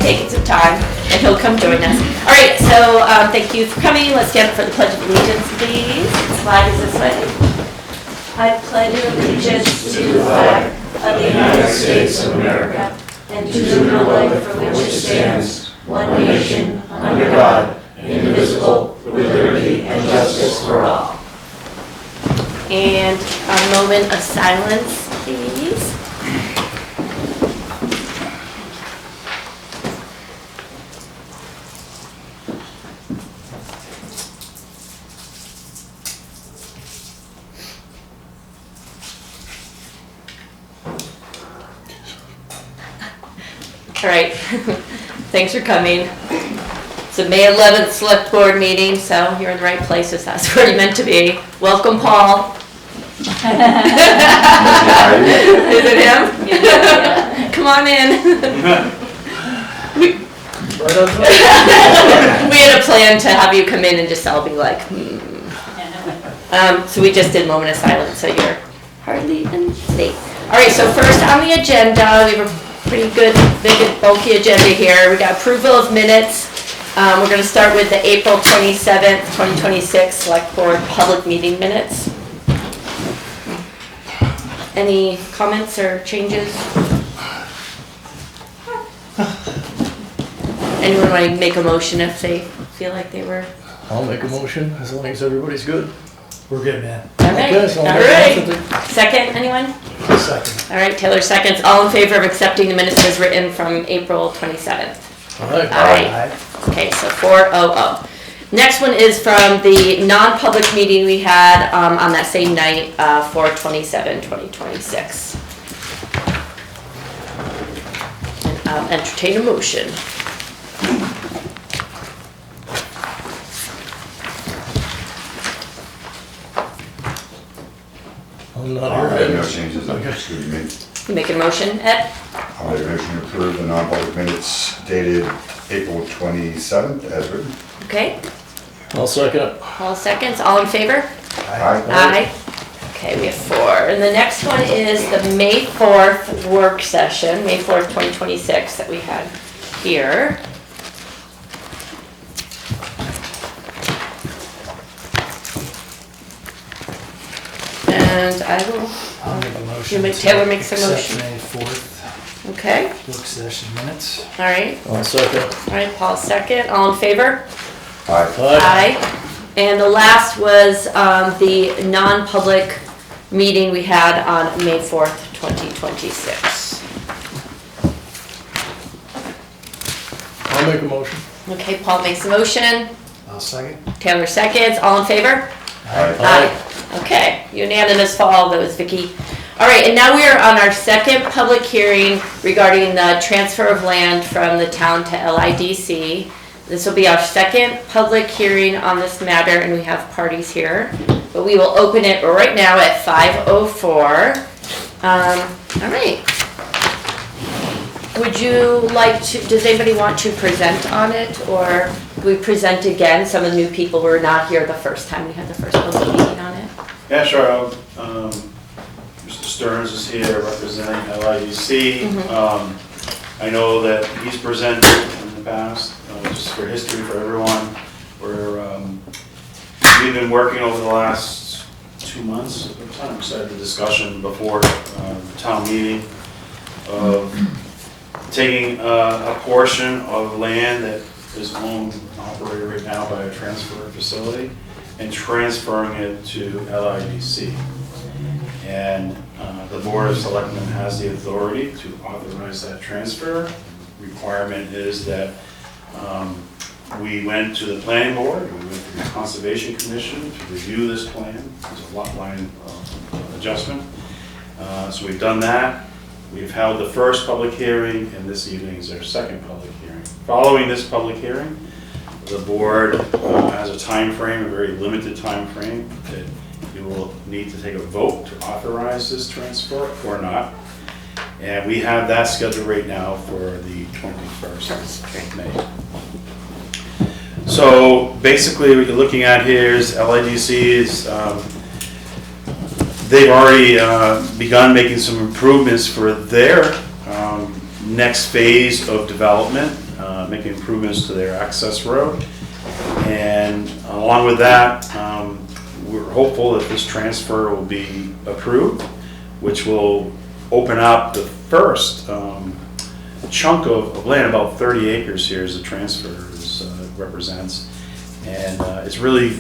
taking some time, and he'll come join us. All right, so thank you for coming. Let's stand up for the Pledge of Allegiance, please. The flag is this way. I pledge allegiance to the flag of the United States of America and to the republic for which it stands, one nation, under God, indivisible, with liberty and justice for all. And a moment of silence, please. All right, thanks for coming. It's a May 11th Select Board meeting, so you're in the right places. That's where you're meant to be. Welcome, Paul. Is it him? Yeah. Come on in. We had a plan to have you come in and just all be like, so we just did a moment of silence, so you're hardly in state. All right, so first on the agenda, we have a pretty good, big and bulky agenda here. We got approval of minutes. We're going to start with the April 27th, 2026 Select Board Public Meeting minutes. Any comments or changes? Anyone want to make a motion if they feel like they were? I'll make a motion as long as everybody's good. We're good, man. All right. Okay, All right. Second, anyone? Second. All right, Taylor seconds. All in favor of accepting the minutes as written from April 27th? Aye. Aye. Okay, so 4-0-0. Next one is from the non-public meeting we had on that same night, 4/27/2026. And I'll entertain a motion. I'm not I have here. no changes. Okay. Excuse me. You make a motion, Ed? I'll make a motion to approve the non-public minutes dated April 27th as written. Okay, I'll second it. all seconds, all in favor? Aye. Aye. Okay, we have 4. And the next one is the May 4th work session, May 4th, 2026 that we had here. And I'll make a motion. Taylor makes a to motion. accept May 4th Okay, work session minutes. all right. I'll second. All right, Paul second, all in favor? Aye. Aye. And the last was the non-public meeting we had on May 4th, 2026. I'll make a motion. Okay, Paul makes a motion, I'll second. Taylor seconds, all in favor? Aye. Okay, unanimous for all those, Vicky. All right, and now we are on our second public hearing regarding the transfer of land from the town to LIDC. This will be our second public hearing on this matter, and we have parties here. But we will open it right now at 5:04. All right. Would you like to, does anybody want to present on it, or we present again? Some of the new people were not here the first time we had the first public meeting on it. Yeah, sure. Mr. Stearns is here representing LIDC. I know that he's presented in the past, just for history for everyone. We've been working over the last 2 months, we started the discussion before town meeting of taking a portion of land that is owned and operated right now by a transfer facility and transferring it to LIDC. And the Board of Selectmen has the authority to authorize that transfer. Requirement is that we went to the planning board, we went to the Conservation Commission to review this plan. It's a lot line adjustment. So we've done that. We've held the first public hearing, and this evening is our second public hearing. Following this public hearing, the board has a time frame, a very limited time frame, that you will need to take a vote to authorize this transfer or not. And we have that scheduled right now for the 21st of May. So basically what you're looking at here is LIDC's, they've already begun making some improvements for their next phase of development. making improvements to their access road. And along with that, we're hopeful that this transfer will be approved, which will open up the first chunk of land, about 30 acres here as the transfer represents. And it's really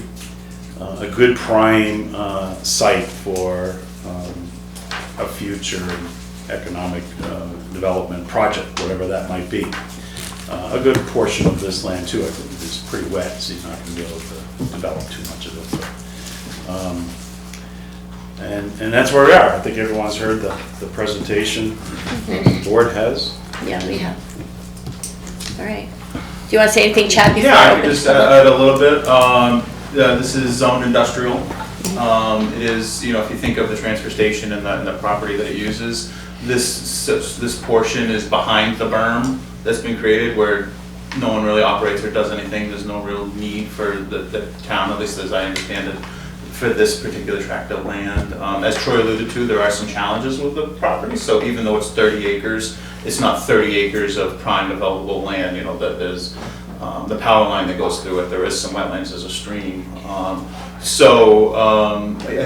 a good prime site for a future economic development project, whatever that might be. A good portion of this land too, I think, is pretty wet, so you're not going to be able to develop too much of it. And that's where we are. I think everyone's heard the presentation the board has. Yeah, we have. All right. Do you want to say anything, Chad, before Yeah, I I open could just the public? add a little bit. This is zoned industrial. It is, you know, if you think of the transfer station and the property that it uses, this portion is behind the berm that's been created where no one really operates or does anything. There's no real need for the town, at least as I understand it, for this particular tract of land. As Troy alluded to, there are some challenges with the property. So even though it's 30 acres, it's not 30 acres of prime developable land. You know, that there's the power line that goes through it. There is some wetlands, there's a stream. I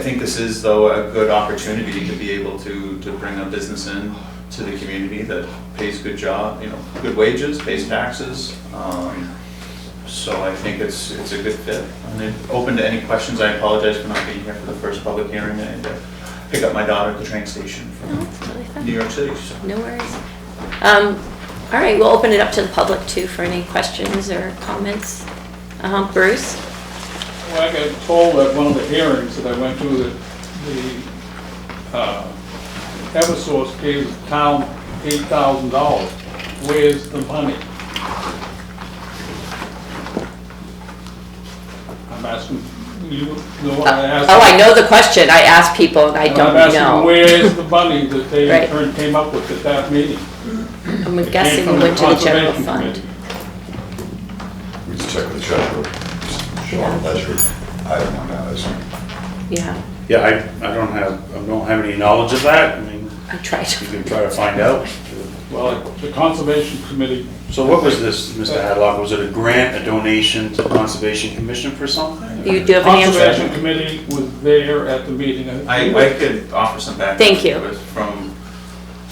think this is, though, a good opportunity to be able to bring a business in to the community that pays good job, you know, good wages, pays taxes. So I think it's a good fit. And open to any questions. I apologize for not being here for the first public hearing. I had to pick up my daughter at the train station No, from it's totally fine. New York City. So. No worries. All right, we'll open it up to the public too for any questions or comments. Bruce? Well, I got told at one of the hearings that I went to that the Eversource gave the town $8,000. Where's the money? I'm asking, you know what I asked? Oh, I know the question. I ask people and I And don't I'm asking, know. where's the money that they Right. in turn came up with at that meeting? I'm It guessing came it from went to the general Conservation fund. Committee. We just check with the treasurer, show our ledger. I don't know now, that's. Yeah, Yeah, I don't have any knowledge of that. I mean, I tried you to. can try to find out. Well, the Conservation Committee, So what was this, Mr. Hadlock? Was it a grant, a donation to the Conservation Commission for something? You do have an Conservation answer? Committee was there at the meeting. I could offer some background. Thank you. It was from,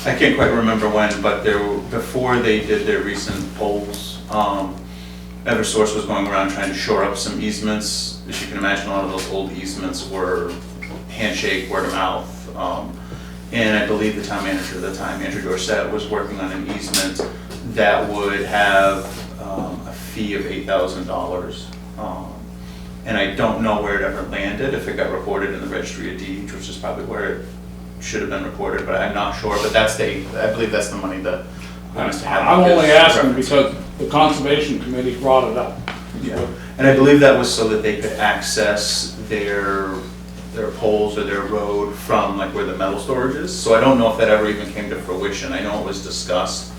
I can't quite remember when, but before they did their recent polls, Eversource was going around trying to shore up some easements. As you can imagine, a lot of those old easements were handshake, word of mouth. And I believe the town manager at the time, Andrew Dorset, was working on an easement that would have a fee of $8,000. And I don't know where it ever landed, if it got recorded in the Registry of Deeds, which is probably where it should have been recorded, but I'm not sure. But that's I believe that's the money that Mr. Hadlock I'm only is asking referencing. because the Conservation Committee brought it up. Yeah, and I believe that was so that they could access their poles or their road from like where the metal storage is. So I don't know if that ever even came to fruition. I know it was discussed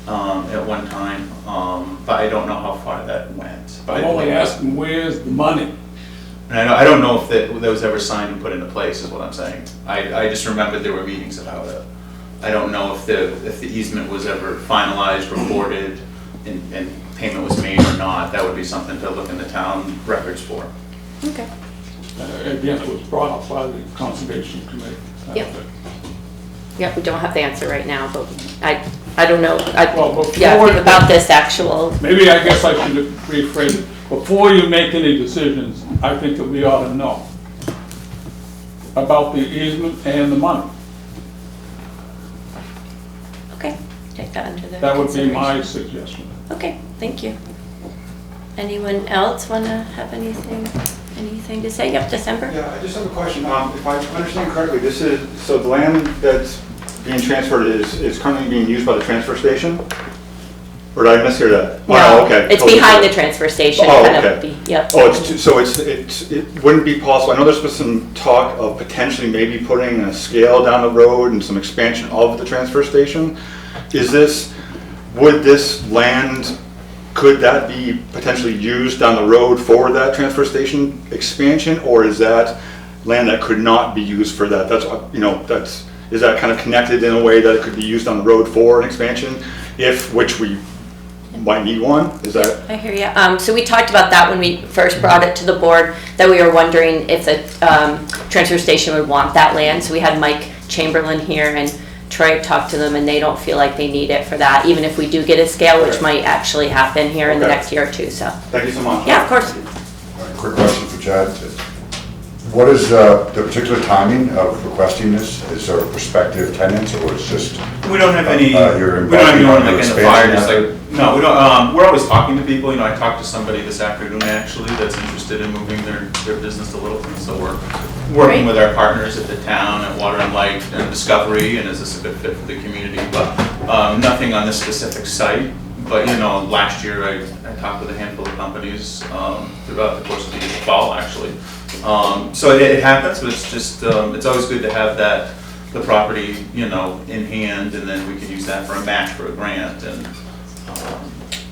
at one time, but I don't know how far that went. But I'm only asking, where's the money? And I don't know if that was ever signed and put into place, is what I'm saying. I just remembered there were meetings about it. I don't know if the easement was ever finalized, recorded, and payment was made or not. That would be something to look in the town records for. Okay. Again, it was brought up by the Conservation Committee. Yep. Yeah, we don't have the answer right now, but I don't know. Well, before- Yeah, about this actual, Maybe I guess I should rephrase it. Before you make any decisions, I think that we ought to know about the easement and the money. okay, take that under the That would be my consideration. suggestion. Okay, thank you. Anyone else want to have anything to say? Yep, December? Yeah, I just have a question. If I understand correctly, this is, so the land that's being transferred is currently being used by the transfer station? Or did I mishear that? No, Oh, okay. it's behind the transfer station. Oh, kind of okay. Yep. Oh, so it wouldn't be possible, I know there's been some talk of potentially maybe putting a scale down the road and some expansion of the transfer station. Would this land, could that be potentially used down the road for that transfer station expansion? Or is that land that could not be used for that? Is that kind of connected in a way that it could be used on the road for an expansion? Which we might need one? Is that? I hear you. So we talked about that when we first brought it to the board, that we were wondering if the transfer station would want that land. So we had Mike Chamberlain here and Troy talk to them, and they don't feel like they need it for that, even if we do get a scale, which might actually happen here in the Okay. next year or two, so. Thank you so much. Yeah, of course. Quick question for Chad. What is the particular timing of requesting this? Is there a prospective tenants, or is just? We don't have any, we don't You're have anyone involved in like in the expansion fire, just effort? like, no, we don't, we're always talking to people, you know, I talked to somebody this afternoon actually that's interested in moving their business to Littleton, so we're working Great. with our partners at the town, at Water and Light and Discovery, and is this a good fit for the community, but nothing on this specific site. But, you know, last year I talked with a handful of companies throughout the course of the fall, actually. So it happens, but it's just, it's always good to have that, the property, you know, in hand, and then we can use that for a match for a grant, and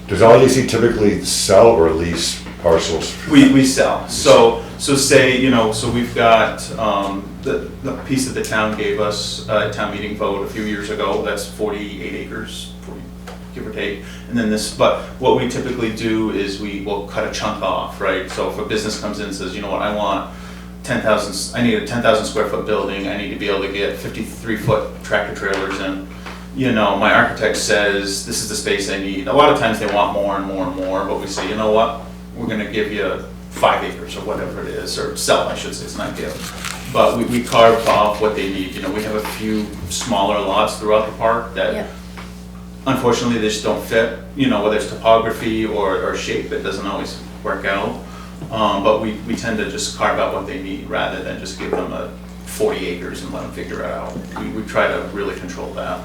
Does LIDC typically sell or lease parcels? we sell. So say, you know, so we've got the piece that the town gave us, town meeting vote a few years ago, that's 48 acres, give or take. And then this, but what we typically do is we will cut a chunk off, right? So if a business comes in and says, you know what, I want 10,000, I need a 10,000 square foot building, I need to be able to get 53-foot tractor trailers in. You know, my architect says, this is the space I need. A lot of times they want more and more and more, but we say, you know what, we're gonna give you 5 acres or whatever it is, or sell, I should say, it's not give. But we carve off what they need. You know, we have a few smaller lots throughout the park that Yep. unfortunately they just don't fit, you know, whether it's topography or shape, it doesn't always work out. But we tend to just carve out what they need rather than just give them a 40 acres and let them figure it out. We try to really control that.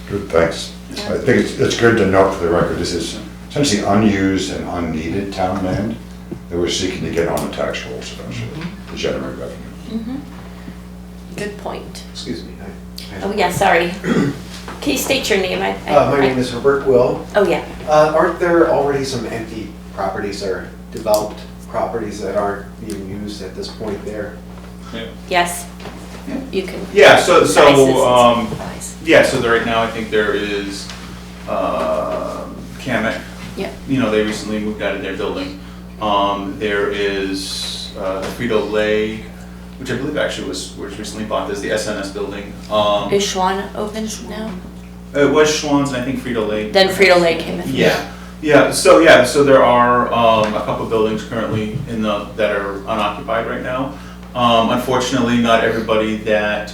Good, thanks. I think it's good to note for the record, this is essentially unused and unneeded town land that we're seeking to get on the tax rolls eventually to generate revenue. Good point. Excuse me. Oh, yeah, sorry. Can you state your name? My name is Herbert Will. Oh, yeah. Aren't there already some empty properties or developed properties that aren't being used at this point there? Yes. You can. Yeah, so Devices. yeah, so right now I think there is Kamek. Yep. You know, they recently moved out of their building. There is Frito-Lay, which I believe actually was recently bought. There's the SNS building. Is Schwann open now? It was Schwann's and I think Frito-Lay. Then Frito-Lay came in. Yeah, so there are a couple buildings currently that are unoccupied right now. Unfortunately, not everybody that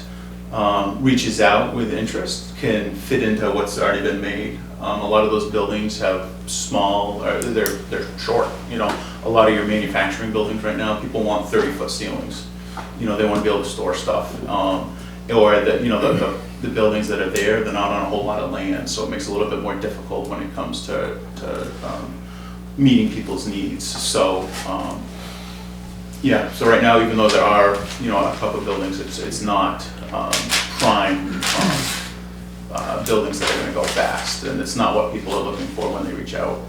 reaches out with interest can fit into what's already been made. A lot of those buildings have small, or they're short, you know. A lot of your manufacturing buildings right now, people want 30-foot ceilings. You know, they want to be able to store stuff. Or the buildings that are there, they're not on a whole lot of land, so it makes it a little bit more difficult when it comes to meeting people's needs. So, yeah, so right now, even though there are, you know, a couple of buildings, it's not prime buildings that are gonna go fast, and it's not what people are looking for when they reach out.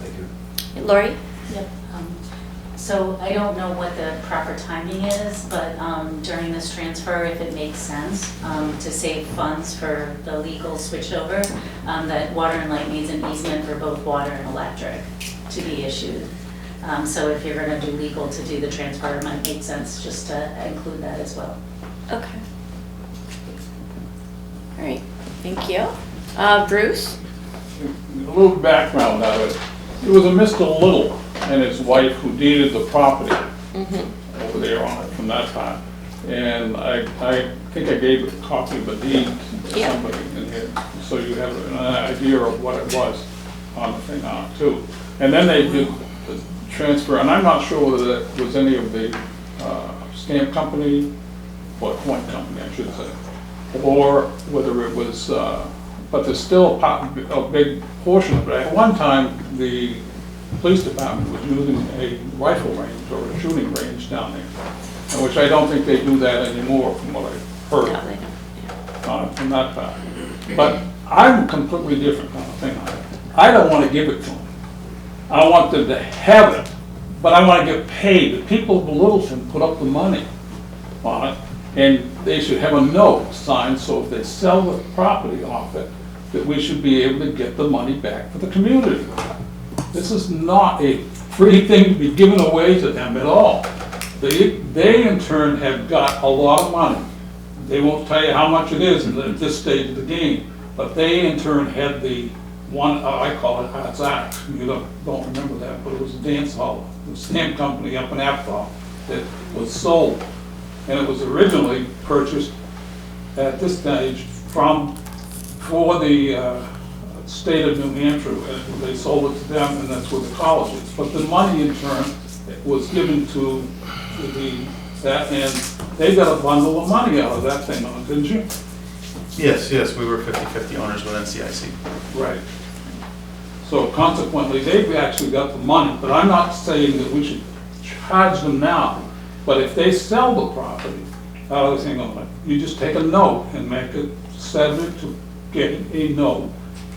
Thank you. Lori? Yep. So I don't know what the proper timing is, but during this transfer, if it makes sense to save funds for the legal switchover, that Water and Light needs an easement for both water and electric to be issued. So if you're gonna do legal to do the transfer, it might make sense just to include that as well. Okay. All right, thank you. Bruce? A little background on it. It was a Mr. Little and his wife who deeded the property over there on it from that time. And I think I gave a copy of the deed to Yeah. somebody in here, so you have an idea of what it was on the thing on it too. And then they did the transfer, and I'm not sure whether that was any of the stamp company, or coin company, I should say, or whether it was, but there's still a big portion of it. At one time, the police department was using a rifle range or a shooting range down there, which I don't think they do that anymore, from what I've heard. No, they don't. From that part. But I'm completely different on the thing on it. I don't want to give it to them. I want them to have it, but I want to get paid. The people of Littleton put up the money on it, and they should have a note signed, so if they sell the property off it, that we should be able to get the money back for the community. This is not a free thing to be given away to them at all. They in turn have got a lot of money. They won't tell you how much it is at this stage of the game, but they in turn had the one, I call it Arts Act. You don't remember that, but it was a dance hall, a stamp company up in Apthorpe that was sold. And it was originally purchased at this stage for the state of New Hampshire. And they sold it to them, and that's where the college is. But the money in turn was given to that, and they got a bundle of money out of that thing, didn't you? Yes, we were 50/50 owners with NCIC. Right. So consequently, they've actually got the money, but I'm not saying that we should charge them now. But if they sell the property out of the thing on it, you just take a note and make it subject to getting a note.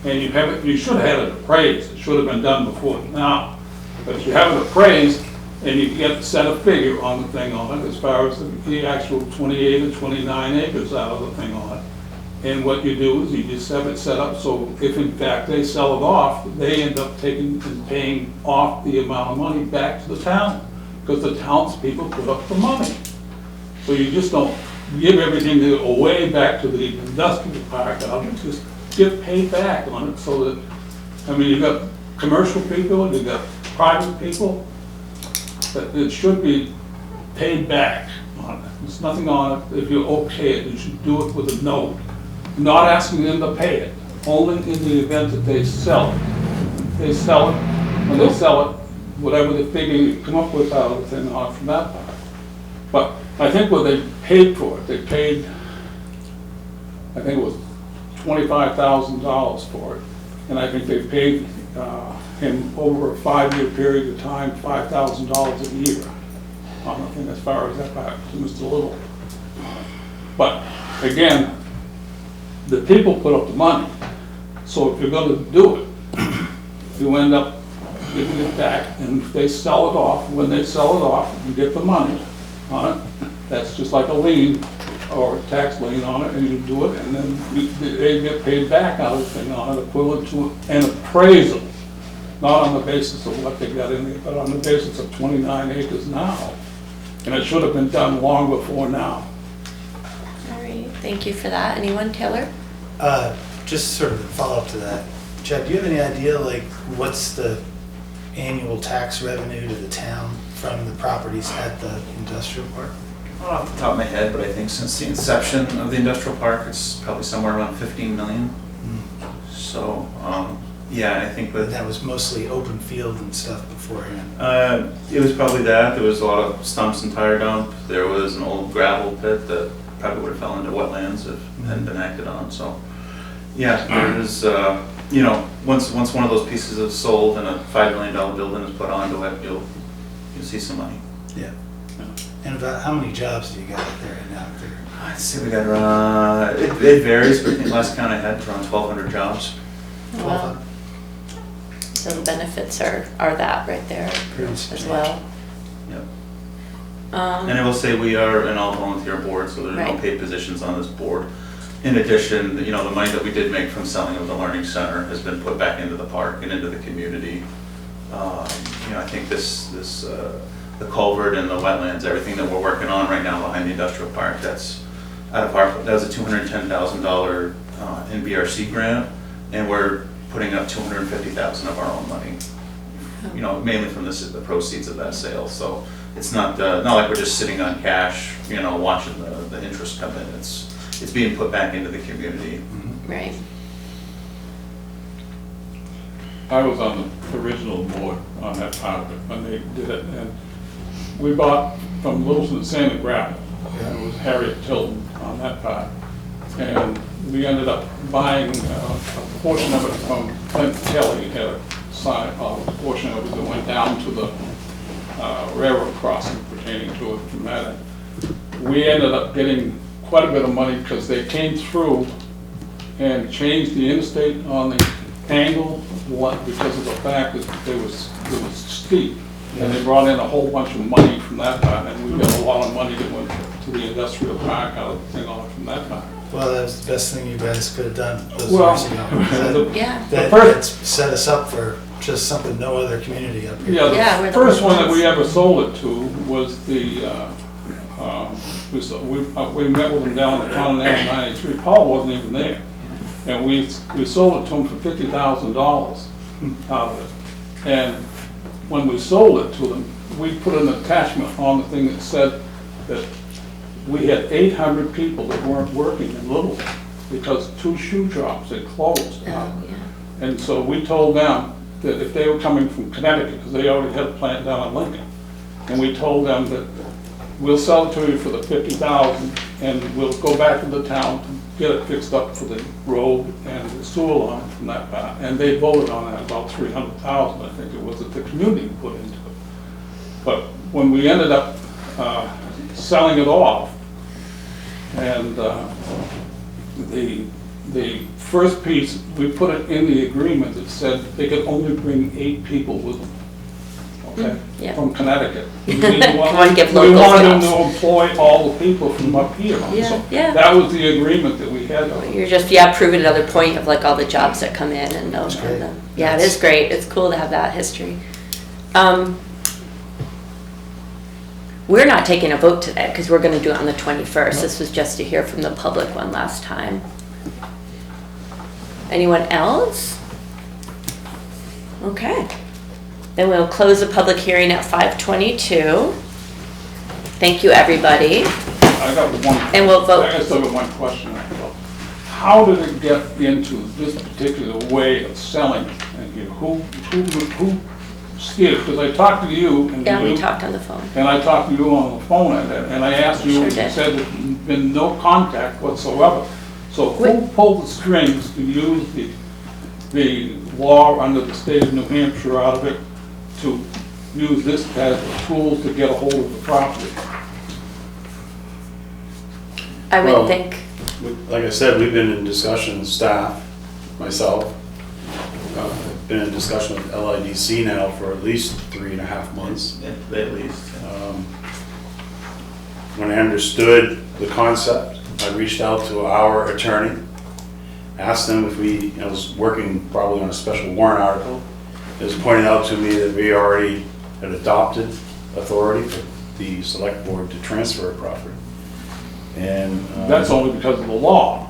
And you should have had it appraised. It should have been done before now. But if you have it appraised, and you get set a figure on the thing on it, as far as the actual 28 or 29 acres out of the thing on it. And what you do is you just have it set up so if in fact they sell it off, they end up taking and paying off the amount of money back to the town, because the townspeople put up the money. So you just don't give everything away back to the industrial park, just get paid back on it so that, I mean, you've got commercial people, you've got private people, that it should be paid back on it. There's nothing on it. If you okay it, you should do it with a note. Not asking them to pay it, only in the event that they sell it. They sell it, when they sell it, whatever the figure you come up with out of the thing on from that part. But I think what they paid for it, they paid, I think it was $25,000 for it. And I think they paid him over a 5-year period of time, $5,000 a year on the thing as far as that part to Mr. Little. But again, the people put up the money. So if you're going to do it, you end up giving it back. And if they sell it off, when they sell it off, you get the money on it. That's just like a lien or a tax lien on it, and you do it, and then they get paid back out of the thing on it, equivalent to an appraisal. Not on the basis of what they got in there, but on the basis of 29 acres now. And it should have been done long before now. All right, thank you for that. Anyone, Taylor? Just sort of a follow-up to that. Chad, do you have any idea, like, what's the annual tax revenue to the town from the properties at the industrial park? Not off the top of my head, but I think since the inception of the industrial park, it's probably somewhere around 15 million. So, yeah, I think But that was mostly open field and stuff beforehand. it was probably that. There was a lot of stumps and tire dump. There was an old gravel pit that probably would have fell into wetlands if it hadn't been acted on. So, yeah, there is, you know, once one of those pieces is sold and a $5 million building is put onto it, you'll see some money. Yeah. And about how many jobs do you got out there now? I'd say we got around, it varies, but I think last count I had around 1,200 jobs. Wow. So the benefits are that right there as well. Yep. And I will say we are an all-volunteer board, so there's no Right. paid positions on this board. In addition, you know, the money that we did make from selling of the Learning Center has been put back into the park and into the community. You know, I think the culvert and the wetlands, everything that we're working on right now behind the industrial park, that was a $210,000 NBRC grant, and we're putting up $250,000 of our own money. You know, mainly from the proceeds of that sale. So it's not like we're just sitting on cash, you know, watching the interest come in. It's being put back into the community. Right. I was on the original board on that part of it when they did it, and we bought from Littleton sand and gravel. And it was Harriet Tilton on that part. And we ended up buying a portion of it from Clint Kelly, had a portion of it that went down to the railroad crossing pertaining to it from that end. We ended up getting quite a bit of money because they came through and changed the interstate on the angle because of the fact that it was steep. And they brought in a whole bunch of money from that part, and we got a lot of money that went to the industrial park out of the thing on it from that part. Well, that was the best thing you guys could have done those Well, years ago. Yeah. That's set us up for just something no other community up here. Yeah, The we're the first only one that ones. we ever sold it to was we met with him down at Continental 93. Paul wasn't even there. And we sold it to him for $50,000 out of it. And when we sold it to them, we put an attachment on the thing that said that we had 800 people that weren't working in Littleton because 2 shoe shops had closed. Oh, yeah. And so we told them that if they were coming from Connecticut, because they already had a plant down in Lincoln, and we told them that we'll sell it to you for the $50,000 and we'll go back to the town to get it fixed up for the road and the sewer line from that back. And they voted on that, about $300,000, I think it was, that the community put into it. But when we ended up selling it off, and the first piece, we put it in the agreement that said they could only bring 8 people with them, okay, Yeah. from Connecticut. We Wanna give wanted local them jobs. to employ all the people from up here. Yeah, So yeah. that was the agreement that we had. You're just, yeah, proving another point of like all the jobs that come in and know great. them. Yeah, it is great. It's cool to have that history. We're not taking a vote today because we're gonna do it on the 21st. This was just to hear from the public one last time. Anyone else? Okay. Then we'll close the public hearing at 5:22. Thank you, everybody. I got one. And we'll vote. I still got one question. How did it get into this particular way of selling it? And you- Who steered it? Because I talked to you and Yeah, we you, talked on the phone. and I talked to you on the phone and I asked you, Sure and you did. said there's been no contact whatsoever. So who pulled the strings to use the law under the state of New Hampshire out of it to use this as a tool to get a hold of the property? I Well, would think, Like I said, we've been in discussion, staff, myself, been in discussion with LIDC now for at least 3.5 months. At least. When I understood the concept, I reached out to our attorney, asked them if I was working probably on a special warrant article. It was pointed out to me that we already had adopted authority for the select board to transfer a property. And That's only because of the law.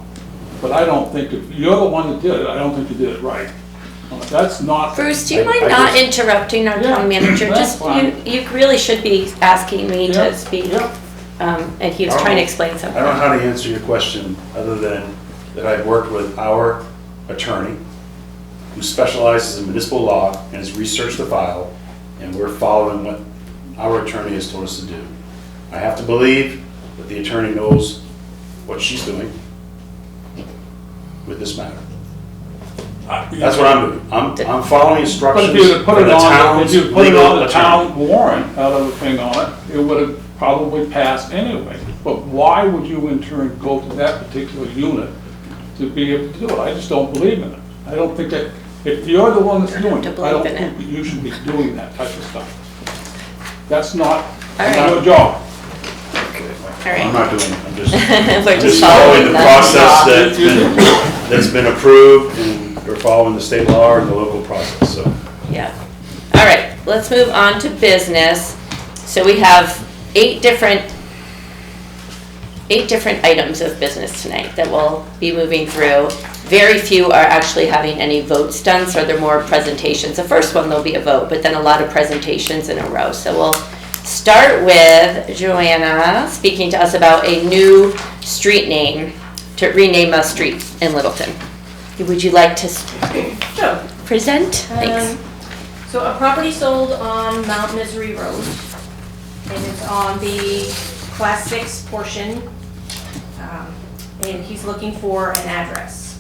But I don't think, if you're the one that did it, I don't think you did it right. That's not. Bruce, do you I mind not just- interrupting our Yeah, town manager? that's Just, fine. you really should be asking me Yeah, to speak. yeah. And he was I don't trying to know. explain I don't something. know how to answer your question, other than that I've worked with our attorney, who specializes in municipal law and has researched the file, and we're following what our attorney has told us to do. I have to believe that the attorney knows what she's doing with this matter. That's what I'm doing. I'm following But instructions if you from put the it on, town's if you put it legal on the attorney. town warrant, out of the thing on it, it would have probably passed anyway. But why would you in turn go to that particular unit to be able to do it? I just don't believe in it. I don't think that, if you're the one that's You don't doing have it, to I don't believe in think that you should be doing that type of stuff. That's not All right. your job. All I'm right. not doing it, I'm just, We're I'm just following the process that's been approved, and we're following the state law and the local process, so. Yeah. All right, let's move on to business. So we have 8 different items of business tonight that we'll be moving through. Very few are actually having any votes done, so they're more presentations. The first one, there'll be a vote, but then a lot of presentations in a row. So we'll start with Joanna speaking to us about a new street name, to rename a street in Littleton. Would you like to Sure. present? Thanks. So a property sold on Mount Misery Road, and it's on the Class 6 portion, and he's looking for an address.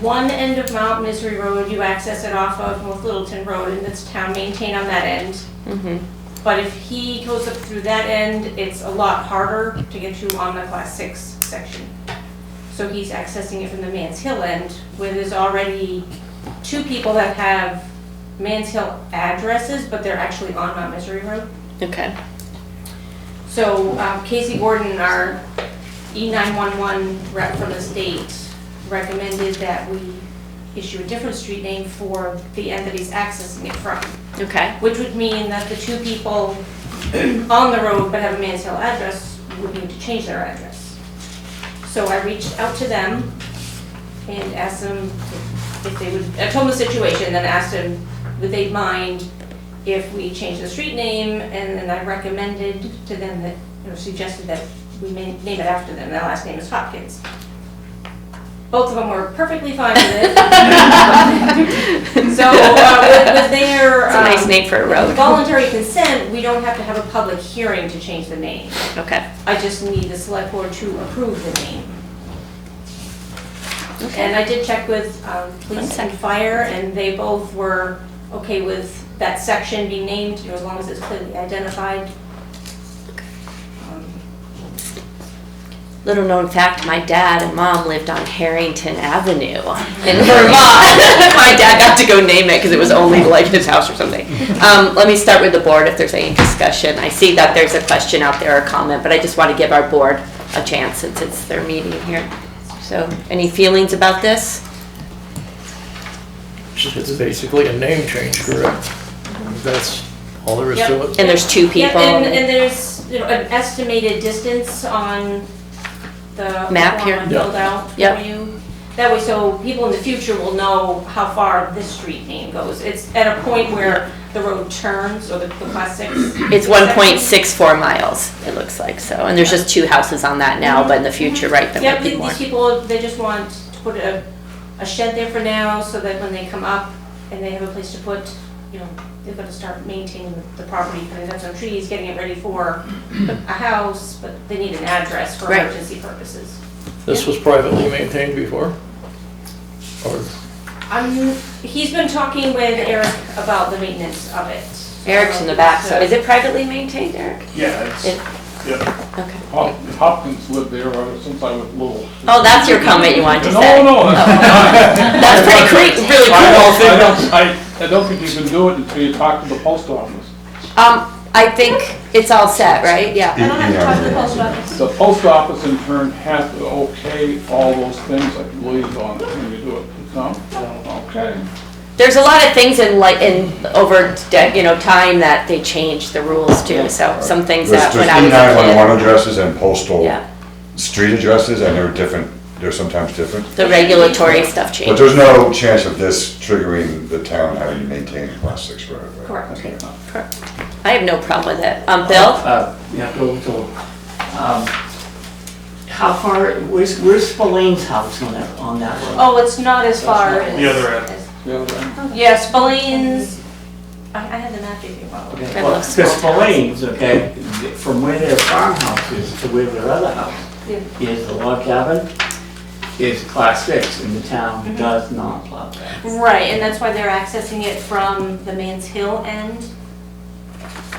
One end of Mount Misery Road, you access it off of North Littleton Road, and it's town maintained on that end. Mm-hmm. But if he goes up through that end, it's a lot harder to get you on the Class 6 section. So he's accessing it from the Mans Hill end, where there's already 2 people that have Mans Hill addresses, but they're actually on Mount Misery Road. Okay. So Casey Gordon, our E911 rep from the state recommended that we issue a different street name for the end that he's accessing it from, Okay. which would mean that the two people on the road but have a Mans Hill address would need to change their address. So I reached out to them and asked them if they would, I told them the situation, then asked them, would they mind if we changed the street name? And then I recommended to them that, suggested that we name it after them. Their last name is Hopkins. Both of them were perfectly fine with it. So with their It's a nice name for a road. voluntary consent, we don't have to have a public hearing to change the name. Okay. I just need the select board to approve the name. And I did check with police and fire, and they both were okay with that section being named, as long as it's clearly identified. Little known fact, my dad and mom lived on Harrington Avenue in Vermont. My dad got to go name it because it was only like his house or something. Let me start with the board if there's any discussion. I see that there's a question out there or a comment, but I just want to give our board a chance since it's their meeting here. So, any feelings about this? It's basically a name change, correct? That's all there is to it. And there's two people. Yep, and there's an estimated distance on the Map form here? I filled out for Yep. you. That way, so people in the future will know how far this street name goes. It's at a point where the road turns, or the class 6. It's 1.64 miles, it looks like, so. And there's just two houses on that now, but in the future, right, there Yep, might be more. these people, they just want to put a shed there for now, so that when they come up and they have a place to put, they've got to start maintaining the property, putting up some trees, getting it ready for a house, but they need an address for Right. emergency purposes. This was privately maintained before? Or, He's been talking with Eric about the maintenance of it. Eric's in the back, so is it privately maintained, Eric? Yeah, it's, It- yeah. Okay. Hopkins lived there ever since I was little. Oh, that's your comment you wanted to say? No, that's not. That's pretty really cool. I don't think you can do it until you talk to the post office. I think it's all set, right? Yeah. I don't have to talk to the post office. The post office in turn has to okay all those things, I believe, on when you do it. No? Okay. There's a lot of things over time that they changed the rules too, so some things that There's when I was a kid. E911 addresses and postal Yeah, street addresses, and they're sometimes different. the regulatory stuff But changed. there's no chance of this triggering the town having to maintain a class 6 road, right? Correct. Correct. I have no problem with it. Bill? Yeah, go to, how far, where's Spillane's house on that road? Oh, it's not as far as. The other end. The other end. Yeah, Spillane's, I have the map if you want. Okay, It well, looks because small. Spillane's, okay, from where their farmhouse is to where their other house is, the log cabin, is class 6, and the town does not plow that. Right, and that's why they're accessing it from the Mans Hill end,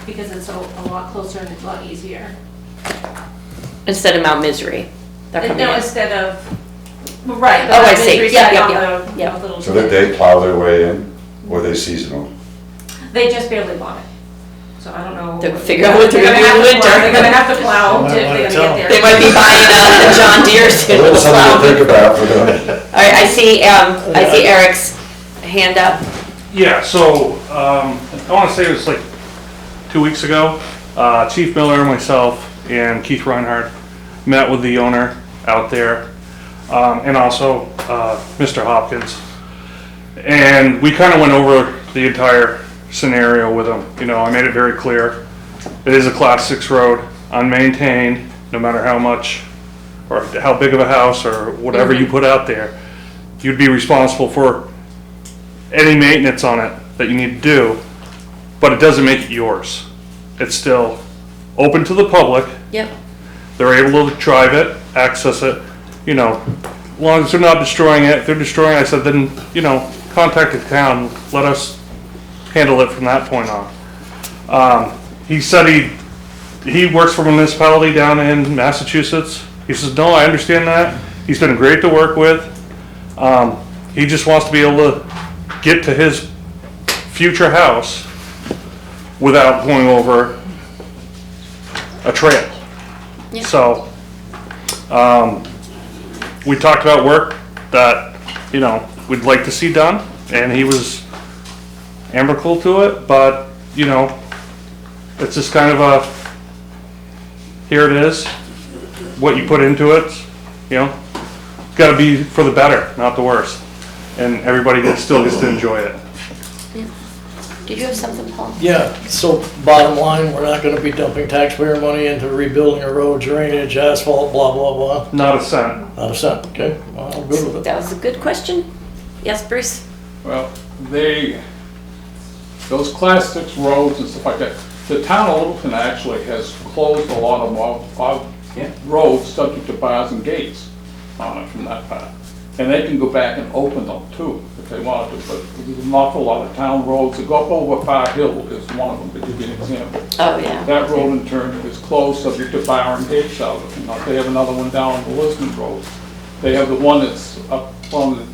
because it's a lot closer and a lot easier. Instead of Mount Misery. They're coming No, in. instead of, right. the Oh, I Mount see. Misery Yep, side yep, on yep, the, yep. little So that they plow their way in, or they seasonal? They just barely bought it, so I don't know. They'll figure out what they're gonna do in the winter. They're gonna have to plow Well, if they're gonna tell get them. there. They might be buying a John Deere soon. Well, with that's something to plow. think about for them. All right, I see Eric's hand up. Yeah, so, I want to say it was like 2 weeks ago, Chief Miller, myself, and Keith Reinhardt met with the owner out there, and also Mr. Hopkins. And we kind of went over the entire scenario with him. I made it very clear. It is a class 6 road, unmaintained, no matter how much, or how big of a house, or whatever you put out there. You'd be responsible for any maintenance on it that you need to do, but it doesn't make it yours. It's still open to the public. Yep. They're able to drive it, access it, as long as they're not destroying it. If they're destroying it, I said, then, contact the town, let us handle it from that point on. He said he works for a municipality down in Massachusetts. He says, no, I understand that. He's been great to work with. He just wants to be able to get to his future house without going over a trail. Yeah. So, We talked about work that, you know, we'd like to see done, and he was amicable to it, but, you know, it's just kind of a, here it is, what you put into it, you know, gotta be for the better, not the worse. And everybody still gets to enjoy it. Did you have something, Paul? Yeah, so bottom line, we're not gonna be dumping taxpayer money into rebuilding a road, drainage, asphalt, blah, blah, blah. Not a cent. Not a cent, okay? Well, I'm good with it. That was a good question. Yes, Bruce? Well, those class 6 roads and stuff like that, the town of Littleton actually has closed a lot of roads subject to bars and gates on it from that part. And they can go back and open them too, if they wanted to, but there's an awful lot of town roads that go up over Fire Hill is one of them, to give you an example. Oh, yeah. That road in turn is closed subject to bar and gates out of it. You know, they have another one down on the Lisbon Road. They have the one that's up on the,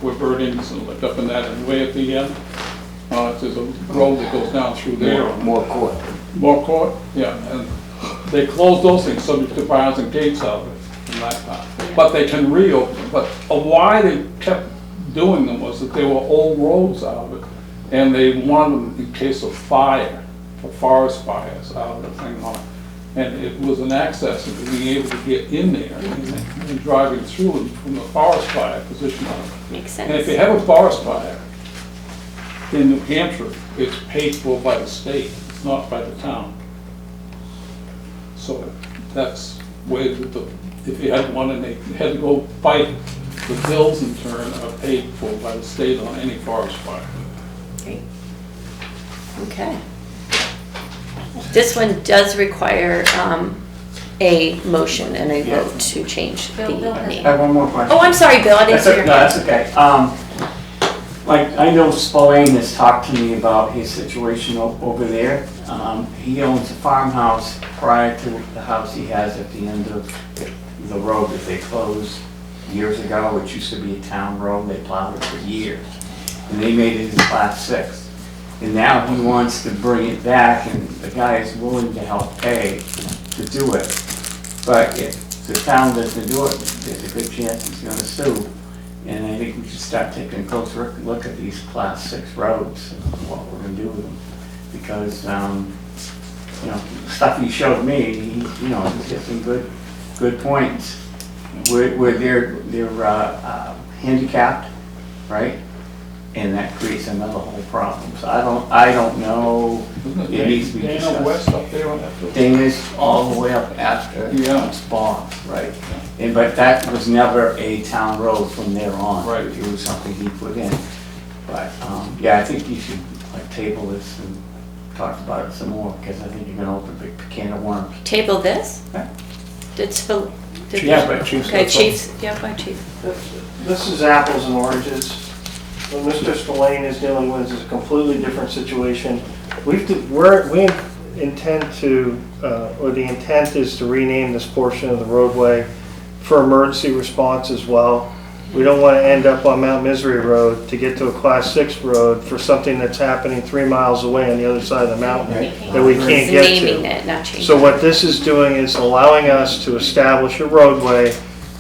where Birdings and like up in that and way at the end. There's a road that goes down through there. More court. More court, yeah, and they closed those things subject to bars and gates out of it from that part. But they can reopen, but why they kept doing them was that they were old roads out of it, and they wanted them in case of fire, for forest fires out of the thing on it. And it was an access to being able to get in there and driving through them from the forest fire position on it. Makes sense. And if you have a forest fire in New Hampshire, it's paid for by the state, it's not by the town. So that's where if you had one and they had to go fight, the bills in turn are paid for by the state on any forest fire. Okay. This one does require a motion and a vote to change the Bill has- name. I have one more question. Oh, I'm sorry, Bill, I didn't That's see okay, your no, hand. that's okay. Like, I know Spillane has talked to me about his situation over there. He owns a farmhouse prior to the house he has at the end of the road that they closed years ago, which used to be a town road. They plowed it for years. And they made it in class 6. And now he wants to bring it back, and the guy is willing to help pay to do it. But if the town doesn't do it, there's a good chance he's gonna sue. And I think we should start taking a closer look at these class 6 roads and what we're gonna do with them. Because, you know, stuff he showed me, you know, he's got some good points. Where they're handicapped, right? And that creates another whole problem. So I don't know, Isn't it needs to be Dana discussed. West up there on that too? Dana's all the way up after Yeah. Spawn, right? And, but that was never a town road from there on. Right. It was something he put in. But, yeah, I think you should like table this and talk about it some more, because I think you're gonna open a big can of worms. Table this? Yeah. Did Spill? did- Yeah, but Chief's Okay, got some. Chiefs, yeah, by Chief. This is apples and oranges. What Mr. Spillane is dealing with is a completely different situation. We intend to, or the intent is to rename this portion of the roadway for emergency response as well. We don't want to end up on Mount Misery Road to get to a class 6 road for something that's happening 3 miles away on the other side of the mountain that we can't get to. Naming it, not changing. So what this is doing is allowing us to establish a roadway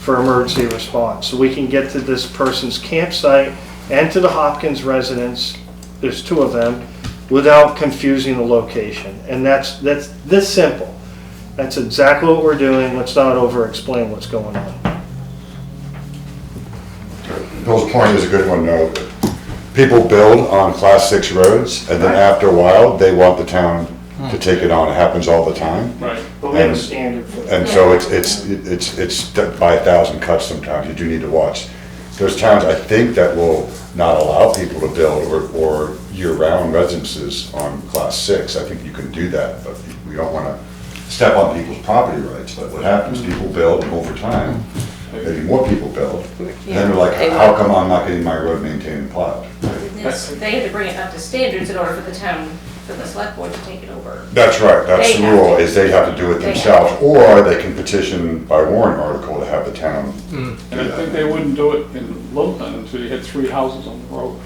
for emergency response. So we can get to this person's campsite and to the Hopkins residence, there's 2 of them, without confusing the location. And that's this simple. That's exactly what we're doing. Let's not over-explain what's going on. Bill's point is a good one, though. People build on class 6 roads, and then after a while, they want the town to take it on. It happens all the time. Right. But we have a standard for that. And so it's by 1,000 cuts sometimes. You do need to watch. There's towns, I think, that will not allow people to build or year-round residences on class 6. I think you can do that, but we don't want to step on people's property rights. But what happens, people build, and over time, maybe more people build. And then they're like, how come I'm not getting my road maintained and plowed? They had to bring it up to standards in order for the town, for the select board to take it over. That's right, that's They the have rule, to. is they have to do it They have themselves, or they can petition by warrant article to have the town do And I think that. they wouldn't do it in Littleton until you had 3 houses on the road.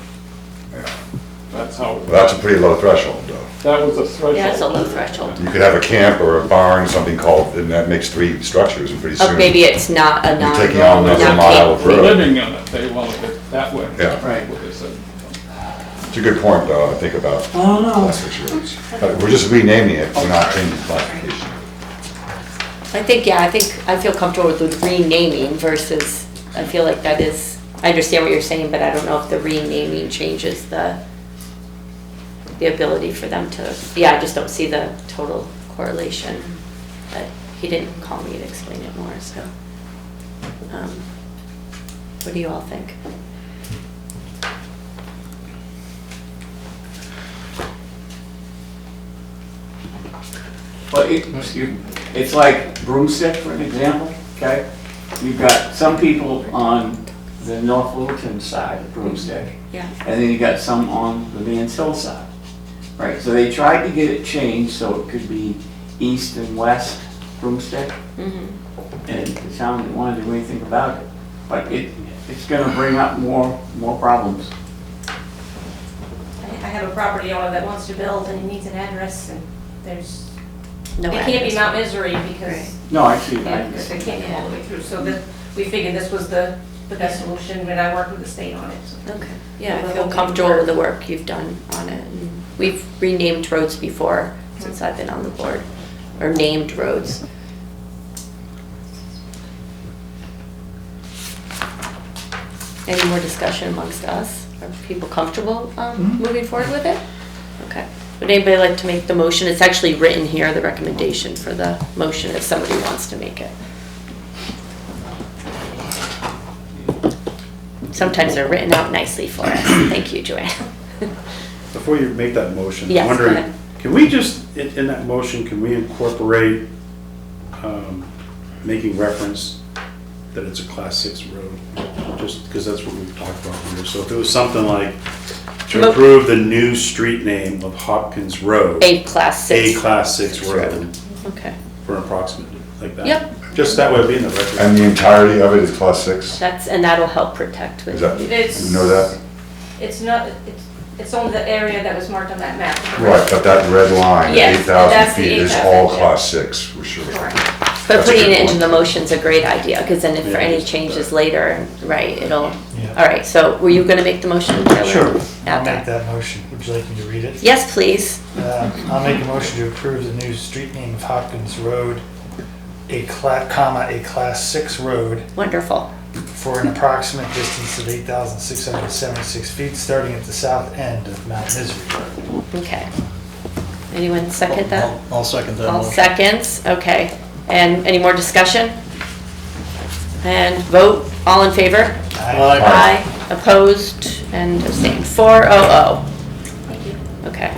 That's how, Well, that's a pretty low threshold, though. that was a threshold. Yeah, it's a low threshold. You could have a camp or a barn, something called, and that makes 3 structures, and pretty Oh, soon. maybe it's not a non. You're taking on another not mile of camp. For road. living in it, they wanted it that way. Yeah. Right. What they said. It's a good point, though, I think about I don't know. class 6 roads. But we're just renaming it, we're not changing classification. I think I feel comfortable with the renaming versus, I feel like that is, I understand what you're saying, but I don't know if the renaming changes the ability for them to, I just don't see the total correlation. But he didn't call me to explain it more, so. What do you all think? But excuse me, it's like broomstick, for an example, okay? You've got some people on the North Littleton side of broomstick, Yeah. and then you got some on the Vans Hill side. Right, so they tried to get it changed so it could be east and west broomstick, Mm-hmm. and the town didn't want to do anything about it. But it's gonna bring up more problems. I have a property owner that wants to build and he needs an address and there's, No it can't be address. Mount Misery because No, I see yeah, that. because they can't come all the way through. So we figured this was the best solution and I worked with the state on it. So. Okay, yeah, I feel comfortable with the work you've done on it. And we've renamed roads before since I've been on the board, or named roads. Any more discussion amongst us? Are people comfortable moving forward with it? Okay. Would anybody like to make the motion? It's actually written here, the recommendation for the motion, if somebody wants to make it. Sometimes they're written out nicely for us. Thank you, Joanna. Before you make that motion, Yes, I'm go wondering, ahead. can we just, in that motion, can we incorporate making reference that it's a class 6 road? Just because that's what we've talked about here. So if it was something like to approve the new street name of Hopkins Road. A class 6. A class 6 road Okay. for an approximate, like that. Yep. Just that way it'd be in the record. And the entirety of it is class 6? And that'll help protect with. Is that, It's- you know that? It's not, it's on the area that was marked on that map. Right, but that red line, Yes, 8,000 that's the feet, is 8,000, all yeah. class 6, for sure. Correct. But That's a putting good it into point. the motion's a great idea, because then if for Yeah. any changes later, right, it'll, Yeah. all right, so were you gonna make the motion, Taylor? Sure, I'll Okay. make that motion. Would you like me to read it? Yes, please. I'll make a motion to approve the new street name of Hopkins Road, a class 6 road Wonderful. for an approximate distance of 8,676 feet, starting at the south end of Mount Misery Road. Okay. Anyone second that? I'll second that All motion. seconds, okay. And any more discussion? And vote, all in favor? Aye. Aye. Opposed and abstained. 400. Thank you. Okay.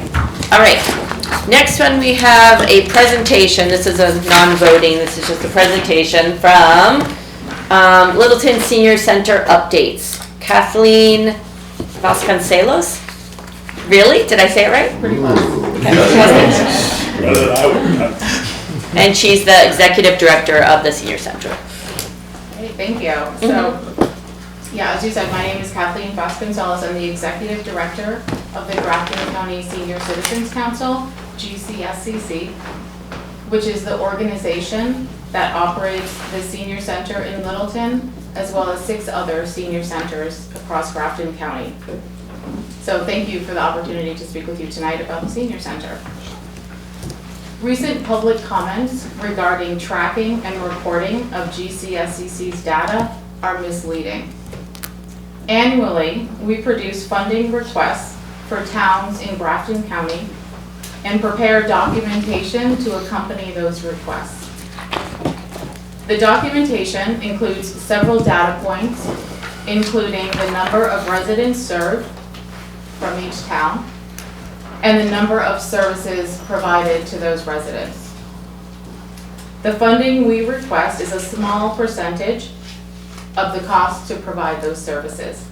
All right. Next one, we have a presentation. This is a non-voting. This is just a presentation from Littleton Senior Center updates. Kathleen Vasconcelos? Really? Did I say it right? Pretty And she's the executive director of the senior center. Hey, thank you. So, yeah, as you said, my name is Kathleen Vasconcelos. I'm the executive director of the Grafton County Senior Citizens Council, GCSCC, which is the organization that operates the senior center in Littleton, as well as 6 other senior centers across Grafton County. So thank you for the opportunity to speak with you tonight about the senior center. Recent public comments regarding tracking and reporting of GCSCC's data are misleading. Annually, we produce funding requests for towns in Grafton County and prepare documentation to accompany those requests. The documentation includes several data points, including the number of residents served from each town, and the number of services provided to those residents. The funding we request is a small percentage of the cost to provide those services.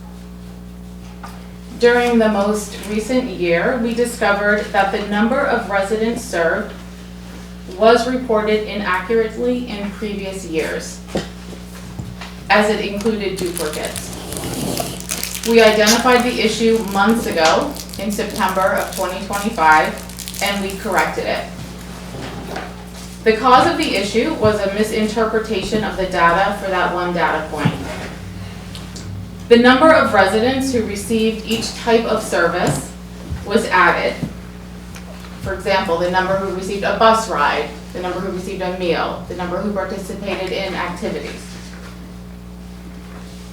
During the most recent year, we discovered that the number of residents served was reported inaccurately in previous years, as it included duplicates. We identified the issue months ago in September of 2025, and we corrected it. The cause of the issue was a misinterpretation of the data for that one data point. The number of residents who received each type of service was added. For example, the number who received a bus ride, the number who received a meal, the number who participated in activities.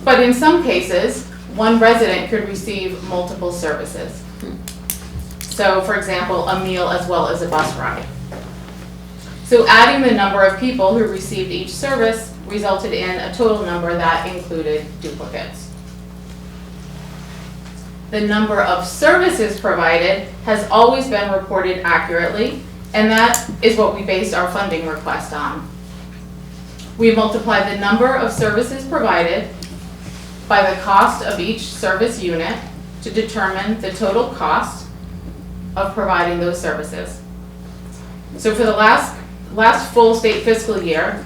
But in some cases, one resident could receive multiple services. So, for example, a meal as well as a bus ride. So adding the number of people who received each service resulted in a total number that included duplicates. The number of services provided has always been reported accurately, and that is what we based our funding request on. We multiplied the number of services provided by the cost of each service unit to determine the total cost of providing those services. So for the last full state fiscal year,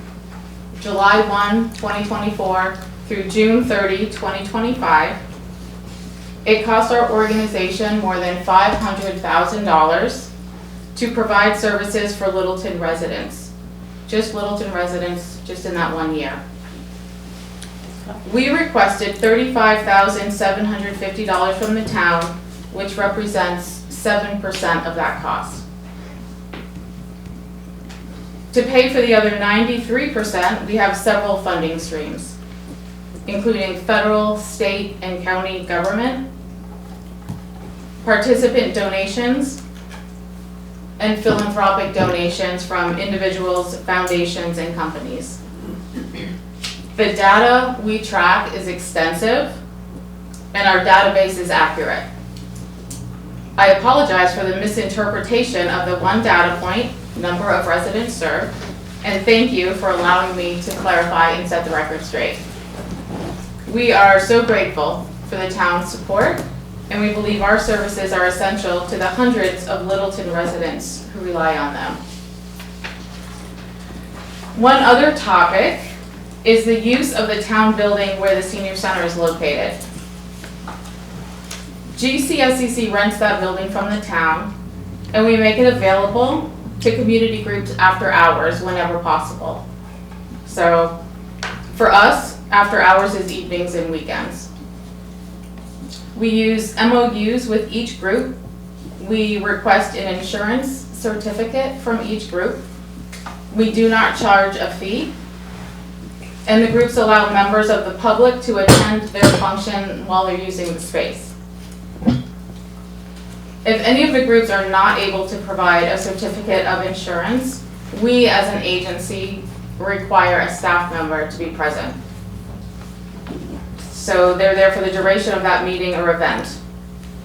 July 1, 2024 through June 30, 2025, it cost our organization more than $500,000 to provide services for Littleton residents. Just Littleton residents, just in that 1 year. We requested $35,750 from the town, which represents 7% of that cost. To pay for the other 93%, we have several funding streams, including federal, state, and county government, participant donations, and philanthropic donations from individuals, foundations, and companies. The data we track is extensive, and our database is accurate. I apologize for the misinterpretation of the one data point, number of residents served, and thank you for allowing me to clarify and set the record straight. We are so grateful for the town's support, and we believe our services are essential to the hundreds of Littleton residents who rely on them. One other topic is the use of the town building where the senior center is located. GCSCC rents that building from the town, and we make it available to community groups after hours whenever possible. So for us, after hours is evenings and weekends. We use MOUs with each group. We request an insurance certificate from each group. We do not charge a fee. And the groups allow members of the public to attend their function while they're using the space. If any of the groups are not able to provide a certificate of insurance, we as an agency require a staff member to be present. So they're there for the duration of that meeting or event.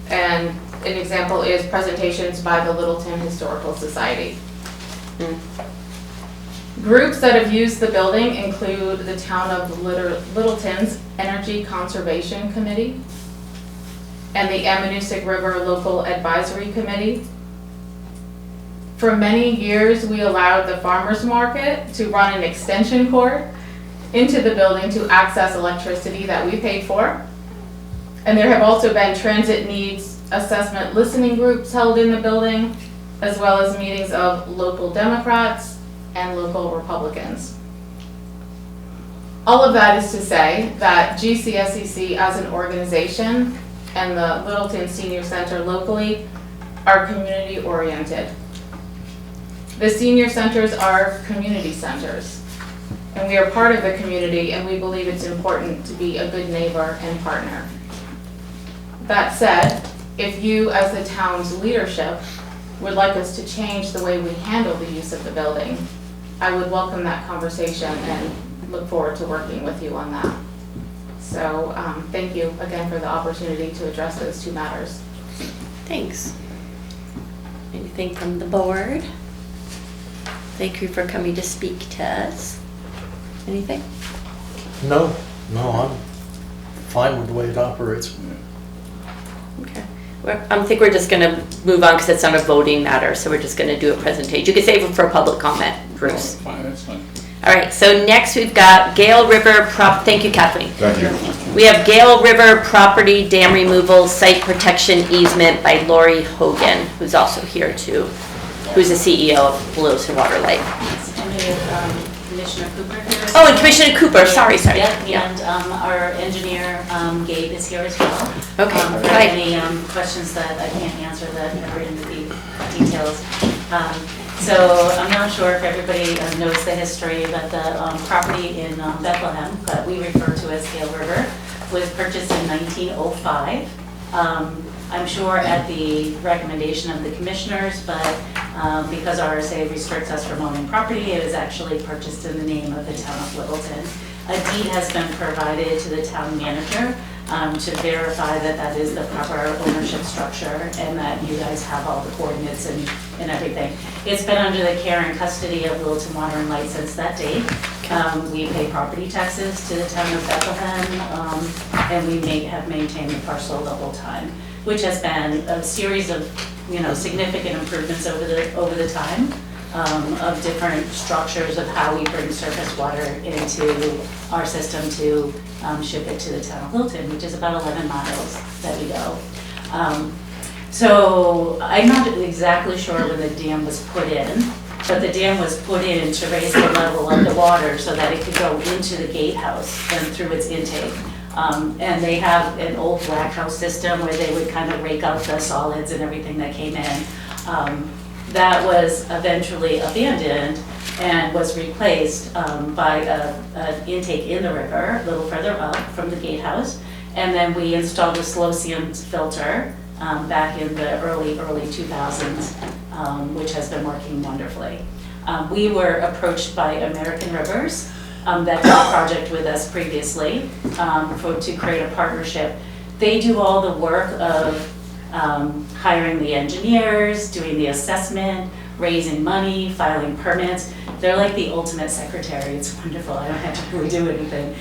And an example is presentations by the Littleton Historical Society. Groups that have used the building include the Town of Littleton's Energy Conservation Committee and the Ammonoosuc River Local Advisory Committee. For many years, we allowed the farmers market to run an extension cord into the building to access electricity that we paid for. And there have also been transit needs assessment listening groups held in the building, as well as meetings of local Democrats and local Republicans. All of that is to say that GCSCC as an organization and the Littleton Senior Center locally are community oriented. The senior centers are community centers, and we are part of the community, and we believe it's important to be a good neighbor and partner. That said, if you as the town's leadership would like us to change the way we handle the use of the building, I would welcome that conversation and look forward to working with you on that. So thank you again for the opportunity to address those two matters. Thanks. Anything from the board? Thank you for coming to speak to us. Anything? No, I'm fine with the way it operates. Okay. I think we're just going to move on because it's not a voting matter, so we're just going to do a presentation. You can save it for a public comment, Bruce. Fine, that's fine. All right, so next we've got Gale River Thank you, Kathleen. Thank you. We have Gale River Property Dam Removal Site Protection Easement by Lori Hogan, who's also here too, who's the CEO of Littleton Water Light. And we have Commissioner Cooper here. Oh, and Commissioner Cooper, sorry. Yeah, Yeah. and our engineer, Gabe, is here as well. Okay, For hi. any questions that I can't answer that are in the details. So I'm not sure if everybody knows the history, but the property in Bethlehem, that we refer to as Gale River, was purchased in 1905. I'm sure at the recommendation of the commissioners, but because RSA restricts us from owning property, it was actually purchased in the name of the town of Littleton. A deed has been provided to the town manager to verify that that is the proper ownership structure and that you guys have all the coordinates and everything. It's been under the care and custody of Littleton Water and Light since that date. We pay property taxes to the town of Bethlehem, and we have maintained the parcel the whole time, which has been a series of, significant improvements over the time of different structures of how we bring surface water into our system to ship it to the town of Littleton, which is about 11 miles that we go. So I'm not exactly sure when the dam was put in, but the dam was put in to raise the level of the water so that it could go into the gatehouse and through its intake. And they have an old black house system where they would kind of rake out the solids and everything that came in. That was eventually abandoned and was replaced by an intake in the river, a little further up from the gatehouse. And then we installed a slow seam filter back in the early 2000s, which has been working wonderfully. We were approached by American Rivers that did a project with us previously to create a partnership. They do all the work of hiring the engineers, doing the assessment, raising money, filing permits. They're like the ultimate secretary. It's wonderful. I don't have to really do anything.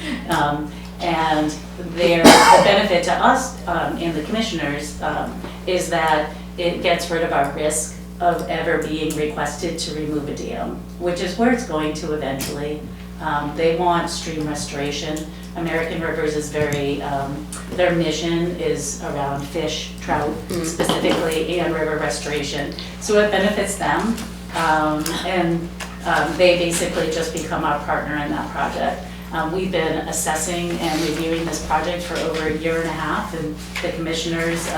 And the benefit to us and the commissioners is that it gets rid of our risk of ever being requested to remove a dam, which is where it's going to eventually. They want stream restoration. American Rivers is very, their mission is around fish, trout specifically, and river restoration. So it benefits them, and they basically just become our partner in that project. We've been assessing and reviewing this project for over a year and a half, and the commissioners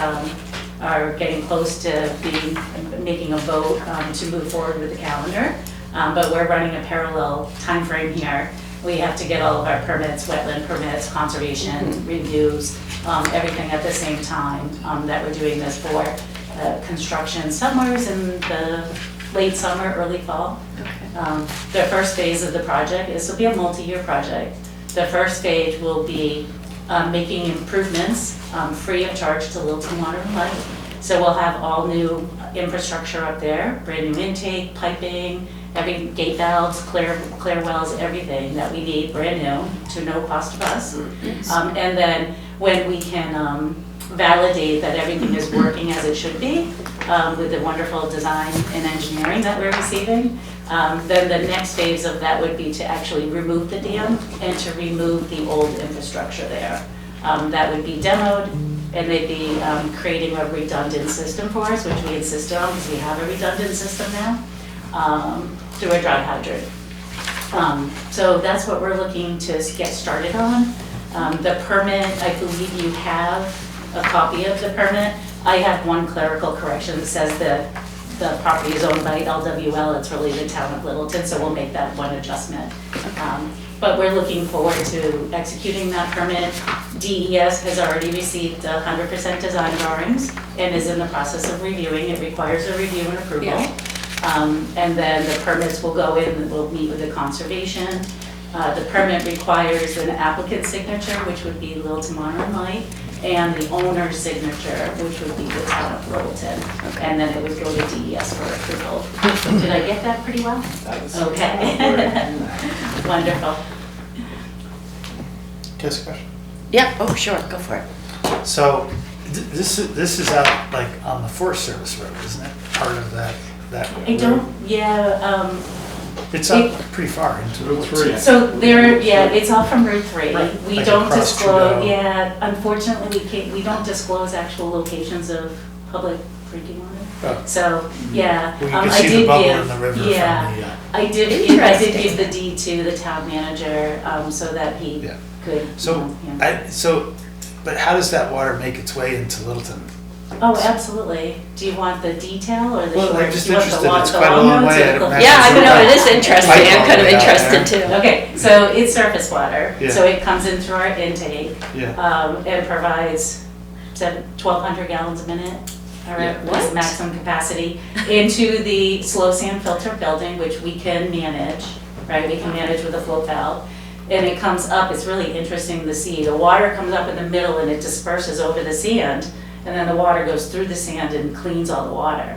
are getting close to making a vote to move forward with the calendar. But we're running a parallel time frame here. We have to get all of our permits, wetland permits, conservation reviews, everything at the same time that we're doing this for. Construction somewheres in the late summer, early fall. The first phase of the project, this will be a multi-year project. The first phase will be making improvements free of charge to Littleton Water and Light. So we'll have all new infrastructure up there, brand new intake, piping, every gate valves, clear wells, everything that we need brand new to no cost to us. And then when we can validate that everything is working as it should be with the wonderful design and engineering that we're receiving, then the next phase of that would be to actually remove the dam and to remove the old infrastructure there. That would be demoed, and they'd be creating a redundant system for us, which we insisted on because we have a redundant system now, through a dry hydrant. So that's what we're looking to get started on. The permit, I believe you have a copy of the permit. I have one clerical correction that says that the property is owned by LWL, it's really the town of Littleton, so we'll make that one adjustment. But we're looking forward to executing that permit. DES has already received 100% design drawings and is in the process of reviewing. It requires a review and approval. Yeah. And then the permits will go in and we'll meet with the conservation. The permit requires an applicant's signature, which would be Littleton Water and Light, and the owner's signature, which would be the town of Littleton. And then it would go to DES for approval. Did I get that pretty well? That was okay. Wonderful. Can I ask a question? Yeah, oh, sure, go for it. So this is out like on the Forest Service road, isn't it? Part of that road? I don't, yeah, It's up pretty far into Route 3. So there, yeah, it's all from Route 3. Right. We Like don't across disclose, Trudeau. yeah, unfortunately, we don't disclose actual locations of public drinking water. Oh. So, yeah. Well, you I can see the did bubble give- in the river yeah, from the, I did Interesting. give the deed to the town manager, so that he Yeah. could. So, but how does that water make its way into Littleton? Oh, absolutely. Do you want the detail or the Well, short? I'm just do you want the interested. long- It's the quite a long long notes way. or I'd the- imagine. Yeah, I know, it is interesting. I'm kind of Pipeline down interested there. too. Okay, so it's surface water, Yeah. so it comes in through our intake, Yeah. and provides 1,200 gallons a minute, all right, Yeah. is What? maximum capacity, into the slow sand filter building, which we can manage, right, we can manage with a float valve. And it comes up, it's really interesting to see, the water comes up in the middle and it disperses over the sand, and then the water goes through the sand and cleans all the water,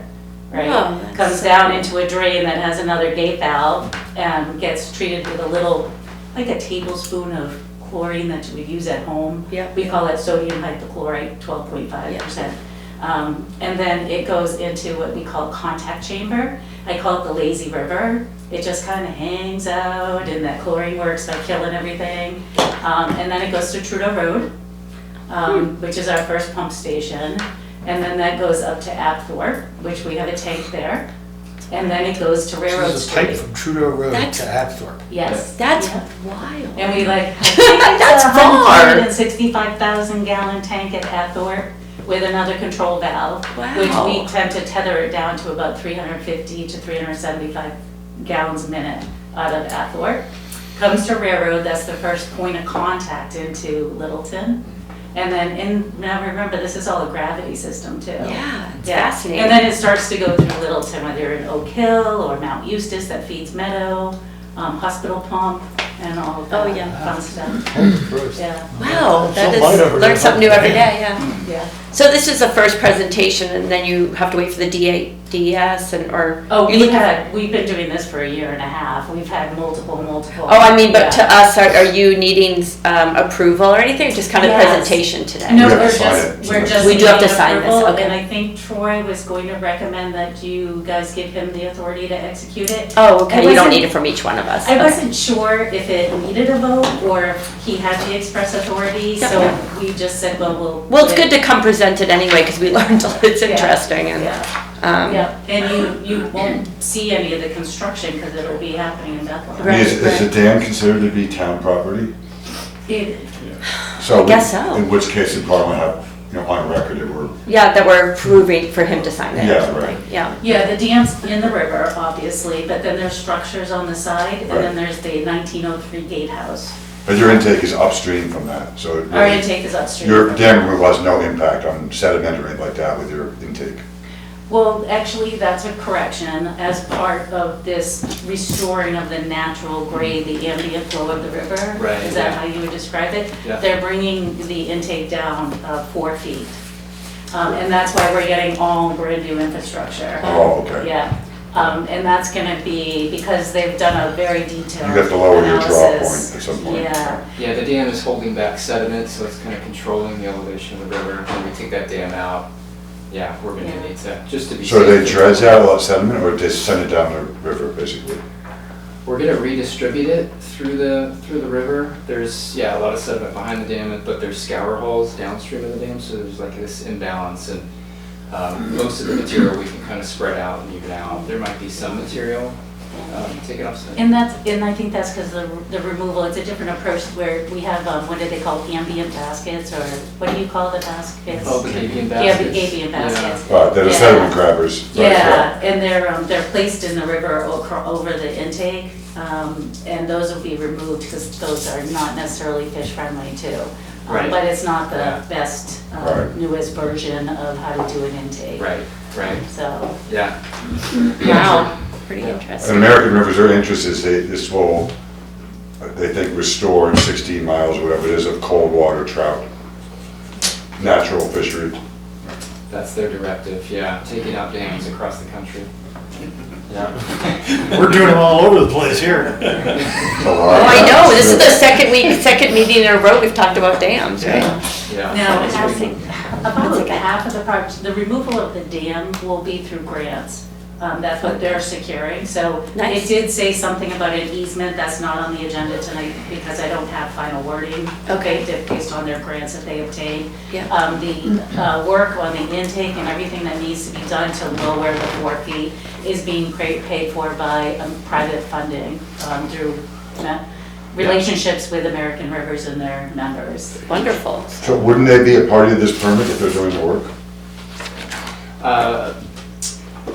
right? Oh, that's Comes so down cool. into a drain that has another gate valve and gets treated with a little, like a tablespoon of chlorine that you would use at home. Yep. We call it sodium hypochlorite, 12.5%. And then it goes into what we call contact chamber. I call it the lazy river. It just kind of hangs out and that chlorine works by killing everything. And then it goes to Trudeau Road, which is our first pump station. And then that goes up to Apthorpe, which we have a tank there. And then it goes to So Railroad there's a pipe Street. from Trudeau Road That's- to Apthorpe. Yes. That's Yeah. wild. And we like, That's a far. 165,000 gallon tank at Apthorpe with another control valve, which Wow. we tend to tether it down to about 350 to 375 gallons a minute out of Apthorpe. Comes to Railroad, that's the first point of contact into Littleton. And then, now remember, this is all a gravity system too. Yeah, it's Yeah. fascinating. And then it starts to go through Littleton, whether you're in Oak Hill or Mount Eustis that feeds Meadow, hospital pump, and all of that Oh, yeah. fun stuff. Holy Christ. Yeah, Wow, that So light over is, there. learn something new every day, yeah. yeah. So this is the first presentation and then you have to wait for the DES and, or? Oh, you're looking for- we've been doing this for a year and a half. We've had multiple. Oh, I mean, but to yeah. us, are you needing approval or anything, or just kind of Yes. presentation today? No, We have we're to sign just, it. we're just. We do have to needing sign this, approval, okay. And I think Troy was going to recommend that you guys give him the authority to execute it. Oh, okay, you don't wasn't- need it from each one of us. I Okay. wasn't sure if it needed a vote or if he had the express authority, Yeah. so we just said, well, we'll. Well, it's good to come presented anyway, because we learned a lot. It's Yeah. interesting and, Yeah, yeah, and you won't see any of the construction because it'll be happening in Bethlehem. Right. Is the dam considered to be town property? It, So I guess so. In which case, it probably have, on record, it were, yeah, that we're approving for him to sign it or Yeah, something, right. yeah. Yeah, the dam's in the river, obviously, but then there's structures on the side, and Right. then there's the 1903 gatehouse. but your intake is upstream from that, so it Our really, intake is upstream. your dam removal has no impact on sediment or anything like that with your intake. Well, actually, that's a correction. As part of this restoring of the natural grade, the ambient flow of the river. Right, Is that yeah. how you would describe it? Yeah. They're bringing the intake down 4 feet. And that's why we're getting all brand new infrastructure. Oh, okay. Yeah, and that's gonna be, because they've done a very detailed You have to lower your drop point analysis. at some point. Yeah, Yeah, the dam is holding back sediment, so it's kind of controlling the elevation of the river. When we take that dam out, yeah, we're gonna Yeah. need to, just to be safe. So they dredge out a lot of sediment, or they send it down the river, basically? We're gonna redistribute it through the river. There's, yeah, a lot of sediment behind the dam, but there's scour holes downstream of the dam, so there's like this imbalance, and most of the material we can kind of spread out and even out. There might be some material taken off site. and I think that's because the removal, it's a different approach where we have, what do they call, ambient baskets, or what do you call the baskets? Oh, the avian Yeah, baskets. the avian baskets. They're the Yeah. sediment grabbers. Right, Yeah, and they're placed in the river over the intake, and those will be removed because those are not necessarily fish friendly too. Right. But it's not the Yeah. best, Right. newest version of how to do an intake. Right, right, So, yeah. Wow, pretty Yeah. And interesting. American Rivers, their interest is this will, they think, restore 16 miles, or whatever it is, of cold water trout. Natural fishery. That's their directive, yeah, taking out dams across the country. Yeah. We're doing them all over the place here. Oh, I know, this is the second meeting in a row we've talked about dams, right? Yeah. now, That's pretty cool. about half of the project, the removal of the dam will be through grants. That's what they're securing. So Nice. it did say something about an easement. That's not on the agenda tonight because I don't have final wording. Okay. Based on their grants that they obtained. Yeah. The work on the intake and everything that needs to be done to lower the 4 feet is being paid for by private funding through relationships with American Rivers and their members. Wonderful. So wouldn't they be a party to this permit if they're doing the work?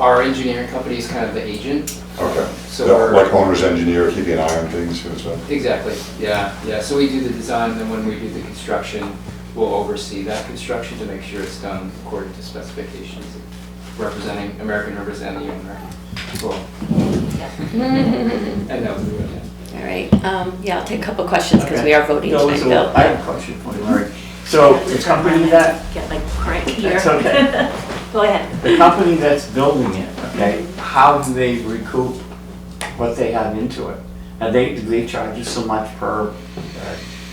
Our engineering company is kind of the agent. Okay. So Yeah, we're- like owner's engineer, keeping an eye on things and stuff? Exactly, yeah. So we do the design, and then when we do the construction, we'll oversee that construction to make sure it's done according to specifications, representing American Rivers and the owner. Cool. And that was the way, All right, yeah, I'll take a couple questions because we are voting Bill, tonight, so Bill. I have a question for you, Larry. So the company that, Get like crank here. That's okay. Go ahead. the company that's building it, okay, how do they recoup what they have into it? And do they charge you so much per, what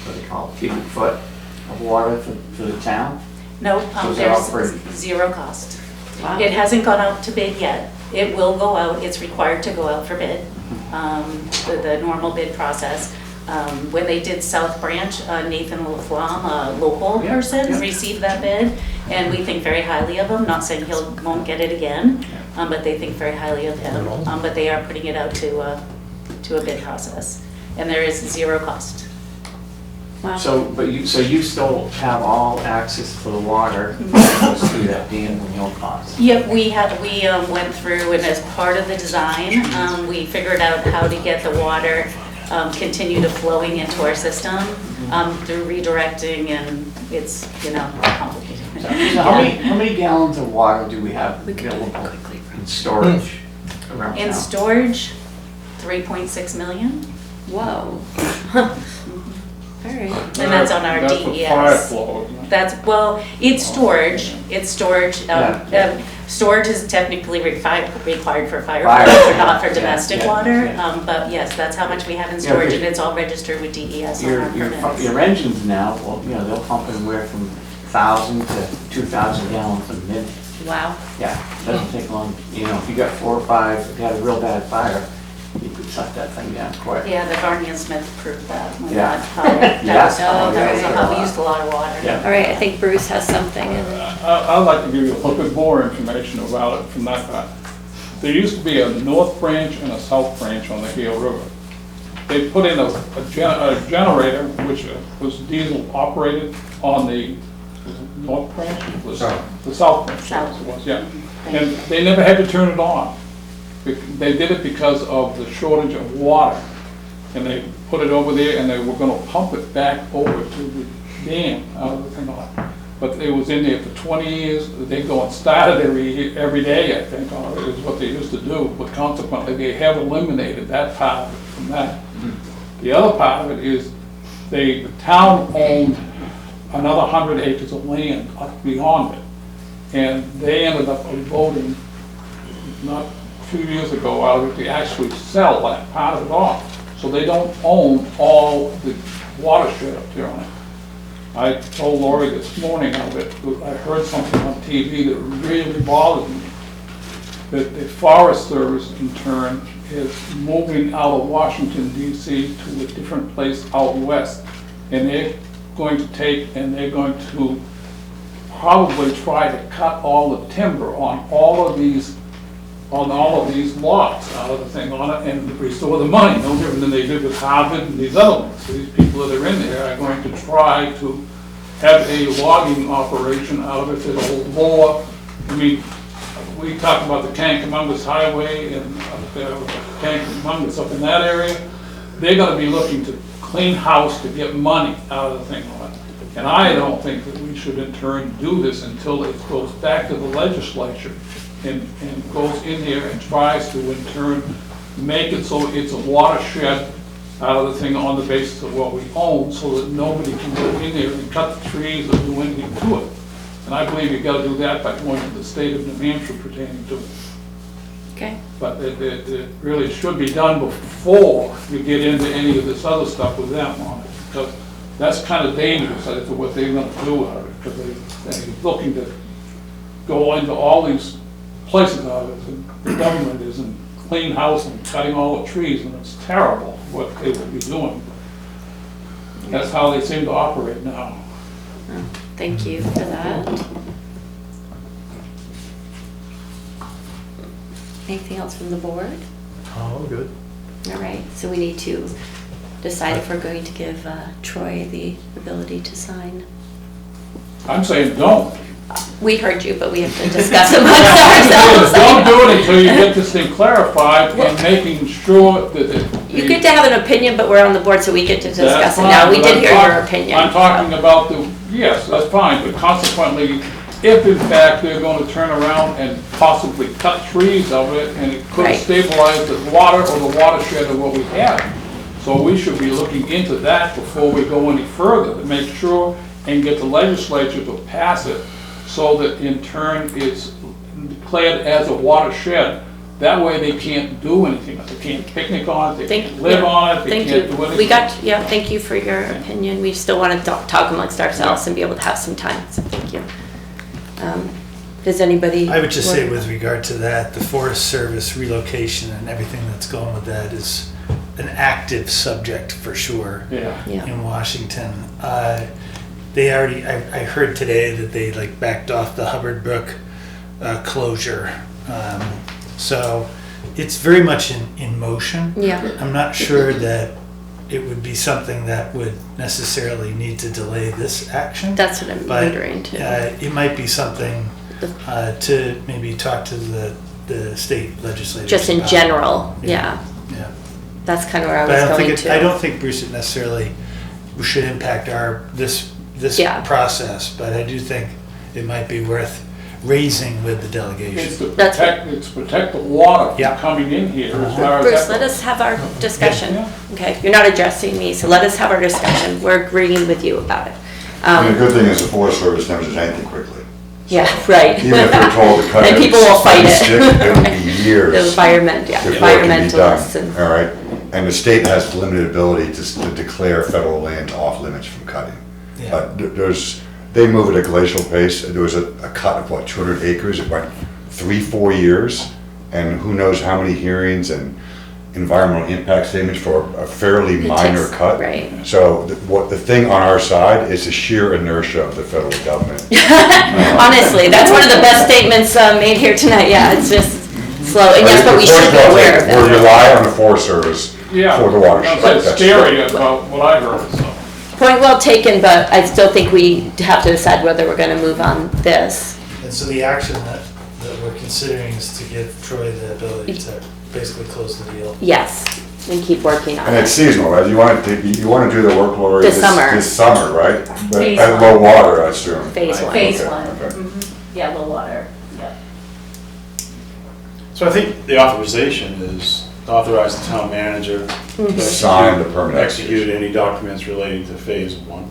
do they call it, cubic foot of water for the town? No, So is it all there's free? zero cost. Wow. It hasn't gone out to bid yet. It will go out, it's required to go out for bid, the normal bid process. When they did South Branch, Nathan Laflamme, a local person, received that bid, and we think very highly of him, not saying won't get it again, but they think very highly of him. But they are putting it out to a bid process, and there is zero cost. Wow. So you still have all access to the water that goes through that dam and no cost? Yep, we went through, and as part of the design, we figured out how to get the water continue to flowing into our system through redirecting, and it's, complicated. So how many gallons of water do we have available in storage around town? In storage, 3.6 million, Whoa. All right. and that's on our That's the fire DES. flow, isn't it? That's, well, it's storage, Yeah. Storage is technically required for fire, Fire. but not for domestic Yeah, water. yeah. But yes, that's how much we have in Yeah, storage, okay. and it's all registered with DES on our permits. Your engines now, well, they'll pump anywhere from 1,000 to 2,000 gallons a minute. Wow. Yeah, doesn't take long. If you got 4 or 5, if you had a real bad fire, you could shut that thing down quick. Yeah, the Barney and Smith proved that. When Yeah. that fire- that Yeah. was- Oh, that was okay. how we used a lot of water. Yeah. All right, I think Bruce has something. I'd like to give you a little bit more information about it from that part. There used to be a north branch and a south branch on the Gale River. They put in a generator, which was diesel operated on the north branch? The south branch, South. it was, yeah. And they never had to turn it on. They did it because of the shortage of water. And they put it over there, and they were gonna pump it back over to the dam out of the canal. But it was in there for 20 years. They go and start it every day, I think, or is what they used to do. But consequently, they have eliminated that part of it from that. The other part of it is the town owned another 100 acres of land up beyond it. And they ended up voting, not a few years ago, to actually sell that part of it off. So they don't own all the watershed up there on it. I told Lori this morning of it, I heard something on TV that really bothered me. That the Forest Service in turn is moving out of Washington DC to a different place out west. And they're going to take, and they're going to probably try to cut all the timber on all of these lots out of the thing on it and restore the money, no different than they did with Harvard and these other ones. These people that are in there are going to try to have a logging operation out of it that'll lower. I mean, we talked about the Kankamungus Highway and Kankamungus up in that area. They're gonna be looking to clean house to get money out of the thing on it. And I don't think that we should in turn do this until it goes back to the legislature and goes in there and tries to in turn make it so it's a watershed out of the thing on the basis of what we own, so that nobody can go in there and cut the trees or do anything to it. And I believe you gotta do that by going to the state of New Hampshire pertaining to it. Okay. But it really should be done before you get into any of this other stuff with them on it, because that's kind of dangerous as to what they're gonna do out of it, because they're looking to go into all these places are, the government is in clean house and cutting all the trees, and it's terrible what they will be doing. That's how they seem to operate now. Thank you for that. Anything else from the board? Oh, good. All right, so we need to decide if we're going to give Troy the ability to sign. I'm saying don't. We heard you, but we have to discuss amongst ourselves. Don't do it until you get this thing clarified and making sure that You get to have an opinion, but we're on the board, so we get to discuss That's it now. fine, We but did I'm hear your talking- opinion. I'm talking about yes, that's fine, but consequently, if in fact they're going to turn around and possibly cut trees of it, and it could Right. stabilize the water or the watershed of what we have. So we should be looking into that before we go any further, to make sure and get the legislature to pass it, so that in turn it's declared as a watershed. That way they can't do anything, they can't picnic on it, they can't live on it, they Thank can't do you. anything. We got, yeah, thank you for your opinion. We still want to talk amongst ourselves and be able to have some time, so thank you. Does anybody? I would just say with regard to that, the Forest Service relocation and everything that's going with that is an active subject for sure Yeah. in Washington. They already, I heard today that they like backed off the Hubbard Brook closure. So it's very much in motion. Yeah. I'm not sure that it would be something that would necessarily need to delay this action. That's what I'm But wondering too. it might be something to maybe talk to the state legislators Just in about. general, yeah. Yeah. That's kind of where I But was going to. I don't think, Bruce, it necessarily should impact this Yeah. process, but I do think it might be worth raising with the It's delegation. to That's protect the water Yeah. from coming in here as far as Bruce, that let goes. us have our discussion. Yeah. Okay, you're not addressing me, so let us have our discussion. We're agreeing with you about it. I mean, the good thing is the Forest Service never does anything quickly. Yeah, right. Even if they're told to cut it. And people will fight it. It'll be years. The environment, yeah, before it can be done, environmentalists and. all right? And the state has limited ability to declare federal land off limits from cutting. Yeah. They move at a glacial pace. There was a cut of, 200 acres. It went 3-4 years, and who knows how many hearings and environmental impact statements for a fairly It minor takes- cut. right. So the thing on our side is the sheer inertia of the federal government. Honestly, that's one of the best statements made here tonight. Yeah, it's just slow, and yes, but we should be aware of We that. rely on the Forest Service Yeah. for the watershed. It's That's scary right. about what I heard, so. Point well taken, but I still think we have to decide whether we're going to move on this. And so the action that we're considering is to give Troy the ability to basically close the deal. Yes, and keep working on And it's it. seasonal, right? You want to do the work, Lori? This summer. This summer, right? But Phase at one. low water, I assume. Phase one. Phase Okay, one. okay. Mhm. Yeah, low water, yeah. So I think the authorization is to authorize the town manager to Sign the permit execute any documents relating to phase one.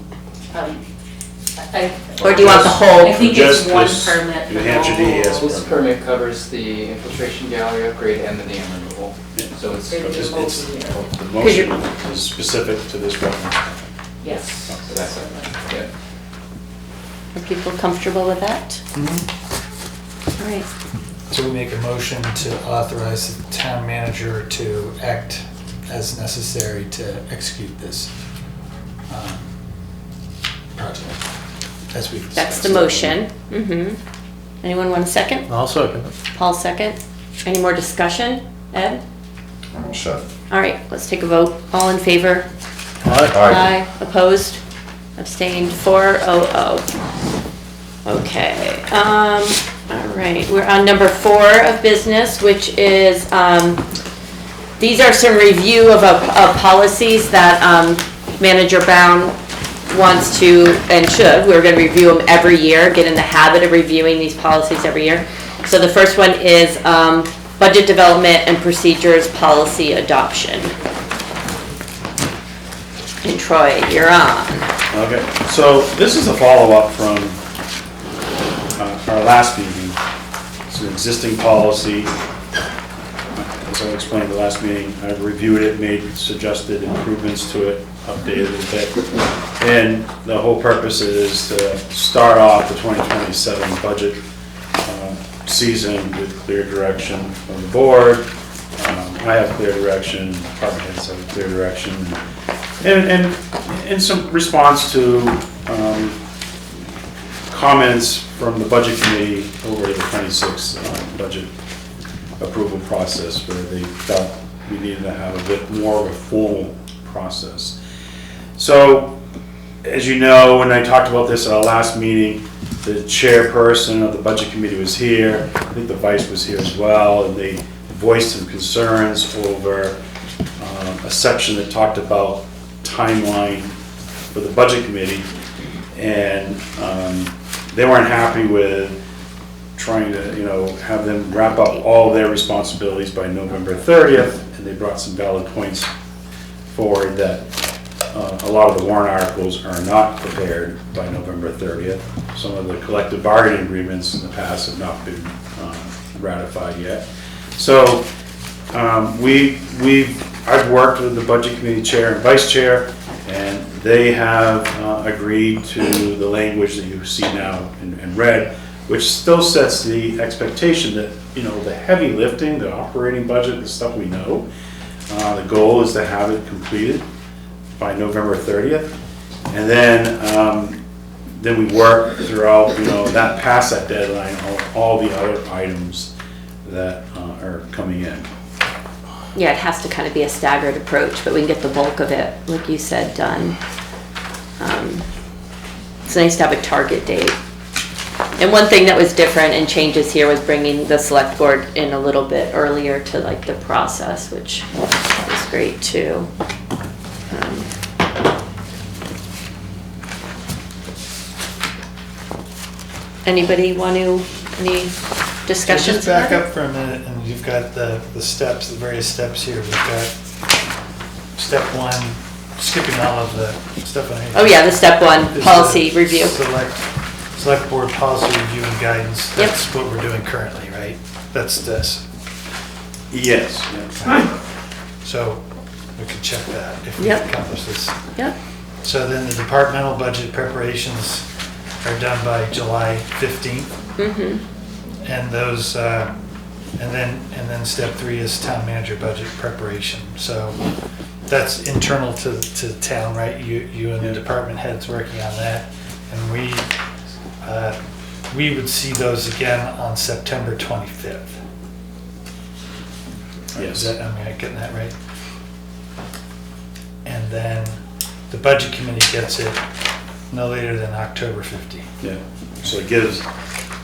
Or do you want the whole? I think Just it's one this permit. New Hampshire DES This permit. permit covers the infiltration gallery upgrade and the dam removal. So it's, It's- The motion is specific to this reference. Yes. so that's it. Yeah. Are people comfortable with that? All right. So we make a motion to authorize the town manager to act as necessary to execute this project. As we That's the discussed. motion. Mm-hmm. Anyone want a second? I'll second it. Paul second. Any more discussion? Ed? I'm set. All right, let's take a vote. All in favor? Aye. Opposed? Abstained? 400. Okay, all right, we're on number 4 of business, which is, these are some review of policies that Manager Brown wants to and should. We're gonna review them every year, get in the habit of reviewing these policies every year. So the first one is Budget Development and Procedures Policy Adoption. And Troy, you're on. Okay, so this is a follow-up from our last meeting. It's an existing policy. As I explained the last meeting, I've reviewed it, made suggested improvements to it, updated it a bit. And the whole purpose is to start off the 2027 budget seasoned with clear direction from the board. I have clear direction, department heads have clear direction. And some response to comments from the budget committee over the 26th budget approval process, where they felt we needed to have a bit more of a formal process. So, as you know, when I talked about this at our last meeting, the chairperson of the budget committee was here. I think the vice was here as well, and they voiced some concerns over a section that talked about timeline for the budget committee, and they weren't happy with trying to, have them wrap up all their responsibilities by November 30th, and they brought some valid points forward that a lot of the warrant articles are not prepared by November 30th. Some of the collective bargaining agreements in the past have not been ratified yet. So I've worked with the budget committee chair and vice chair, and they have agreed to the language that you see now in red, which still sets the expectation that, the heavy lifting, the operating budget, the stuff we know, the goal is to have it completed by November 30th. And then we work throughout, that past that deadline, all the other items that are coming in. Yeah, it has to kind of be a staggered approach, but we can get the bulk of it, like you said, done. It's nice to have a target date. And one thing that was different and changes here was bringing the select board in a little bit earlier to the process, which was great too. Anybody want to, any discussions? Just back about it? up for a minute, and you've got the steps, the various steps here. We've got step one, skipping all of the stuff on here. Oh yeah, the step one, Is policy the review. Select board policy review and guidance. Yep. That's what we're doing currently, right? That's this. Yes. So we can check that if we Yep. accomplish this. Yep. So then the departmental budget preparations are done by July 15th. Mm-hmm. And those, and then step three is town manager budget preparation. So that's internal to town, right? You and the department heads working on that. And we would see those again on September 25th. Yes. Am I getting that right? And then the budget committee gets it no later than October 15th. Yeah, so it gives,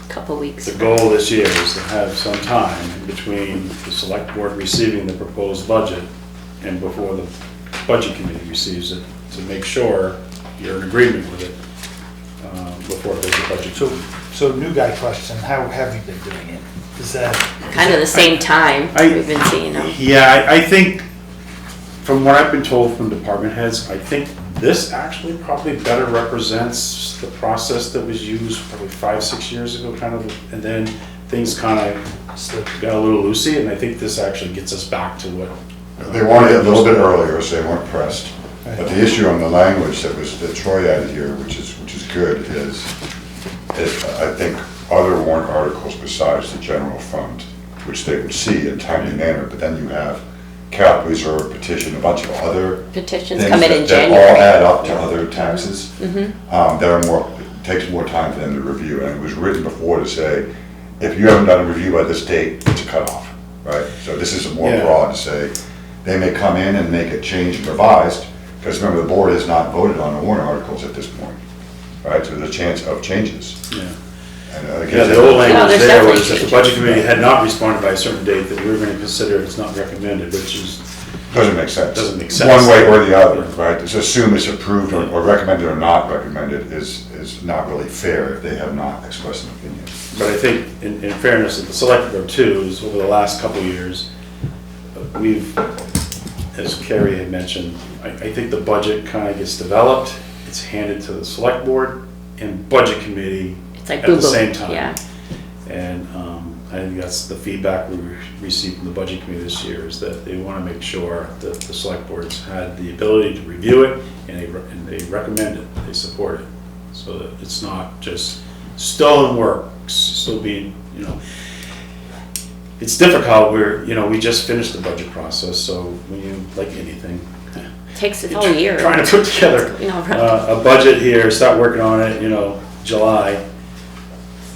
Couple weeks. the goal this year is to have some time in between the select board receiving the proposed budget and before the budget committee receives it, to make sure you're in agreement with it before there's a budget. So new guy question, how have you been doing it? Is that? Kind of the same time we've been seeing them. Yeah, I think, from what I've been told from department heads, I think this actually probably better represents the process that was used probably 5-6 years ago, kind of, and then things kind of got a little loosey, and I think this actually gets us back to what. They wanted it a little bit earlier, so they weren't pressed. But the issue on the language that Troy added here, which is good, is I think other warrant articles besides the general fund, which they would see in timely manner, but then you have capital reserve, petition, a bunch of other Petitions things come in that January. all add up to other taxes. Mm-hmm. That are more, takes more time for them to review, and it was written before to say, if you haven't done a review by this date, it's a cutoff, right? So this is more Yeah. broad to say, they may come in and make a change and revised, because remember, the board has not voted on the warrant articles at this point, right? So there's a chance of changes. Yeah. And Yeah, again, the old No, language there's there definitely was that the budget committee had not responded by a certain date, that we were going to consider it's not recommended, which is. doesn't make sense. Doesn't make sense. One way or the other, right? To assume it's approved or recommended or not recommended is not really fair if they have not expressed an opinion. But I think, in fairness, that the select board too, is over the last couple of years, we've, as Carrie had mentioned, I think the budget kind of gets developed, it's handed to the select board and budget committee It's like at the Google. same time. Yeah. And I think that's the feedback we received from the budget committee this year, is that they want to make sure that the select boards had the ability to review it, and they recommend it, they support it, so that it's not just still in works, still being, it's difficult, we just finished the budget process, so when you, like anything. Takes a whole year. Trying to put together a budget here, start working on it, July.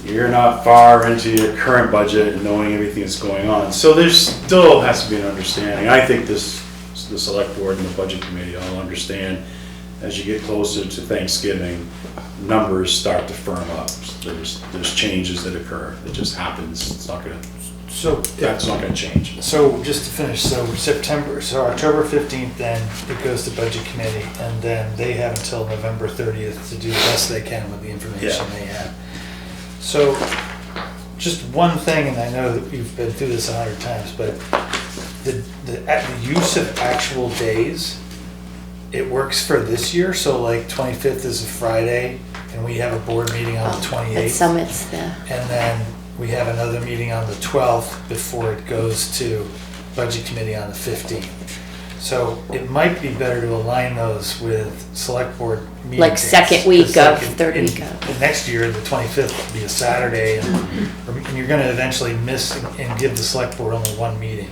You're not far into your current budget and knowing everything that's going on. So there still has to be an understanding. I think the select board and the budget committee all understand as you get closer to Thanksgiving, numbers start to firm up. There's changes that occur. It just happens. It's not gonna. So that's not gonna change. So just to finish, so October 15th, then it goes to budget committee, and then they have until November 30th to do the best they can with the information they have. So just one thing, and I know that we've been through this 100 times, but the use of actual days, it works for this year. So like 25th is a Friday, and we have a board meeting on the 28th. Summit's there. And then we have another meeting on the 12th before it goes to budget committee on the 15th. So it might be better to align those with select board meetings. Like second week of, third week of. And next year, the 25th will be a Saturday, and you're gonna eventually miss and give the select board only one meeting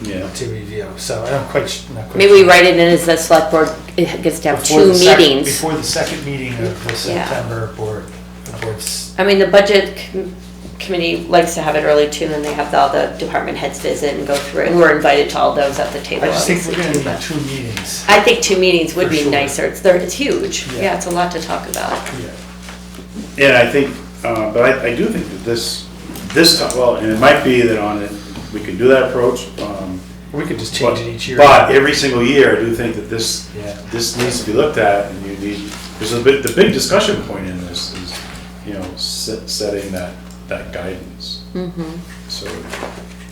to review. So I'm not quite Maybe we write it in as the select board, it gets to have two meetings. Before the second meeting of the September boards. I mean, the budget committee likes to have it early too, and they have all the department heads visit and go through it, and we're invited to all those at the table. I just think we're obviously, gonna need 2 meetings. I think 2 meetings would For be sure. nicer. It's huge. Yeah, it's a lot to talk about. And I think, but I do think that this time, well, and it might be that on it, we could do that approach. We could just change it each year. But every single year, I do think that this needs to be looked at, and you need, because the big discussion point in this is, setting that guidance. So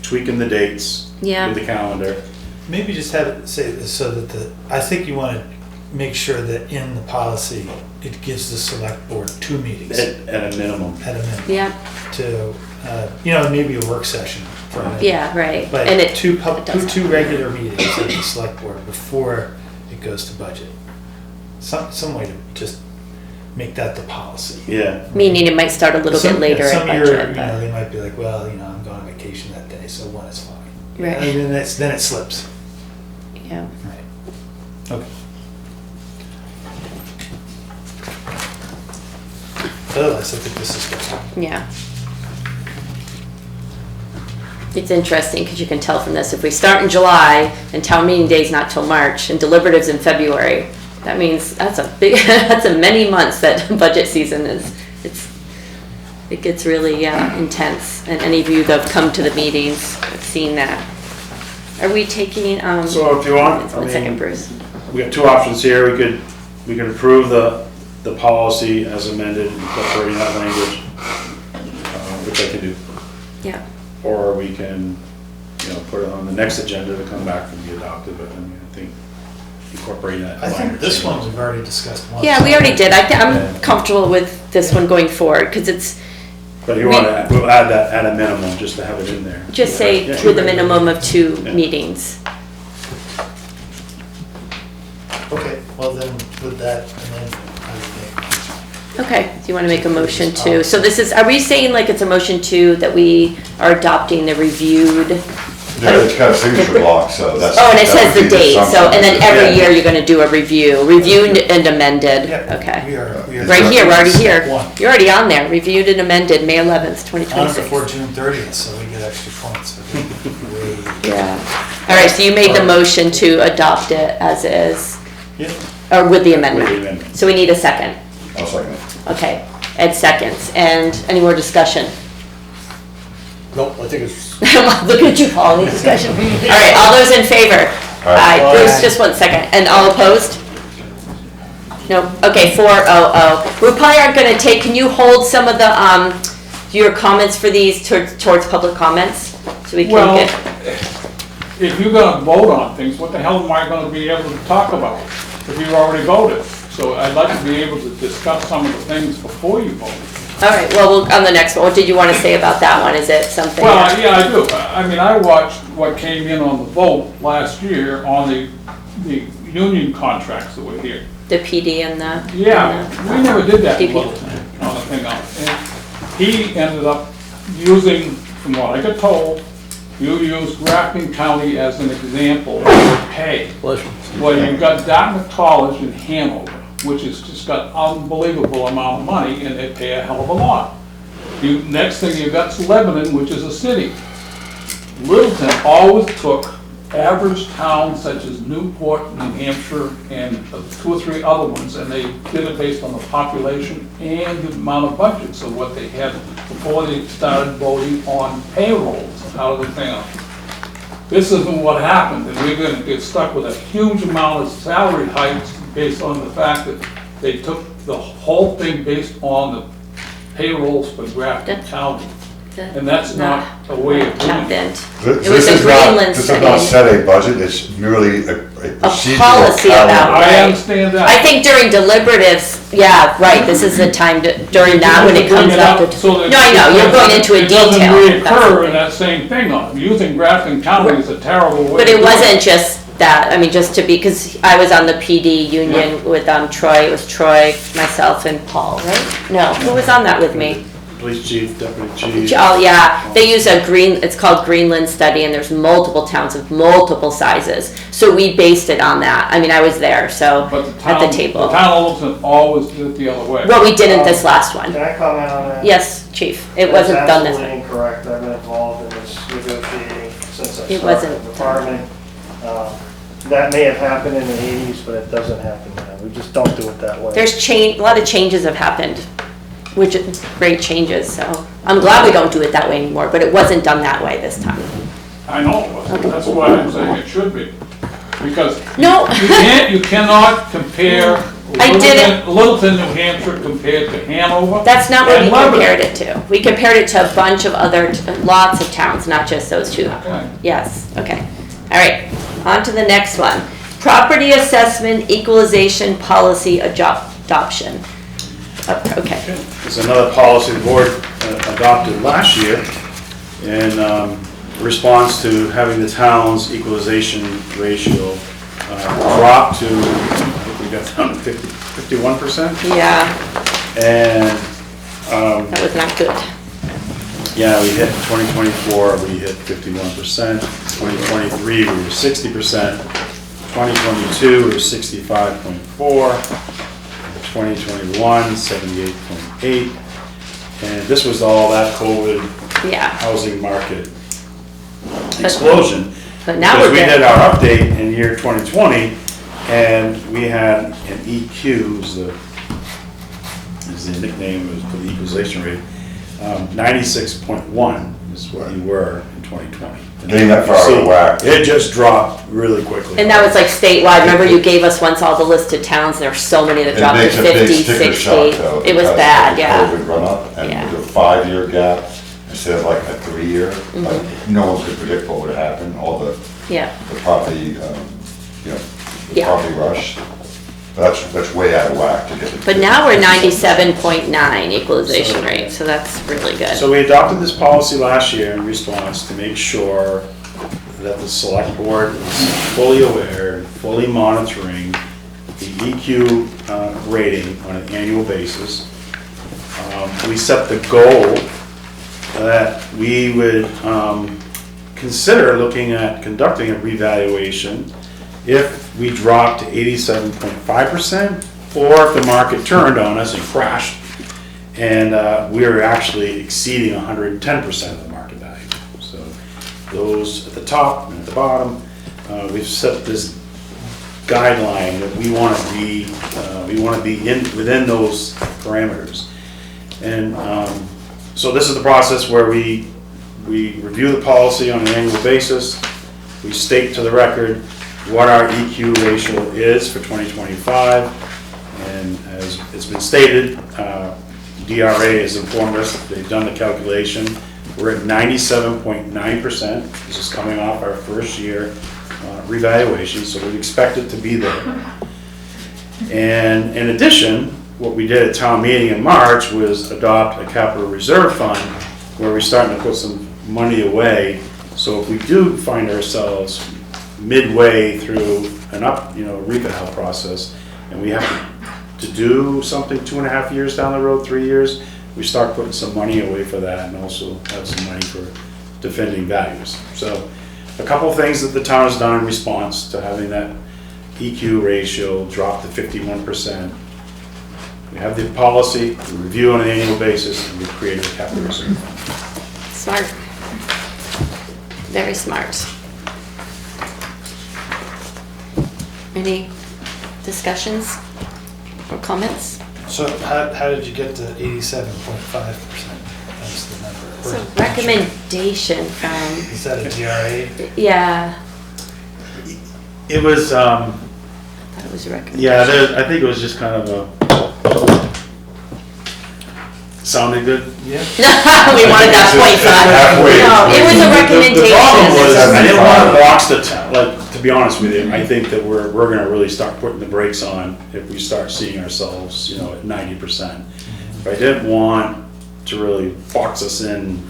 tweaking the dates, with the calendar. Maybe just have it say this so that I think you want to make sure that in the policy, it gives the select board 2 meetings. At a minimum. At a minimum. Yeah. To, maybe a work session. For a minute. Yeah, right. But And it two does regular meetings at the select board before it goes to budget. Some way to just make that the policy. Yeah. Meaning it might start a little bit later at Some budget. year, but- they might be like, well, I'm going on vacation that day, so 1 is fine. Right. And then it slips. Yeah. Right. Okay. Otherwise, I think this is good. Yeah. It's interesting because you can tell from this, if we start in July and town meeting day's not till March and deliberatives in February, that means that's a many months that budget season is. It gets really intense. And any of you that have come to the meetings have seen that. Are we taking, So if you want, one second, Bruce. We have 2 options here. We can approve the policy as amended, incorporating that language, which I can do. Yeah. Or we can, put it on the next agenda to come back and be adopted, but I think incorporating that I think language. this one we've already discussed once. Yeah, we already did. I'm comfortable with this one going forward because it's. But we'll add that at a minimum, just to have it in there. Just say with a minimum of 2 meetings. Okay, well then, with that, and then Okay, do you want to make a motion to, so this is, are we saying like it's a motion to, that we are adopting the reviewed? Yeah, it's got a signature block, so that's. Oh, and it that says would the be date, so, assumption. and then every Yeah. year you're gonna do a review, reviewed and amended, okay. we are. Right here, we're already here. Step 1. You're already on there, reviewed and amended, May 11th, On 2026. before June 30th, so we get extra points. Yeah. All right, so you made the motion to adopt it as is? Yeah. Or with the With the amendment? amendment. So we need a second. I'll second it. Okay, Ed seconds. And any more discussion? Nope, I think it's. Look at you, Paul, any discussion? All right, all those in favor? Aye. Bruce, just 1 second. And all opposed? No, okay, 4-0-0. We probably aren't gonna take, can you hold some of the, your comments for these towards public comments? So we can Well, get, if you're gonna vote on things, what the hell am I gonna be able to talk about if you've already voted? So I'd like to be able to discuss some of the things before you vote. all right, well, on the next one, what did you wanna say about that one? Is it something? Well, yeah, I do. I mean, I watched what came in on the vote last year on the union contracts that were here. The PD and the? Yeah, we never did that in DP. Littleton, on the thing. And he ended up using, from what I got told, You use Grafton County as an example for pay. Well, you've got Dartmouth College in Hanover, which has just got unbelievable amount of money, and they pay a hell of a lot. Next thing you've got Lebanon, which is a city. Littleton always took average towns such as Newport, New Hampshire, and 2 or 3 other ones, and they did it based on the population and the amount of budgets of what they had before they started voting on payrolls out of the town. This isn't what happened, and we're gonna get stuck with a huge amount of salary hikes based on the fact that they took the whole thing based on the payrolls for Grafton County. And that's not a way of doing it. It was a Greenland This study. does not set a budget, it's merely a procedural policy about calendar. it. I understand that. I think during deliberatives, yeah, right, this is the time during that when it comes up to. So that No, I know, you're going into a it doesn't detail. reoccur in that same thing. Using Grafton County is a terrible way. But to it do wasn't just that, I mean, just to be, because I was on the PD union with Troy, it was Troy, myself, and Paul, right? No, who was on that with me? Police chief, deputy chief. Oh, yeah, they use it's called Greenland study, and there's multiple towns of multiple sizes. So we based it on that. I mean, I was there, so, But the at town, the table. the town of Littleton always did it the other way. Well, we didn't this last one. Can I comment on that? Yes, chief, it wasn't done this That's way. absolutely incorrect. I've been involved in this negotiating since I It started wasn't the department. That may have happened in the 80s, but it doesn't happen now. We just don't do it that way. There's a lot of changes have happened, which are great changes, so I'm glad we don't do it that way anymore, but it wasn't done that way this time. I know, it wasn't. That's why I'm saying it should be. Because No. you cannot compare I didn't. Littleton, New Hampshire compared to Hanover. That's not what we and Lebanon. compared it to. We compared it to a bunch of other, lots of towns, not just those two. Okay. Yes, okay. All right, on to the next one. Property assessment equalization policy adoption. Okay. It's another policy the board adopted last year in response to having the town's equalization ratio drop to, I think we got down to 51%. Yeah, And that was not good. yeah, we hit 2024, we hit 51%. 2023, we were 60%. 2022, we were 65.4. 2021, 78.8. And this was all that COVID Yeah, housing market explosion. but now Because we're we did good. our update in year 2020, and we had an EQ, is the nickname for the equalization rate, 96.1 is what you were in 2020. And Getting that far out of whack. It just dropped really quickly. And that was like statewide. Remember you gave us once all the listed towns, there were so many that It dropped to makes a big 50, sticker 60. shock though. It was because bad, of the yeah. COVID run up Yeah. and with a 5-year gap instead of like a 3-year, Mm-hmm. like no one could predict what would happen, all the Yeah, property, the Yeah. property rush. That's way out of whack to get. but now we're 97.9 equalization rate, so that's really good. So we adopted this policy last year in response to make sure that the select board is fully aware, fully monitoring the EQ rating on an annual basis. We set the goal that we would consider looking at conducting a revaluation if we dropped to 87.5%, or if the market turned on us and crashed, and we were actually exceeding 110% of the market value. So those at the top and at the bottom, we've set this guideline that we want to be within those parameters. And so this is the process where we review the policy on an annual basis. We state to the record what our EQ ratio is for 2025, and as it's been stated, DRA has informed us that they've done the calculation. We're at 97.9%. This is coming off our first year revaluation, so we expect it to be there. And in addition, what we did at town meeting in March was adopt a capital reserve fund where we're starting to put some money away. So if we do find ourselves midway through an reval process, and we have to do something 2.5 years down the road, 3 years, we start putting some money away for that, and also have some money for defending values. So a couple of things that the town has done in response to having that EQ ratio drop to 51%. We have the policy, we review on an annual basis, and we created a capital reserve fund. Smart. Very smart. Any discussions or comments? So how did you get to 87.5%? That's the number. It's a recommendation from, Is that a GRA? yeah, It was, I thought it was a recommendation. yeah, I think it was just kind of a, sounded good. Yeah. We wanted that Halfway. No, it was a recommendation. The problem was, I didn't want to 75. box the town, like, to be honest with you, I think that we're gonna really start putting the brakes on if we start seeing ourselves, you know, at 90%. But I didn't want to really box us in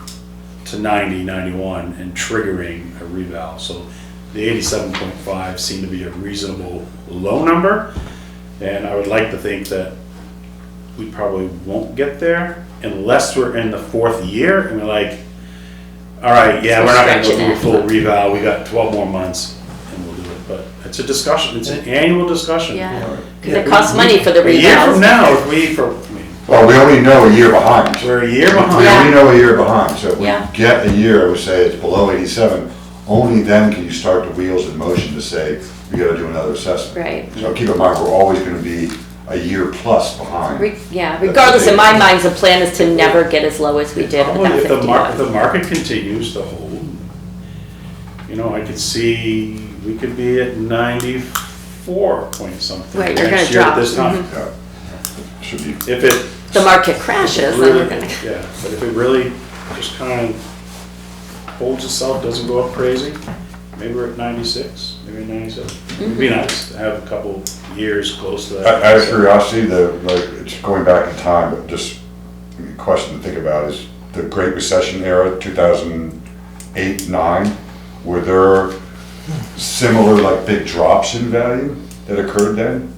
to 90, 91 and triggering a reval. So the 87.5 seemed to be a reasonable low number. And I would like to think that we probably won't get there unless we're in the 4th year and we're like, all right, yeah, we're not gonna go through a full reval, we got 12 more months and we'll do it. But it's a discussion, it's an annual discussion. Yeah, because it costs money for the A year from revals. now, if we, Well, we only know a year behind. we're a year behind. We only know a year behind, so if we Yeah. get a year, I would say it's below 87, only then can you start the wheels in motion to say, we gotta do another assessment. Right. So keep in mind, we're always gonna be a year plus behind. Yeah, regardless, in my mind, the plan is to never get as low as we did with Probably that if the 51. market continues to hold, you know, I could see, we could be at 94 point something. Right, you're gonna next year at drop. this time. Yeah. Should be. If it. The market crashes, then we're gonna. Yeah, but if it really just kind of holds itself, doesn't go up crazy, maybe we're at 96, maybe 97. It'd be nice to have a couple years close to that. Out of curiosity, it's going back in time, but just a question to think about is the Great Recession era, 2008, 9, were there similar like big drops in value that occurred then?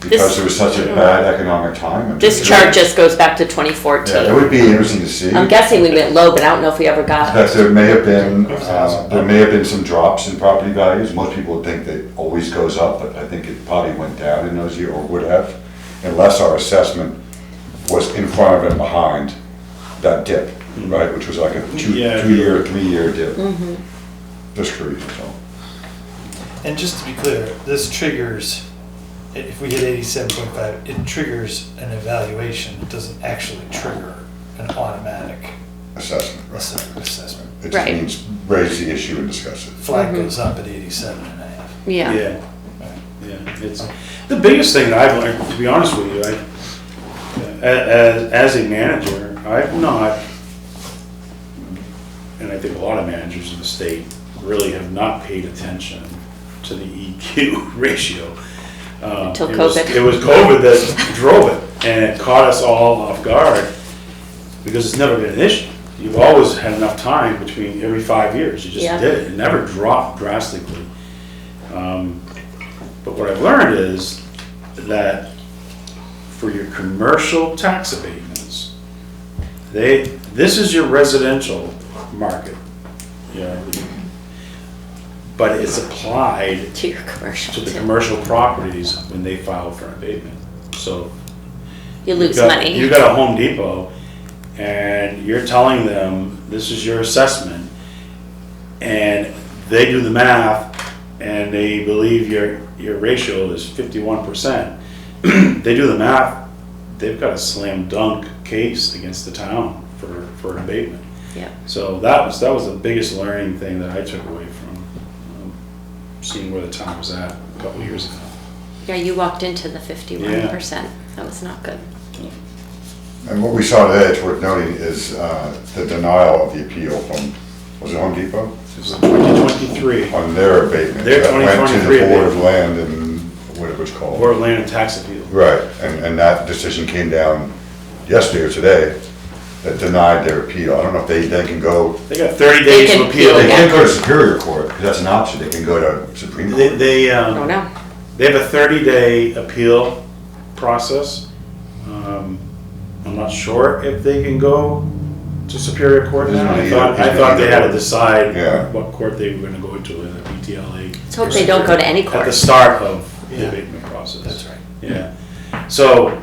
Because it was such a bad economic time? This chart just goes back to 2014. Yeah, it would be interesting to see. I'm guessing we went low, but I don't know if we ever got. That there may have been some drops in property values. Most people would think that it always goes up, but I think it probably went down in those years, or would have, unless our assessment was in front of and behind that dip, right, which was like a 2-year, 3-year dip. Just curious, so. And just to be clear, this triggers, if we hit 87.5, it triggers an evaluation. It doesn't actually trigger an automatic Assessment. assessment. It just Right. means raise the issue and discuss it. Flag goes up at 87.5. Yeah. Yeah, it's, the biggest thing that I've learned, to be honest with you, as a manager, I've not, and I think a lot of managers in the state really have not paid attention to the EQ ratio. Until It was- COVID. It was COVID that drove it, and it caught us all off guard, because it's never been an issue. You've always had enough time between every 5 years, you just Yeah. did it, it never dropped drastically. But what I've learned is that for your commercial tax abatements, this is your residential market. Yeah. But it's applied To your commercial. to the too. commercial properties when they file for an abatement. So You lose you've got- money. You got a Home Depot and you're telling them, this is your assessment, and they do the math and they believe your ratio is 51%. They do the math, they've got a slam dunk case against the town for an abatement. Yeah. So that was the biggest learning thing that I took away from seeing where the town was at a couple of years ago. Yeah, you walked into the 51%. That was not good. And what we saw today, it's worth noting, is the denial of the appeal from, was it Home Depot? This is 2023. On their abatement. Their That went to 2023 the Board of abatement. Land and whatever it's called. Board of Land and Tax Appeal. Right, and that decision came down yesterday or today that denied their appeal. I don't know if they then can go. They got 30 days to appeal. They can't go to Superior Court, because that's an option. They can go to Supreme Court. They Oh, no. They have a 30-day appeal process. I'm not sure if they can go to Superior Court now. I thought they had to decide what court they were gonna go into in the BTLA. Let's hope they don't go to any At court. the start of the abatement process. That's right. Yeah. So,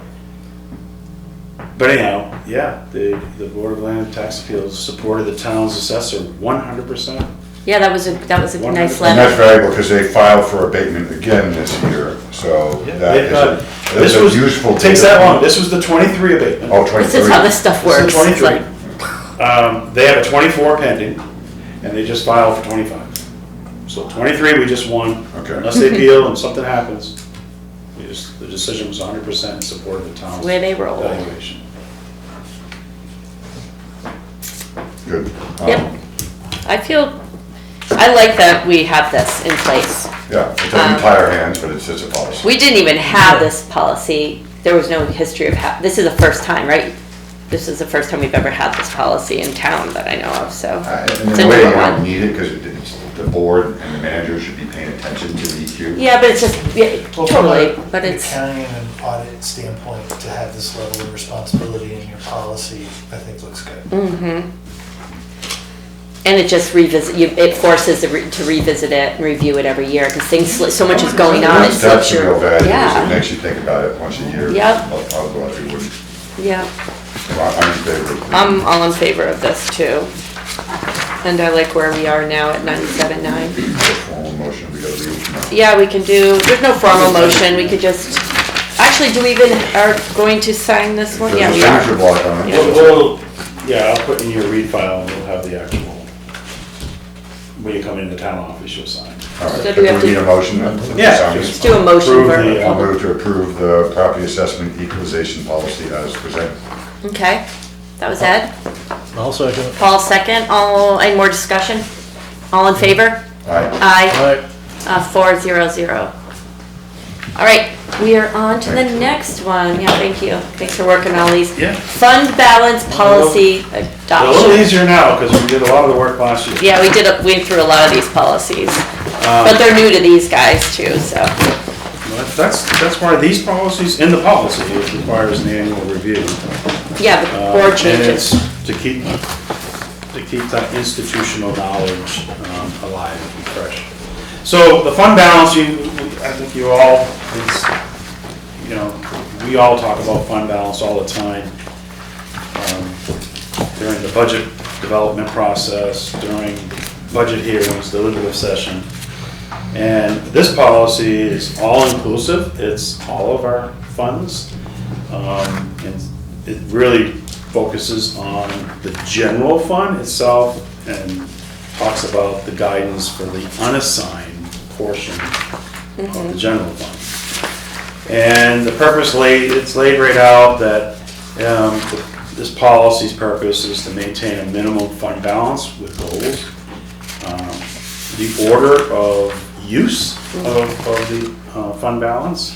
but anyhow, yeah, the Board of Land Tax Appeals supported the town's assessor 100%. Yeah, that was a nice And that's letter. valuable because they filed for abatement again this year, so that is a useful. Takes that long. This was the 23 abatement. Oh, 23. This is how this stuff This is works. 23. It's like- They have a 24 pending, and they just filed for 25. So 23, we just won. Okay. Unless they appeal and something happens, the decision was 100% in support of the town's Where they roll. valuation. Good. Yep. I like that we have this in place. Yeah, it doesn't tie our hands, but it's just a policy. We didn't even have this policy. There was no history of this is the first time, right? This is the first time we've ever had this policy in town that I know of, so. And It's in a a way, new you don't one. need it because the board and the manager should be paying attention to the EQ. Yeah, but it's just, yeah, Well, totally, from but an it's, accounting and audit standpoint, to have this level of responsibility in your policy, I think looks good. mm-hmm. And it just it forces to revisit it and review it every year, because so much is going on. That's the real value, is it Yeah, makes you think about it once a year. Yep. Otherwise you wouldn't. yeah. Well, I'm in favor of it. I'm all in favor of this too. And I like where we are now at 97.9. Formal motion, we gotta leave. Yeah, we can do, there's no formal motion, we could just, actually, do we even, are going to sign this one? Yeah, we Signature are. block on it. Yeah. I'll put in your read file and we'll have the actual, when you come into the town office, you'll sign. All right, So do we have need to- a motion then? Yeah. Let's do a motion Approve for, the, I'll move to approve the property assessment equalization policy as presented. okay, that was Ed. I'll second it. Paul second, any more discussion? All in favor? Aye. Aye. All right, 4-0-0. All right, we are on to the next one. Yeah, thank you. Thanks for working on all these. Yeah. Fund balance policy A little adoption. easier now, because we did a lot of the work last year. Yeah, we went through a lot of these policies, but they're new to these guys too, so. That's why these policies, in the policy, it requires an annual review. Yeah, the board changes. And it's to keep that institutional knowledge alive and fresh. So the fund balance, I think you all, we all talk about fund balance all the time. During the budget development process, during budget hearings, deliberative session. And this policy is all-inclusive, it's all of our funds. And it really focuses on the general fund itself and talks about the guidance for the unassigned portion of the general fund. And the purpose it's laid right out that this policy's purpose is to maintain a minimum fund balance with goals. The order of use of the fund balance,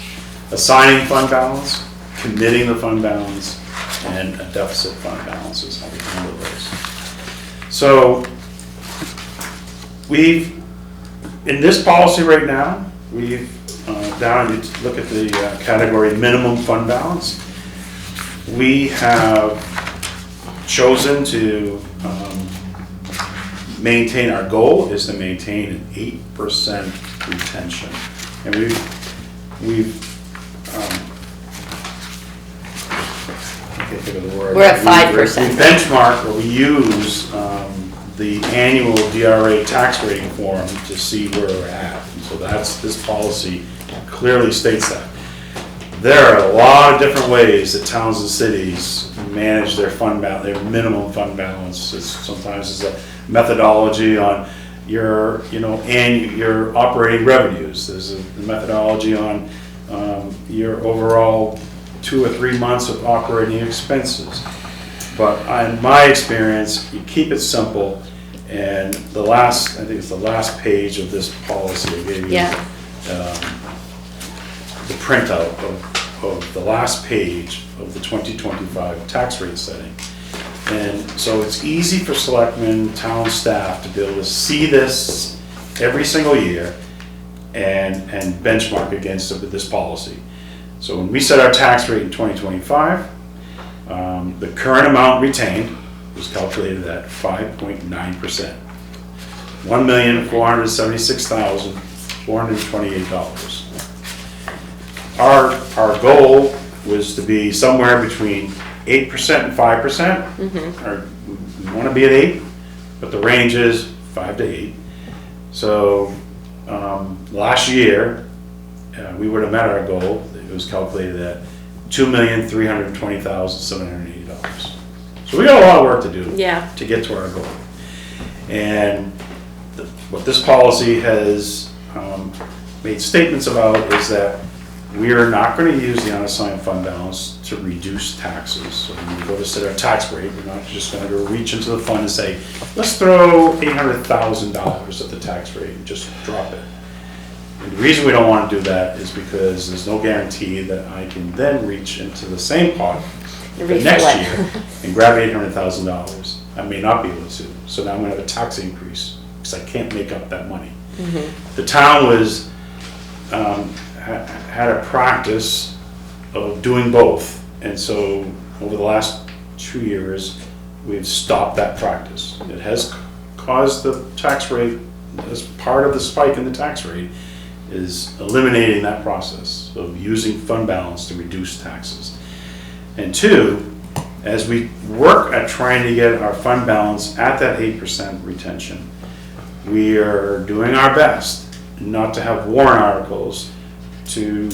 assigning fund balance, committing the fund balance, and a deficit fund balance is how we handle those. So in this policy right now, we've down, you look at the category minimum fund balance, we have chosen to maintain, our goal is to maintain an 8% retention. And I can't think of the word. We're at 5%. We benchmark, or we use the annual DRA tax rating form to see where we're at. So this policy clearly states that. There are a lot of different ways that towns and cities manage their their minimum fund balance. Sometimes it's a methodology on your operating revenues. There's a methodology on your overall 2 or 3 months of operating expenses. But in my experience, you keep it simple, and I think it's the last page of this policy I gave you. Yeah. The printout of the last page of the 2025 tax rate setting. And so it's easy for selectmen, town staff to be able to see this every single year and benchmark against it with this policy. So when we set our tax rate in 2025, the current amount retained was calculated at 5.9%. $1,476,428. Our goal was to be somewhere between 8% and 5%. We want to be at 8, but the range is 5 to 8. So last year, we would have met our goal. It was calculated at $2,320,780. So we got a lot of work to do to get to our goal. And what this policy has made statements about is that we are not going to use the unassigned fund balance to reduce taxes. So when we go to set our tax rate, we're not just going to go reach into the fund and say, let's throw $800,000 at the tax rate and just drop it. And the reason we don't want to do that is because there's no guarantee that I can then reach into the same pot the next year and grab $800,000. I may not be able to. So now I'm going to have a tax increase because I can't make up that money. The town was had a practice of doing both, and so over the last 2 years we've stopped that practice. It has caused the tax rate, as part of the spike in the tax rate, is eliminating that process of using fund balance to reduce taxes. And two, as we work at trying to get our fund balance at that 8% retention, we are doing our best not to have warrant articles to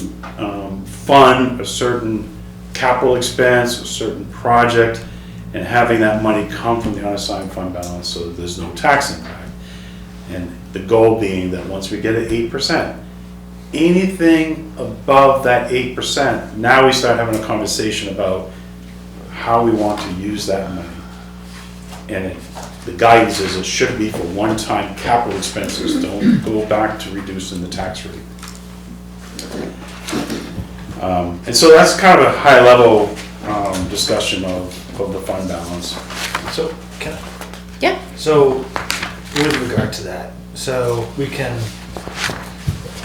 fund a certain capital expense, a certain project, and having that money come from the unassigned fund balance so that there's no tax impact. And the goal being that once we get at 8%, anything above that 8%, now we start having a conversation about how we want to use that money. And the guidance is it should be for one-time capital expenses. Don't go back to reducing the tax rate. And so that's kind of a high-level discussion of the fund balance. So, can I? Yeah. So, with regard to that, so we can,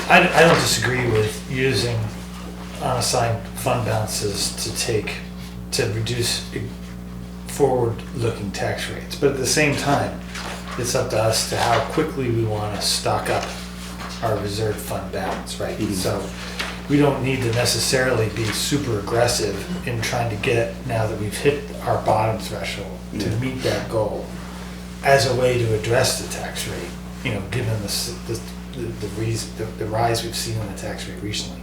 I don't disagree with using unassigned fund balances to reduce forward-looking tax rates. But at the same time, it's up to us to how quickly we want to stock up our reserve fund balance, right? So we don't need to necessarily be super aggressive in trying to get, now that we've hit our bottom threshold, to meet that goal as a way to address the tax rate, given the rise we've seen in the tax rate recently.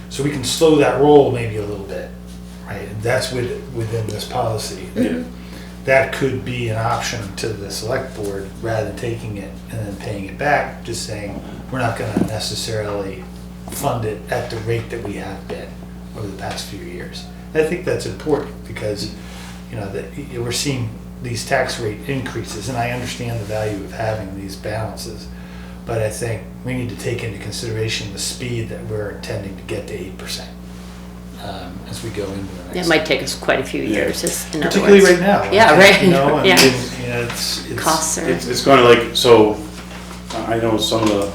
So we can slow that roll maybe a little bit, right? And that's within this policy. That could be an option to the select board, rather than taking it and then paying it back, just saying, we're not gonna necessarily fund it at the rate that we have been over the past few years. I think that's important because, we're seeing these tax rate increases, and I understand the value of having these balances, but I think we need to take into consideration the speed that we're intending to get to 8% as we go into the next. It might take us quite a few years, in other particularly words. right now. Yeah, right. It's Costs are. It's going to so I know some of the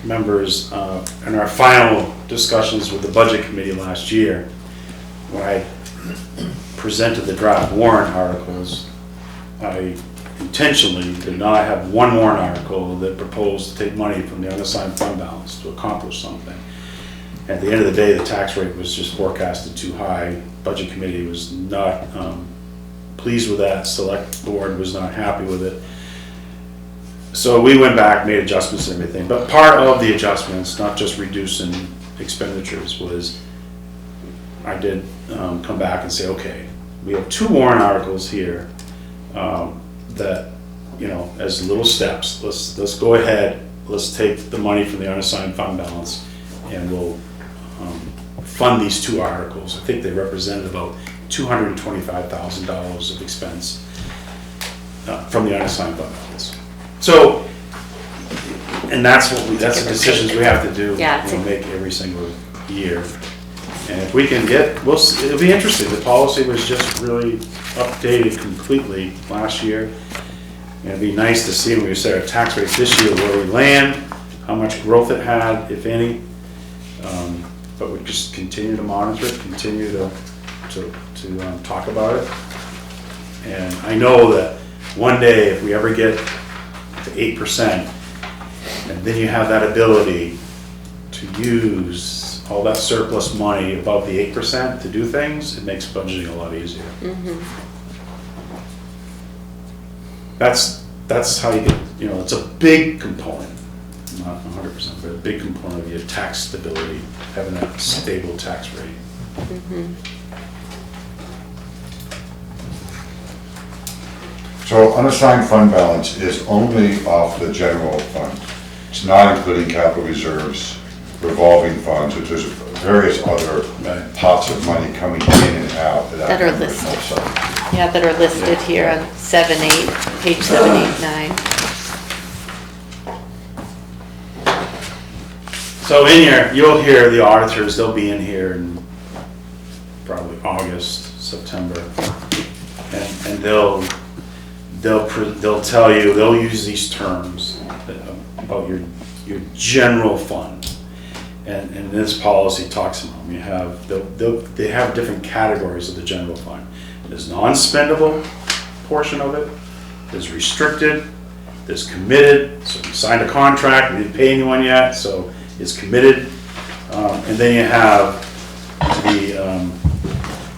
members in our final discussions with the budget committee last year, when I presented the draft warrant articles, I intentionally did not have one warrant article that proposed to take money from the unassigned fund balance to accomplish something. At the end of the day, the tax rate was just forecasted too high. Budget committee was not pleased with that. Select board was not happy with it. So we went back, made adjustments and everything. But part of the adjustments, not just reducing expenditures, was I did come back and say, okay, we have two warrant articles here that, as little steps. Let's go ahead. Let's take the money from the unassigned fund balance, and we'll fund these two articles. I think they represented about $225,000 of expense from the unassigned fund balance. So, and that's the decisions we have to do. Make every single year. And if we can it'll be interesting. The policy was just really updated completely last year. And it'd be nice to see when we set our tax rates this year where we land, how much growth it had, if any. But we just continue to monitor it, continue to talk about it. And I know that one day, if we ever get to 8%, and then you have that ability to use all that surplus money above the 8% to do things, it makes budgeting a lot easier. That's how you get, it's a big component, not 100%, but a big component of your tax stability, having that stable tax rate. So unassigned fund balance is only off the general fund. It's not including capital reserves, revolving funds, which there's various other pots of money coming in and out. That are listed. Yeah, that are listed here on 7-8, page 789. So in here, you'll hear the auditors, they'll be in here in probably August, September, and they'll tell you, they'll use these terms about your general fund. And this policy talks about them. They have different categories of the general fund. There's non-spendable portion of it, there's restricted, there's committed, so you signed a contract, we didn't pay anyone yet, so it's committed. And then you have the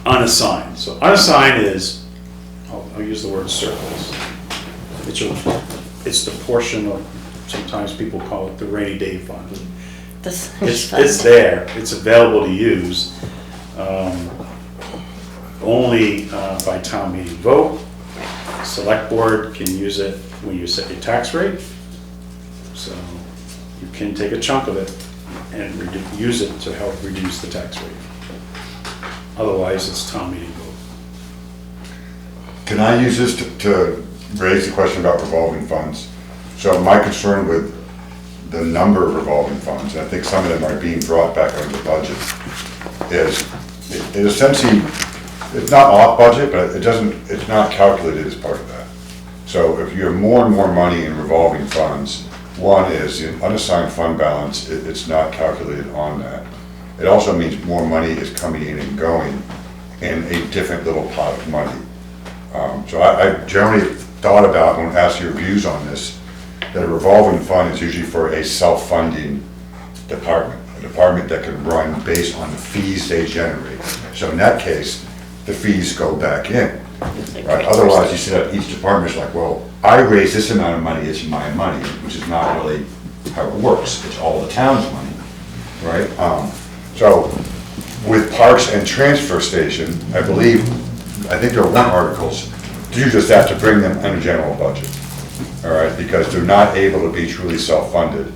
unassigned. So unassigned is, I'll use the word surplus. It's the portion of, sometimes people call it the rainy day fund. It's there, it's available to use, only by town meeting vote. Select board can use it when you set your tax rate. So you can take a chunk of it and use it to help reduce the tax rate. Otherwise, it's town meeting vote. Can I use this to raise the question about revolving funds? So my concern with the number of revolving funds, and I think some of them are being brought back under the budget, is it essentially, it's not off budget, but it's not calculated as part of that. So if you have more and more money in revolving funds, one is the unassigned fund balance, it's not calculated on that. It also means more money is coming in and going in a different little pot of money. So I generally thought about, when I asked your views on this, that a revolving fund is usually for a self-funding department, a department that can run based on the fees they generate. So in that case, the fees go back in. Right? Otherwise, you set up each department is like, well, I raise this amount of money, it's my money, which is not really how it works. It's all the town's money, right? So with parks and transfer station, I think there are warrant articles to do just that, to bring them under general budget. All right, because they're not able to be truly self-funded.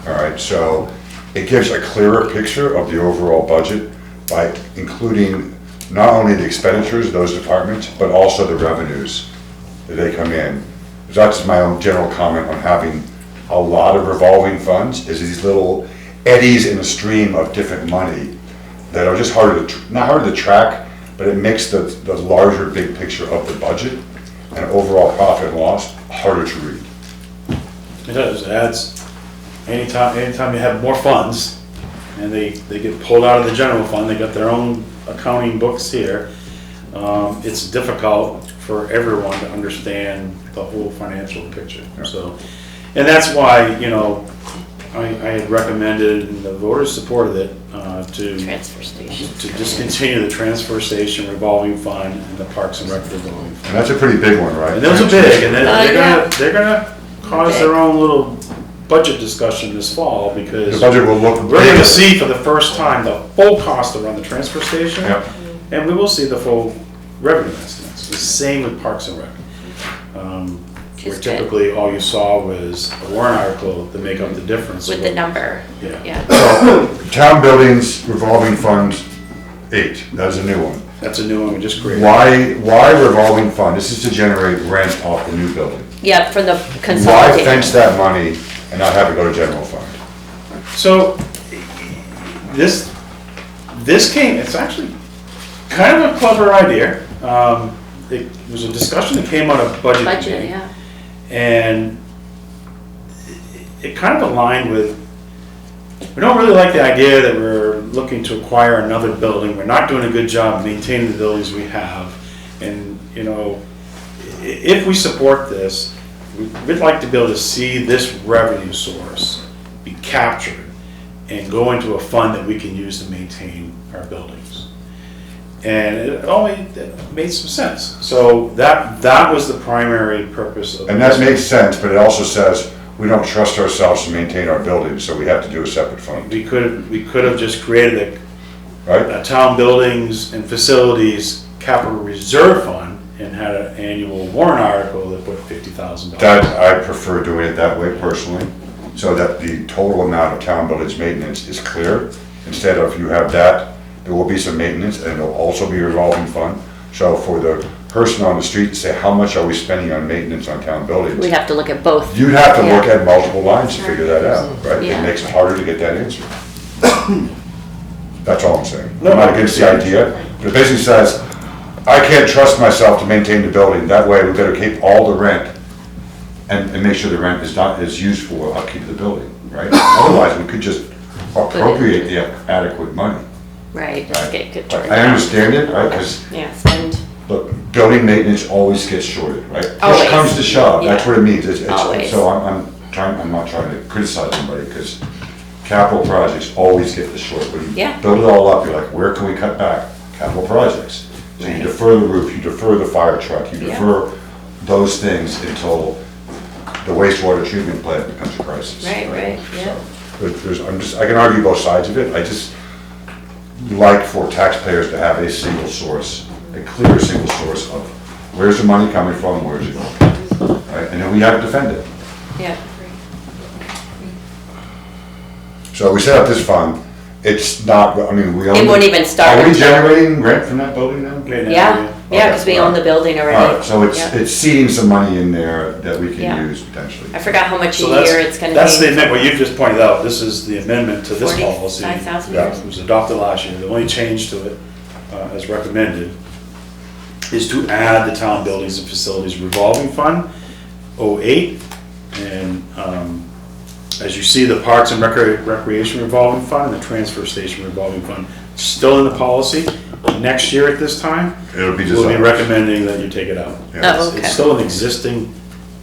All right, so it gives a clearer picture of the overall budget by including not only the expenditures of those departments, but also the revenues that they come in. So that's my own general comment on having a lot of revolving funds, is these little eddies in a stream of different money that are just not hard to track, but it makes the larger big picture of the budget and overall profit and loss harder to read. It does, it adds, anytime you have more funds, and they get pulled out of the general fund, they got their own accounting books here, it's difficult for everyone to understand the whole financial picture. So, and that's why, I had recommended, and the voters supported it, to transfer station, to discontinue the transfer station revolving fund and the Parks and Rec revolving fund. And that's a pretty big one, right? And those are big, and they're gonna cause their own little budget discussion this fall, because the budget will look we're gonna see for the first time the full cost to run the transfer station, and we will see the full revenue estimates. The same with Parks and Rec. Where typically all you saw was a warrant article to make up the difference. with the number. Yeah. So, town buildings revolving funds 8, that's a new one. That's a new one we just created. Why revolving fund? This is to generate rent off the new building. Yeah, for the Why consolidated. fence that money and not have it go to general fund? So, this came, it's actually kind of a clever idea. It was a discussion that came out of budget committee. Yeah. And it kind of aligned with, we don't really like the idea that we're looking to acquire another building. We're not doing a good job maintaining the buildings we have. And, if we support this, we'd like to be able to see this revenue source be captured and go into a fund that we can use to maintain our buildings. And it made some sense. So that was the primary purpose of. And that makes sense, but it also says we don't trust ourselves to maintain our buildings, so we have to do a separate fund. We could have just created Right? a town buildings and facilities capital reserve fund and had an annual warrant article that put $50,000. That, I prefer doing it that way personally, so that the total amount of town buildings maintenance is clear. Instead of you have that, there will be some maintenance and there'll also be a revolving fund. So for the person on the street to say, how much are we spending on maintenance on town buildings? We'd have to look at both. You'd have to look at multiple lines to figure that out, right? Yeah. It makes it harder to get that answer. That's all I'm saying. No, I'm not against the idea, but it basically says, I can't trust myself to maintain the building. That way we better keep all the rent and make sure the rent is used for upkeep of the building, right? Otherwise, we could just appropriate the adequate money. Right, just get good turn. I understand it, right, because, Yeah, spend, look, building maintenance always gets shorted, right? Always. Push comes to shove, that's Yeah. what it means. Always. So I'm not trying to criticize anybody, because capital projects always get the short. When you Yeah. build it all up, you're like, where can we cut back? Capital projects. So you defer the roof, you defer the fire truck, you Yeah. defer those things until the wastewater treatment plant becomes a crisis. right, yeah. I can argue both sides of it. I just like for taxpayers to have a single source, a clear single source of where's the money coming from, where's it going, right? And then we have to defend it. Yeah. So we set up this fund. It's not, I mean, we own. It won't even start Are we until- generating rent from that building now? Yeah, because we own the building All already. right, so Yeah. it's seeding some money in there that we Yeah. can use potentially. I forgot how much a So that's- year it's gonna be. That's the amendment, what you just pointed out, this is the amendment to this policy. 45,000 Yeah. It was adopted last year. The only change to it, as recommended, is to add the town buildings and facilities revolving fund, 08. And as you see, the Parks and Recreation revolving fund and the transfer station revolving fund, still in the policy. Next year at this time, It'll be we'll be designed. recommending that you take it out. Yeah. Oh, okay. It's still an existing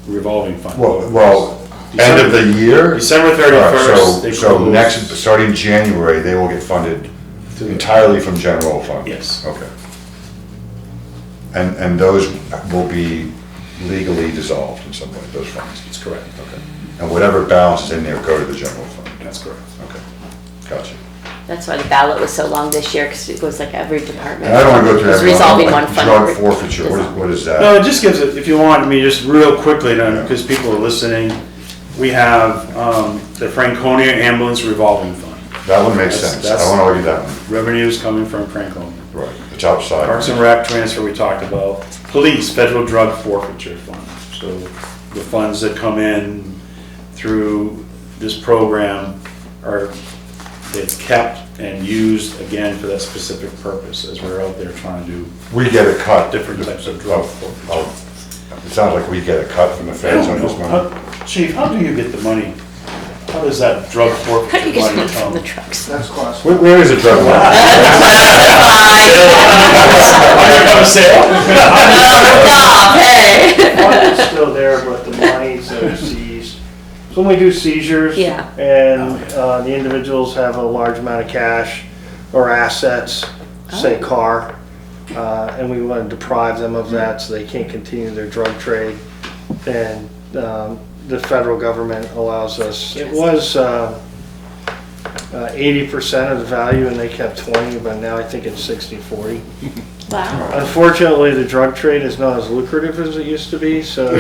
revolving fund. Well, end of the year? December All 31st. right, they So close. next, starting January, they will get funded entirely from general fund? Yes. Okay. And those will be legally dissolved in some way, those funds? That's correct. Okay. And whatever balance is in there, go to the general fund? That's correct. Okay, gotcha. That's why the ballot was so long this year, because it was like every department. And I don't want to go through was that. resolving like one fund. Drug forfeiture, what is that? No, it just gives it, if you want, I mean, just real quickly, because people are listening, we have the Franconia Ambulance Revolving Fund. That one makes sense, I want to argue that one. Revenues coming from Franconia. Right, it's outside. Parks and Rec transfer we talked about. Police, Federal Drug Forfeiture Fund. So the funds that come in through this program are, it's kept and used again for that specific purpose as we're out there trying to do We get a cut. different types of drug forfeiture. It sounds like we get a cut from the I feds on don't this know. money. Chief, how do you get the money? How does that drug How do you forfeiture get money money from come? the trucks? That's cost. Where is the drug money? Stop, hey. The fund is still there, but the monies are seized. So when we do seizures. Yeah. And the individuals have a large amount of cash or assets, say car, and we want to deprive them of that so they can't continue their drug trade. And the federal government allows us, it was 80% of the value and they kept 20, but now I think it's 60-40. Wow. Unfortunately, the drug trade is not as lucrative as it used to be, so,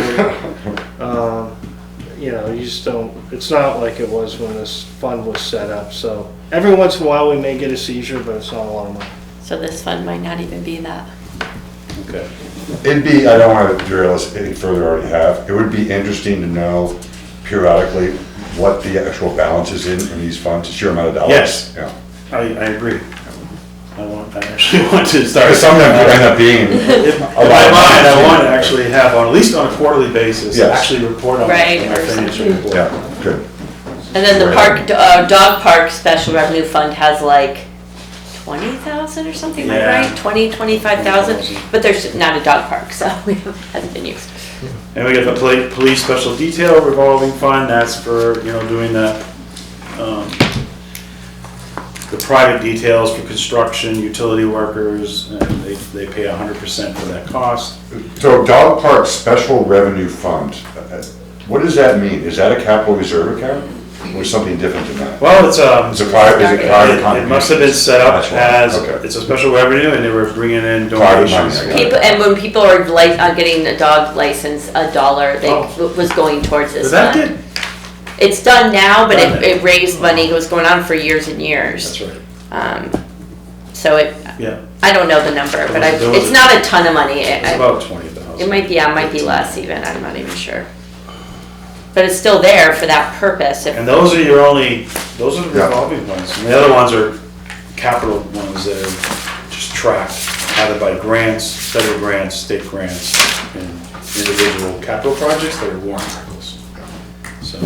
you know, you just don't, it's not like it was when this fund was set up, so every once in a while we may get a seizure, but it's not a lot of money. So this fund might not even be that. Okay. It'd be, I don't want to derail us any further, I already have. It would be interesting to know periodically what the actual balance is in these funds, sheer amount of dollars. Yes. Yeah. I agree. I actually want to start. Because some of them could end up being. In my mind, I want to actually have, at least on a quarterly basis, Yes. actually report on Right, my or financial something. report. Yeah, good. And then the dog park special revenue fund has like 20,000 or something, am I Yeah. right? 25,000, but there's not a dog park, so it hasn't been used. And we got the police special detail revolving fund, that's for, doing the private details for construction, utility workers, and they pay 100% for that cost. So dog park special revenue fund, what does that mean? Is that a capital reserve account or something different than that? Well, it's Is it private it must have been set up That's why. as, Okay. it's a special revenue, and they were bringing in Private money, donations. I got it. People, and when people are getting a dog license, $1, was going towards this Is that fund. good? It's done now, but Done. it raised money, it was going on for years and years. That's right. So Yeah, I don't know the number, but There was it's a- not a ton of money. it's about 20,000. It might be, might be less even, I'm not even sure. But it's still there for that purpose. And those are the revolving ones. And the other ones are capital ones that are just tracked, either by grants, federal grants, state grants, and individual capital projects that are warrant articles. So,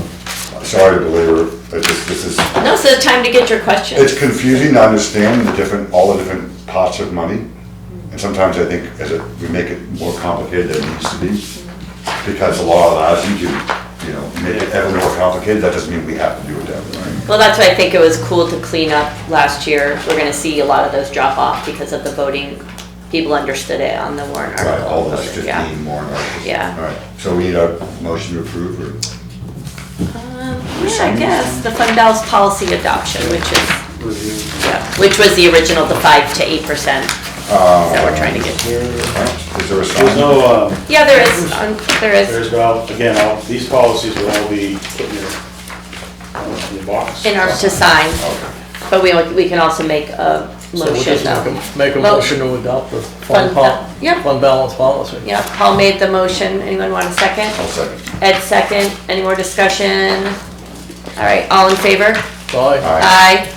Sorry to belabor, but this is, No, so it's time to get your questions. it's confusing to understand all the different pots of money. And sometimes I think we make it more complicated than it needs to be. Because the law allows you to, make it ever more complicated. That doesn't mean we have to do it that way. Well, that's why I think it was cool to clean up last year. We're gonna see a lot of those drop off because of the voting. People understood it on the warrant Right, article. all those voting, yeah. 15 more articles. Yeah. All right, so we need a motion to approve or? Yeah, I guess, the fund balance policy adoption, which is, review. which was the original, the 5 to 8% that we're trying to get to. Is there a sign? There's no, Yeah, there is, there is, there's, these policies will all be put in your box. in ours to sign, but we can also make a So we'll motion just though. make a motion to adopt the Fund yep. fund balance policy. Yeah, Paul made the motion, anyone want a second? I'll second. Ed second, any more discussion? All right, all in favor? Aye. Aye.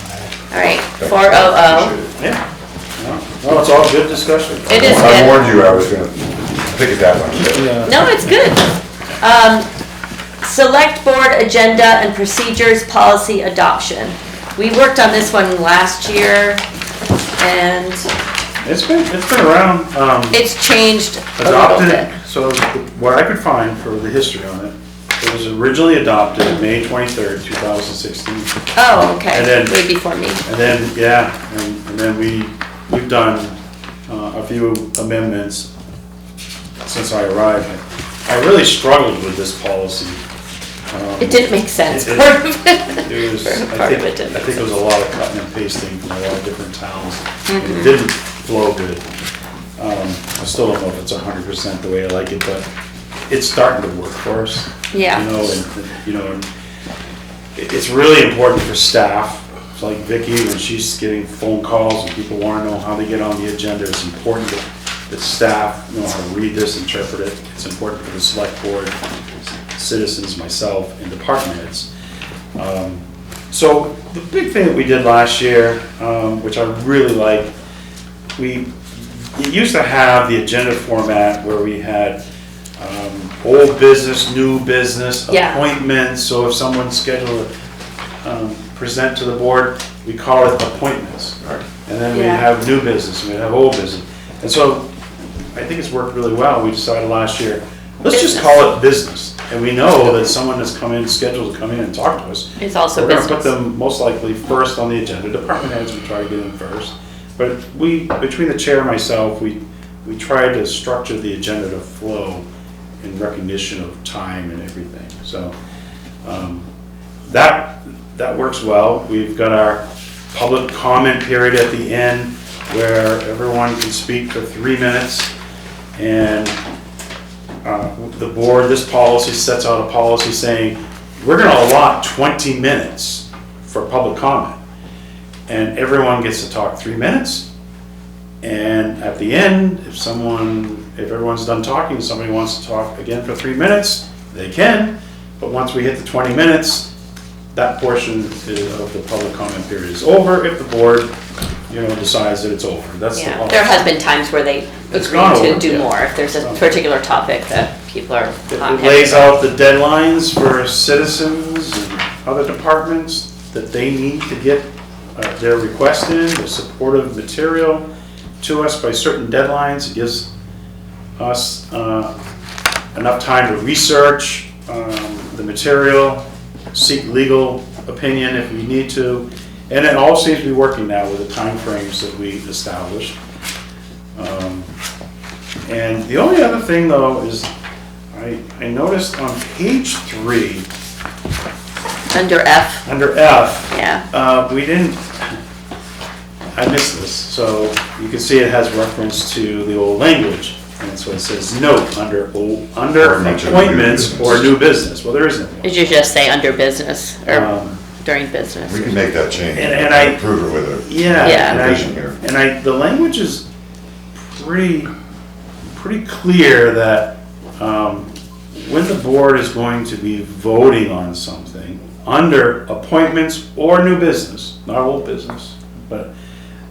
All right, 400. Yeah. No, it's all good discussion. It is I good. warned you I was gonna pick at that one. No, it's good. Select board agenda and procedures policy adoption. We worked on this one last year and It's been around, it's changed a little adopted, bit. so what I could find for the history on it, it was originally adopted May 23rd, 2016. Oh, okay, And then- way before me. And then, and then we've done a few amendments since I arrived. I really struggled with this policy. It didn't make sense, It- part of it. It was, Part of it didn't I make think it was a sense. lot of cutting and pasting from a lot of different towns. Mhm. It didn't flow good. I still don't know if it's 100% the way I like it, but it's starting to work for us. Yeah. And it's really important for staff. It's like Vicky, when she's getting phone calls and people want to know how they get on the agenda, it's important that staff know how to read this, interpret it. It's important for the select board, citizens, myself, and department heads. So the big thing that we did last year, which I really like, it used to have the agenda format where we had old business, new business, Yeah. appointments. So if someone's scheduled to present to the board, we call it appointments. And then we Yeah. have new business, and we have old business. And so I think it's worked really well. We decided last year, let's just call it business. And we know that someone that's scheduled to come in and talk to us. It's also We're gonna put business. them most likely first on the agenda. Department heads, we try to get in first. But between the chair and myself, we try to structure the agenda to flow in recognition of time and everything. So that works well. We've got our public comment period at the end where everyone can speak for 3 minutes. And the board, this policy sets out a policy saying, we're gonna allot 20 minutes for public comment. And everyone gets to talk 3 minutes. And at the end, if everyone's done talking, somebody wants to talk again for 3 minutes, they can. But once we hit the 20 minutes, that portion of the public comment period is over if the board, decides that it's over. That's the Yeah, policy. there has been times where they It's agree gone to over, do yeah. more if there's a particular topic that people are It not lays happy out the deadlines for citizens and other departments that they need to get they're requesting the supportive material to us by certain deadlines. It gives us enough time to research the material, seek legal opinion if we need to, and it all seems to be working now with the timeframes that we established. And the only other thing though is I noticed on page 3, Under F. under F, Yeah. we didn't, I missed this, so you can see it has reference to the old language. And so it says note under appointments or new business. Well, there isn't one. Did you just say under business or during business? We can make that change. And I approve it with a Yeah, provision here. and the language is pretty clear that when the board is going to be voting on something under appointments or new business, not old business, but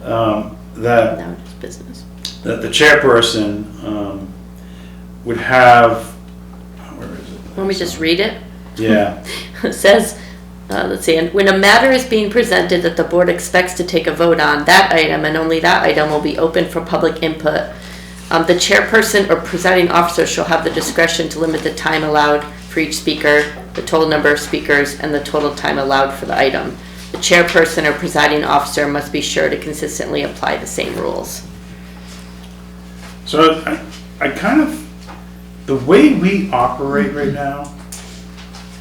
that No, it's business. that the chairperson would have, where is it? Let me just read it. Yeah, It says, let's see, and when a matter is being presented that the board expects to take a vote on, that item and only that item will be open for public input. The chairperson or presiding officer shall have the discretion to limit the time allowed for each speaker, the total number of speakers, and the total time allowed for the item. The chairperson or presiding officer must be sure to consistently apply the same rules. so I kind of, the way we operate right now,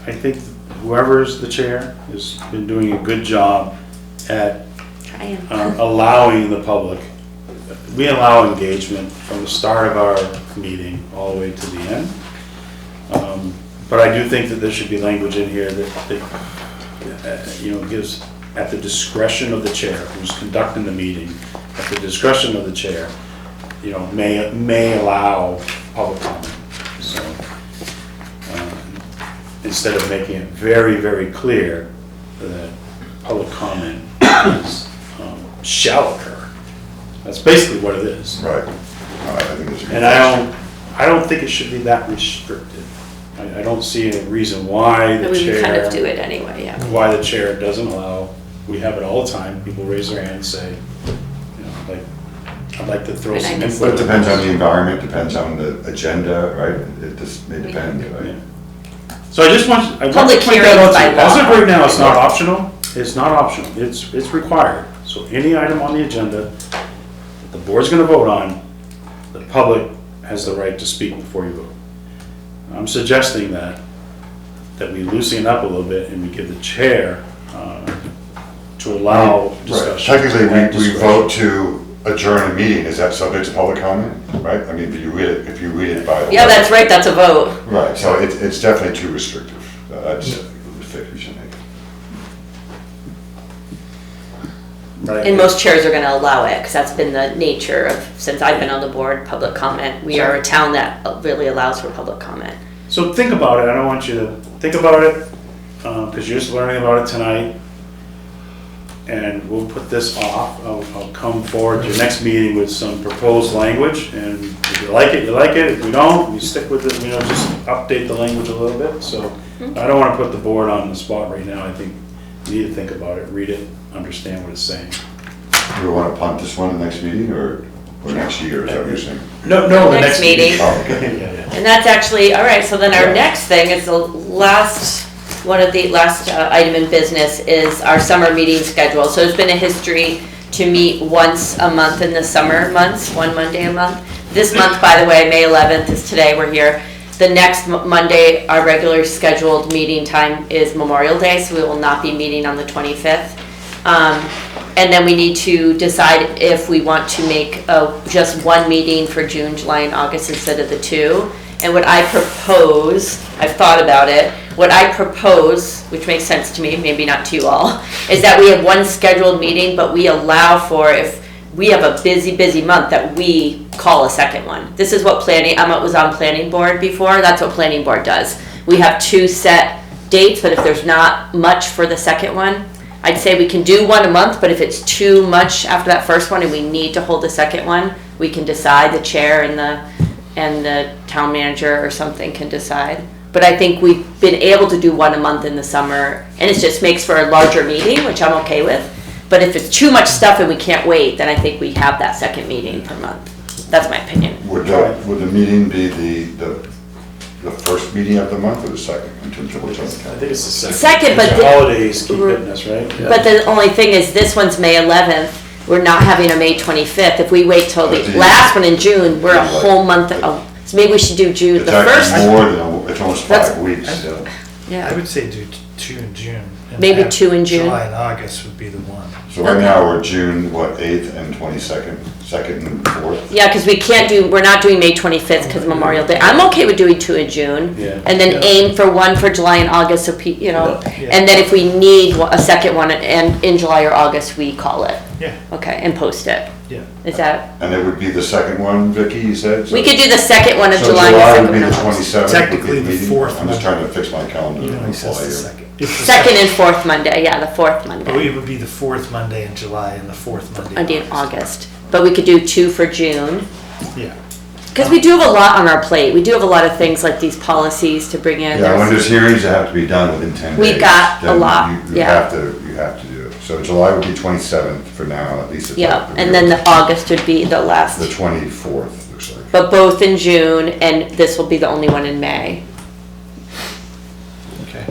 I think whoever's the chair has been doing a good job at Trying. allowing the public, we allow engagement from the start of our meeting all the way to the end. But I do think that there should be language in here that gives at the discretion of the chair who's conducting the meeting, at the discretion of the chair, may allow public comment. So instead of making it very, very clear that public comment is, shall occur. That's basically what it is. Right. I think it's. And I don't think it should be that restricted. I don't see a reason why the But we chair. would kind of do it anyway, yeah. Why the chair doesn't allow, we have it all the time, people raise their hand and say, I'd like to throw some input. But it depends on the environment, depends on the agenda, right? It just may depend, right? So I just want to Public point that out. hearings by As of law. right now, it's not optional. It's not optional. It's required. So any item on the agenda that the board's going to vote on, the public has the right to speak before you vote. I'm suggesting that we loosen it up a little bit and we give the chair to allow discussion. Right. Technically, we vote to adjourn a meeting. Is that subject to public comment? Right? I mean, if you read it by. Yeah, that's right, that's a vote. Right, so it's definitely too restrictive. That's the mistake we should make. And most chairs are gonna allow it, because that's been the nature of, since I've been on the board, public comment. We are a town that really allows for public comment. So think about it. I don't want you to think about it, because you're just learning about it tonight. And we'll put this off. I'll come forward to your next meeting with some proposed language, and if you like it, you like it. If you don't, you stick with it, just update the language a little bit. So I don't want to put the board on the spot right now. I think you need to think about it, read it, understand what it's saying. Do we want to punt this one the next meeting or next year, is that what you're saying? No, the next meeting. Oh, okay. Yeah. And that's actually, all right, so then our next thing is one of the last item in business is our summer meeting schedule. So there's been a history to meet once a month in the summer months, one Monday a month. This month, by the way, May 11th is today, we're here. The next Monday, our regular scheduled meeting time is Memorial Day, so we will not be meeting on the 25th. And then we need to decide if we want to make just one meeting for June, July, and August instead of the two. And what I propose, I've thought about it, what I propose, which makes sense to me, maybe not to you all, is that we have one scheduled meeting, but we allow for, if we have a busy month, that we call a second one. This is what I was on planning board before, that's what planning board does. We have two set dates, but if there's not much for the second one, I'd say we can do one a month, but if it's too much after that first one and we need to hold a second one, we can decide, the chair and the town manager or something can decide. But I think we've been able to do one a month in the summer, and it just makes for a larger meeting, which I'm okay with. But if it's too much stuff and we can't wait, then I think we have that second meeting per month. That's my opinion. Would the meeting be the first meeting of the month or the second in terms of what's on the I calendar? think it's the second. Second, but Because the holidays keep hitting us, right? But the only thing is, this one's May 11th. We're not having a May 25th. If we wait till the last one in June, we're a whole month. So maybe we should do June It's the first. actually more than, it's almost That's- 5 weeks. I Yeah, would say do 2 in June. and Maybe have 2 in June. July and August would be the one. So right now, we're June, what, 8th and 22nd, 2nd and 4th? yeah, because we're not doing May 25th because Memorial Day. I'm okay with doing 2 in June. Yeah. And then aim for 1 for July and August, so Yeah. and then if we need a second one in July or August, we call it. Yeah. Okay, and post it. Yeah. Is that, And it would be the second one, Vicky, you said? we could do the second one of So July and the July second would be one the of August. 27th? Technically the meeting? fourth I'm just Monday. trying to fix my calendar. Even though he says while the you're- second. It's the Second and fourth Monday, yeah, the fourth Monday. Oh, it would be the 4th Monday in July and the 4th Monday Monday in August. But we could do 2 for June. Yeah. Because we do have a lot on our plate. We do have a lot of things like these policies to bring in. Yeah, when there's hearings that have to be done within 10 days. We've got a then lot, you yeah. have to do it. So July would be 27th for now, at least. It's Yeah, like and then the August would be the last. The 24th, looks like. But both in June, and this will be the only one in May. Okay.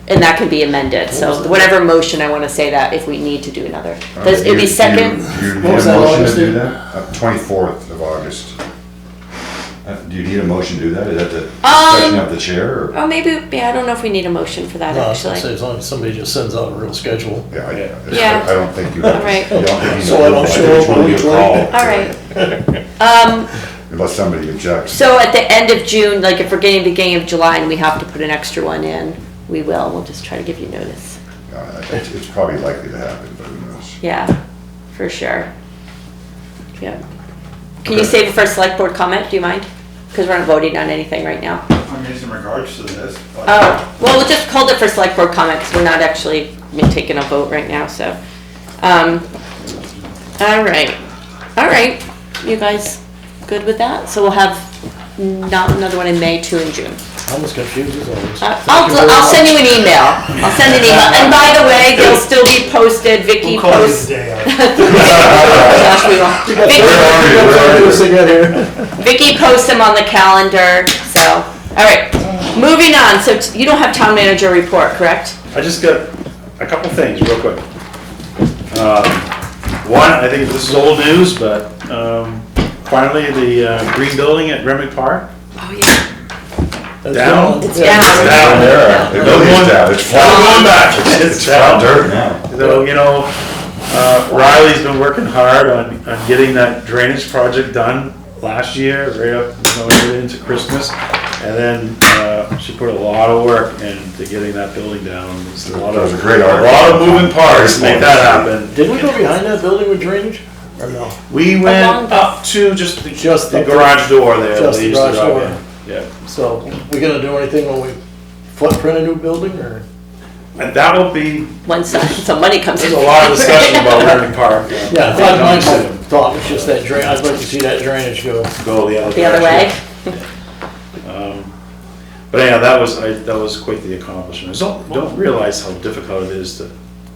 And that can be amended, so whatever motion I want to say that if we need to do another. Does it You- be second? You need What a was that, motion to August? do that? 24th of August. Do you need a motion to do that? Is that the discretion of the chair? Or? Oh, maybe, yeah, I don't know if we need a motion for that, No, I was gonna actually. say, as long as somebody just sends out a real schedule. Yeah, Yeah. I don't think you have. All right. You don't think you So I don't think show it's up one of weeks your late. call. All right. Unless somebody objects. So at the end of June, like if we're getting to the beginning of July and we have to put an extra one in, we will. We'll just try to give you notice. It's probably likely to happen, but who knows? Yeah, for sure. Yeah. Can you save it for a select board comment? Do you mind? Because we're not voting on anything right now. I mean, in regards to this. but- Oh, well, we'll just hold it for select board comment because we're not actually taking a vote right now, so. All right. You guys good with that? So we'll have not another one in May, 2 in June. I'm as confused as always. I'll send you an email. I'll send an email. And by the way, they'll still be posted. Vicky We'll call you posts. the day of. Gosh, we won't. Vicky posts them on the calendar, so, all right. Moving on, so you don't have town manager report, correct? I just got a couple things real quick. One, I think this is old news, but finally the green building at Granite Park. Oh, yeah. Down? It's Yeah. down. Down there, the building's down, it's flat. Going back. It's flat dirt now. So, you know, Riley's been working hard on getting that drainage project done last year, right up, right into Christmas. And then she put a lot of work into getting that building down. There's a lot That was of, a great a article. lot of moving parts to make that happen. Did we go behind that building with drainage, or no? We Along went the- up to just the Just the up garage door there. Just they the used to garage drive door. in. Yeah. So, we gonna do anything when we footprint a new building, or? And that will be, One side, so money comes in. there's a lot of discussion about Granite Park. Yeah, my thought was just that drain, I'd like to see that drainage go. Go the other The other way? But anyhow, that was quite the accomplishment. Don't realize how difficult it is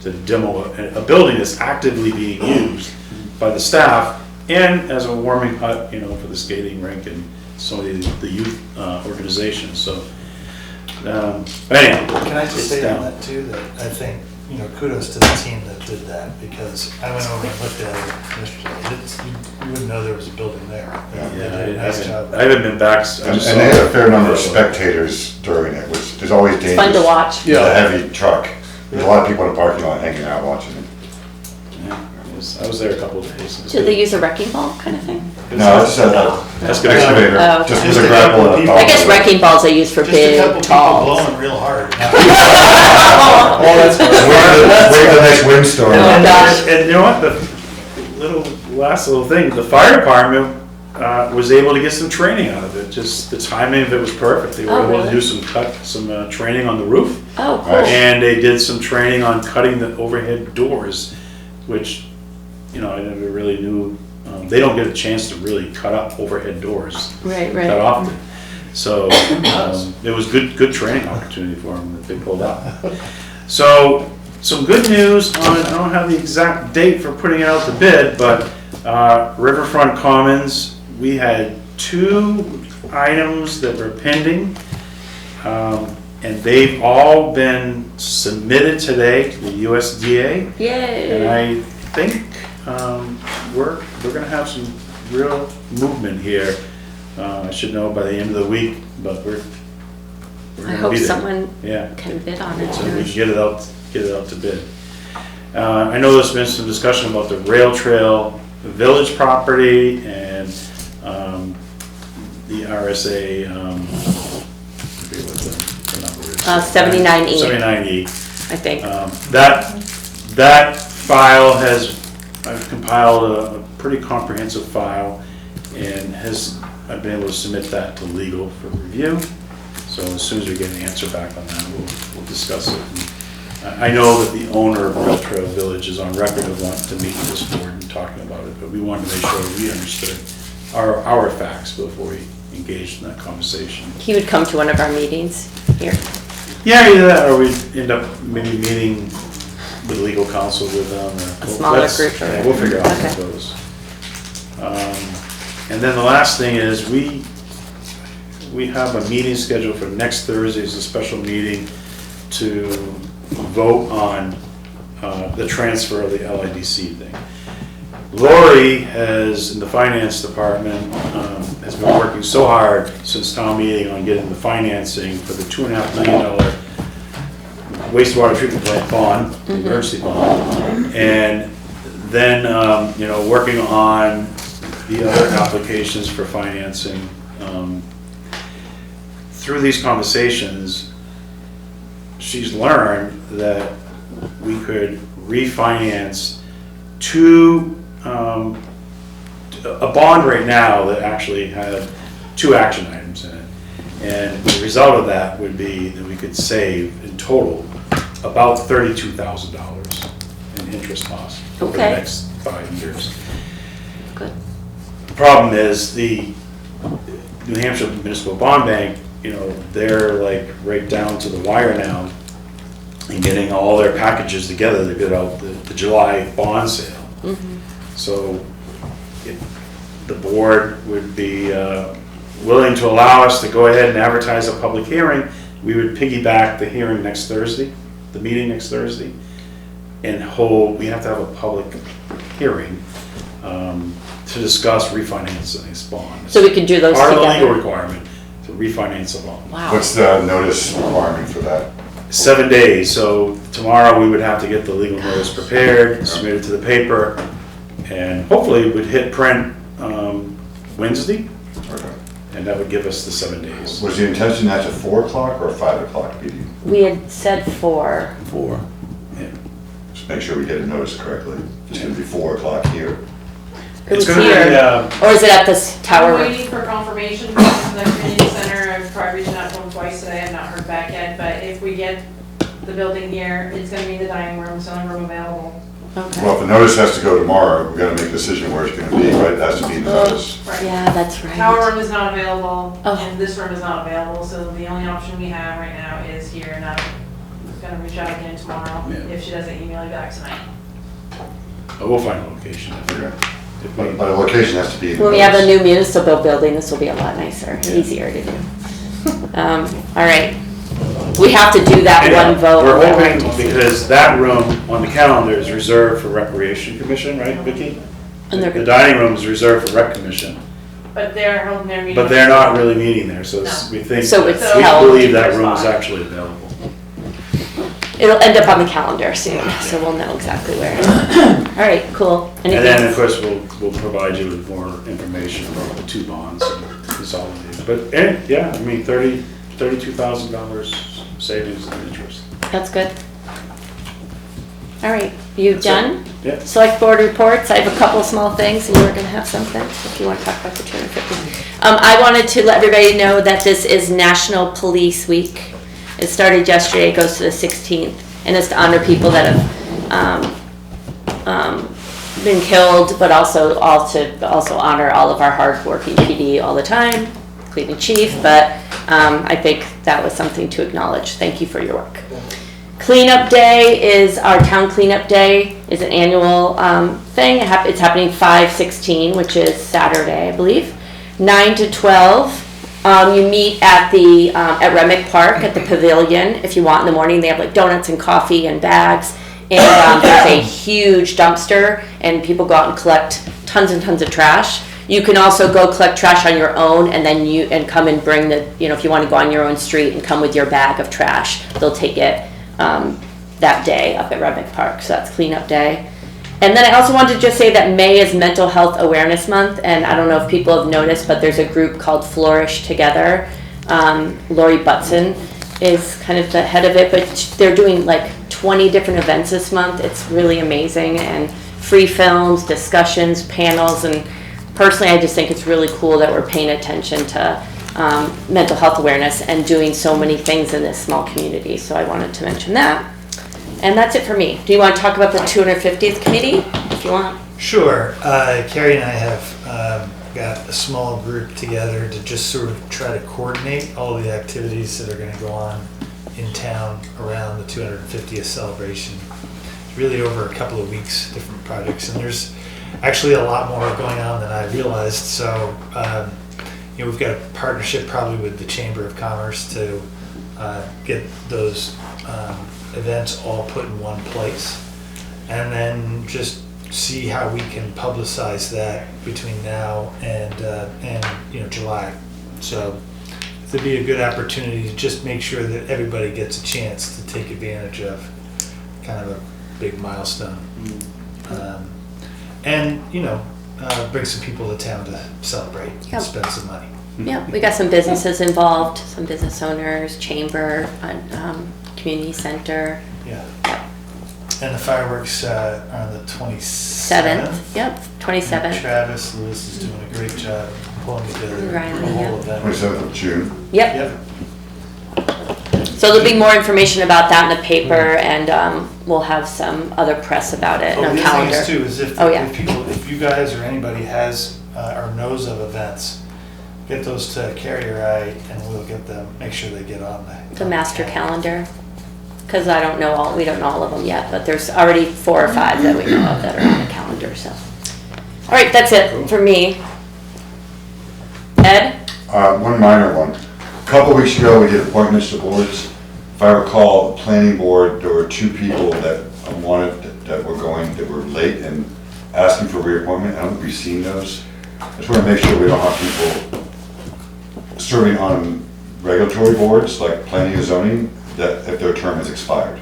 to demo a building that's actively being used by the staff and as a warming hut, you know, for the skating rink and some of the youth organizations, so. Anyhow. Can I just it's say down. on that too, that I think, you know, kudos to the team that did that, because I went over and looked at it yesterday. You wouldn't know there was a building there. They did a nice job. I haven't been back. And they had a fair number of spectators during it, which is always dangerous. Fun to watch. With a heavy truck. There's a lot of people in the parking lot hanging out watching it. Yeah, I was there a couple of days. Did they use a wrecking ball kind of thing? No, it's an excavator, Oh, okay. just with a grapple and a I guess wrecking balls are used for Just a big, couple people tall. blowing real hard. Oh, that's Wait the next windstorm. Oh, gosh. And you know what, last little thing, the fire department was able to get some training out of it, just the timing of it was perfect. They were Oh, able to really? do some training on the roof. Oh, cool. And they did some training on cutting the overhead doors, which, you know, I never really knew, they don't get a chance to really cut up overhead doors Right, that right. often. So, it was good training opportunity for them that they pulled out. So, some good news on, I don't have the exact date for putting it out to bid, but Riverfront Commons, we had 2 items that were pending, and they've all been submitted today to the USDA. Yay! And I think we're gonna have some real movement here. I should know by the end of the week, but we're I gonna hope be there. someone Yeah. can bid on it. So we can get it out to bid. I know there's been some discussion about the rail trail village property and the RSA, I forget what the number is. 79E. 79E. I think. That file I've compiled a pretty comprehensive file and I've been able to submit that to legal for review. So as soon as we get an answer back on that, we'll discuss it. And I know that the owner of Rail Trail Village is on record of wanting to meet with this board and talking about it, but we wanted to make sure we understood our facts before we engaged in that conversation. He would come to one of our meetings here. Yeah, either that or we'd end up maybe meeting with legal counsel with them. Or A smaller group or yeah, we'll figure out how okay. it goes. And then the last thing is we have a meeting scheduled for next Thursday. It's a special meeting to vote on the transfer of the LIDC thing. Lori has, in the finance department, has been working so hard since town meeting on getting the financing for the $2.5 million wastewater treatment plant bond, emergency bond, and then working on the other applications for financing. Through these conversations, she's learned that we could refinance a bond right now that actually had 2 action items in it. And the result of that would be that we could save in total about $32,000 in interest costs over the Okay. next 5 years. Good. The problem is the New Hampshire Municipal Bond Bank, they're like right down to the wire now in getting all their packages together to get out the July bond sale. So if the board would be willing to allow us to go ahead and advertise a public hearing, we would piggyback the hearing next Thursday, the meeting next Thursday, and we have to have a public hearing to discuss refinancing this bond. So we can do those Part of the together. legal requirement to refinance a bond. Wow. What's the notice requirement for that? 7 days, so tomorrow we would have to get the legal notice prepared, submit it to the paper, and hopefully it would hit print Wednesday, Okay. and that would give us the 7 days. Was the intention that's a 4 o'clock or a 5 o'clock meeting? We had said 4. 4. Yeah. Just make sure we get it noticed correctly. It's gonna be 4 o'clock here. It was It's gonna be, here. Or is it at this tower? I'm waiting for confirmation from the community center. I've tried reaching out to them twice today. I've not heard back yet, but if we get the building here, it's gonna be in the dining room, it's the only room available. Okay. Well, if the notice has to go tomorrow, we gotta make a decision where it's gonna be, right? It has to be in the notice. Right. Yeah, that's Tower right. room is not available, Oh. and this room is not available, so the only option we have right now is here, and I'm gonna reach out again tomorrow, Yeah. if she doesn't email me back tonight. We'll find a location. But a location has to be in the When we have a notice. new municipal building, this will be a lot nicer, easier to do. All right. We have to do that Anyhow, one vote. We're on hoping, RTC. because that room on the calendar is reserved for Recreation Commission, right, Vicki? And they're The good. dining room is reserved for Rec Commission, But they're holding their meeting. but they're not really meeting there, so we think, So it's we held. believe that room is actually available. It'll end up on the calendar soon, so we'll know exactly where. All right, cool. And then, of Anything? course, we'll provide you with more information about the 2 bonds and consolidated. But, yeah, I mean, $32,000 savings in interest. That's good. All right, you That's it. done? Yeah. Select board reports, I have a couple small things, and you were gonna have something, if you wanna talk about the 250. I wanted to let everybody know that this is National Police Week. It started yesterday, it goes to the 16th, and it's to honor people that have, been killed, but also honor all of our hardworking PD all the time, including Chief, but, I think that was something to acknowledge. Thank you for your work. Cleanup Day is our town cleanup day, is an annual thing. It's happening 5/16, which is Saturday, I believe. 9 to 12. You meet at the at Remick Park at the pavilion if you want in the morning. They have like donuts and coffee and bags. And there's a huge dumpster, and people go out and collect tons and tons of trash. You can also go collect trash on your own, and then come and bring if you want to go on your own street and come with your bag of trash, they'll take it that day up at Remick Park. So that's cleanup day. And then I also wanted to just say that May is Mental Health Awareness Month, and I don't know if people have noticed, but there's a group called Flourish Together. Lori Butson is kind of the head of it, but they're doing like 20 different events this month. It's really amazing, and free films, discussions, panels, and personally I just think it's really cool that we're paying attention to mental health awareness and doing so many things in this small community. So I wanted to mention that. And that's it for me. Do you want to talk about the 250th committee, if you want? Sure. Carrie and I have got a small group together to just sort of try to coordinate all the activities that are going to go on in town around the 250th celebration. It's really over a couple of weeks, different projects, and there's actually a lot more going on than I realized. So, we've got a partnership probably with the Chamber of Commerce to get those events all put in one place, and then just see how we can publicize that between now and July. So it'd be a good opportunity to just make sure that everybody gets a chance to take advantage of kind of a big milestone. And bring some people to town to celebrate and spend some money. Yeah, we got some businesses involved, some business owners, chamber, community center. Yeah. And the fireworks are on the 27th. Yep, 27th. Travis Lewis is doing a great job pulling together the whole event. 27th of June. Yep. So there'll be more information about that in the paper, and we'll have some other press about it on the calendar. other thing is too, is if you guys or anybody has or knows of events, get those to Carrie or I, and we'll get them, make sure they get on the master calendar. Because we don't know all of them yet, but there's already 4 or 5 that we know of that are on the calendar, so. All right, that's it for me. Ed? One minor one. A couple of weeks ago, we did appointments to boards. If I recall, the planning board, there were 2 people that that were late and asking for reappointment. I don't think we've seen those. I just want to make sure we don't have people serving on regulatory boards like planning and zoning, that if their term has expired.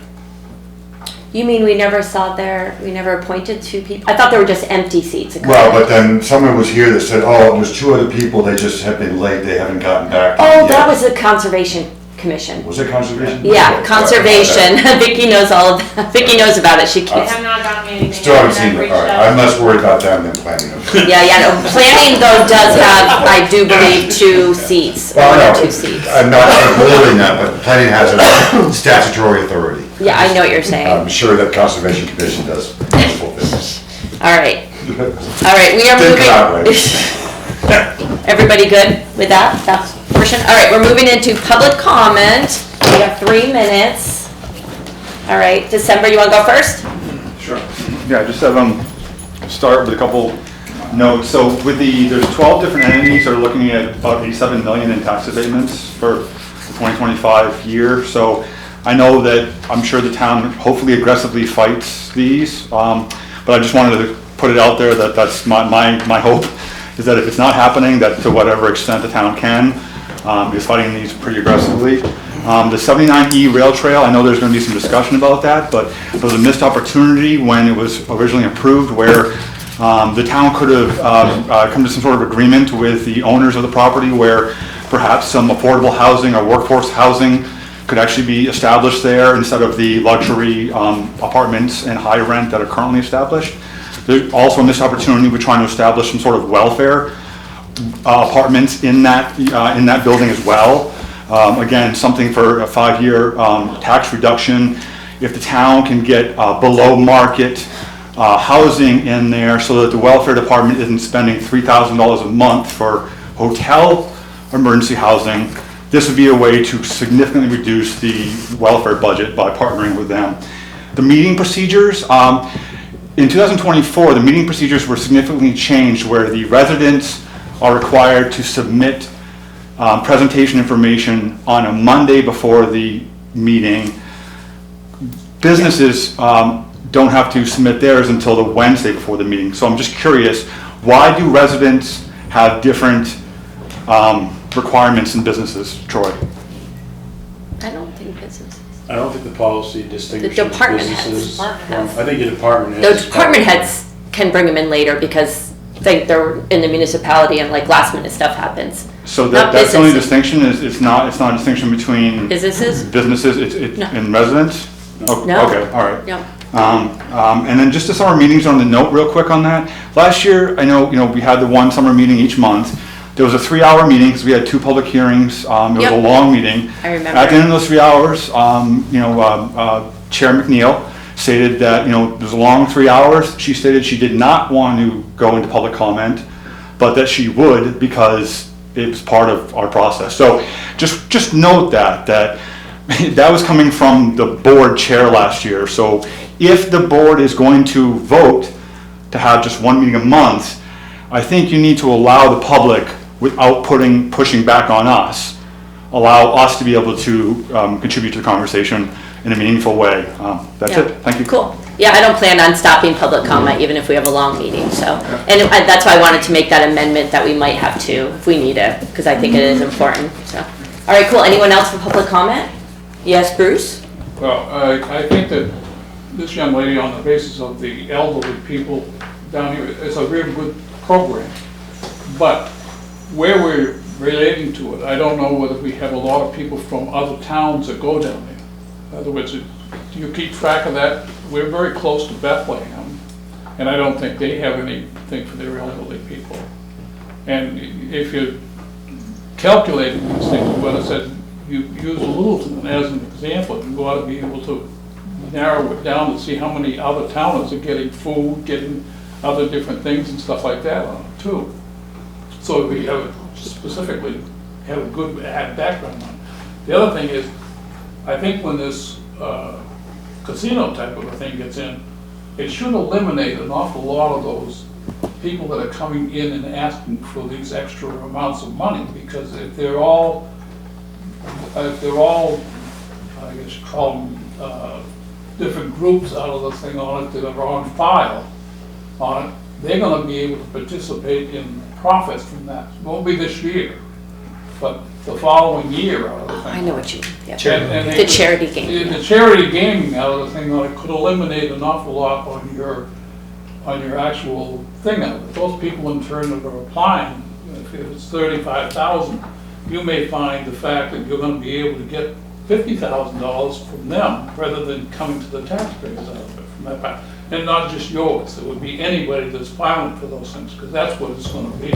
You mean we never appointed 2 people? I thought there were just empty seats. Well, but then someone was here that said, oh, there's 2 other people, they just have been late, they haven't gotten back. Oh, that was the Conservation Commission. Was it Conservation? Yeah, Conservation. Vicky knows all of that. Vicky knows about it. She They keeps. have not gotten me anything. Still haven't yet, seen and it. I've All right. reached out. I'm less worried about them than planning. Yeah, no. Planning though does have, I do believe, 2 seats. Well, 1 or no, 2 seats. I'm not holding that, but planning has a statutory authority. Yeah, I know what you're saying. I'm sure that Conservation Commission does wonderful things. All right. All right, we are Think moving. about it. Everybody good with that portion? All right, we're moving into public comment. We have 3 minutes. All right, December, you want to go first? Sure. Yeah, just have start with a couple notes. So with there's 12 different entities that are looking at about 87 million in tax abatements for the 2025 year. So I know that I'm sure the town hopefully aggressively fights these, but I just wanted to put it out there that that's my hope is that if it's not happening, that to whatever extent the town can is fighting these pretty aggressively. The 79E rail trail, I know there's going to be some discussion about that, but there was a missed opportunity when it was originally approved where the town could have come to some sort of agreement with the owners of the property where perhaps some affordable housing or workforce housing could actually be established there instead of the luxury apartments and high rent that are currently established. There's also a missed opportunity. We're trying to establish some sort of welfare apartments in that building as well. Again, something for a 5-year tax reduction. If the town can get below market housing in there so that the welfare department isn't spending $3,000 a month for hotel emergency housing, this would be a way to significantly reduce the welfare budget by partnering with them. The meeting procedures, in 2024, the meeting procedures were significantly changed where the residents are required to submit presentation information on a Monday before the meeting. Businesses don't have to submit theirs until the Wednesday before the meeting. So I'm just curious, why do residents have different requirements in businesses, Troy? I don't think businesses. I don't think the policy distinguishes The department heads. businesses Department from, heads. I think the department The heads. department heads can bring them in later because they're in the municipality and like last minute stuff happens. So Not that's the only businesses. distinction, is it's not a distinction between Businesses? businesses, it's No. and residents? Oh, No. Okay, all right. No. And then just to summer meetings on the note real quick on that. Last year, I know, we had the one summer meeting each month. There was a 3-hour meeting because we had 2 public hearings. It was Yep. a long meeting. I remember. At the end of those 3 hours, Chair McNeil stated that, it was a long 3 hours. She stated she did not want to go into public comment, but that she would because it was part of our process. So just note that that was coming from the board chair last year. So if the board is going to vote to have just 1 meeting a month, I think you need to allow the public, without pushing back on us, allow us to be able to contribute to the conversation in a meaningful way. That's Yeah. it. Thank you. Cool. Yeah, I don't plan on stopping public comment even if we have a long meeting, so. And that's why I wanted to make that amendment that we might have to if we need it, because I think it is important, so. All right, cool. Anyone else for public comment? Yes, Bruce? Well, I think that this young lady, on the basis of the elderly people down here, it's a very good program. But where we're relating to it, I don't know whether we have a lot of people from other towns that go down there. In other words, do you keep track of that? We're very close to Bethlehem, and I don't think they have anything for their elderly people. And if you're calculating these things, what I said, you use Littleton as an example, and you ought to be able to narrow it down to see how many other towns are getting food, getting other different things and stuff like that on it too. So we have specifically have a good background on it. The other thing is, I think when this casino type of a thing gets in, it should eliminate an awful lot of those people that are coming in and asking for these extra amounts of money, because if they're all, I guess you call them different groups out of the thing on it that are on file on it, they're gonna be able to participate in profits from that. It won't be this year, but the following year out of the thing. I know what you mean, yeah. And The charity game. The charity gaming out of the thing on it could eliminate an awful lot on your actual thing of it. Those people in turn that are applying, if it's 35,000, you may find the fact that you're gonna be able to get $50,000 from them rather than coming to the taxpayers out of it from that part. And not just yours, it would be anybody that's filing for those things, because that's what it's gonna be.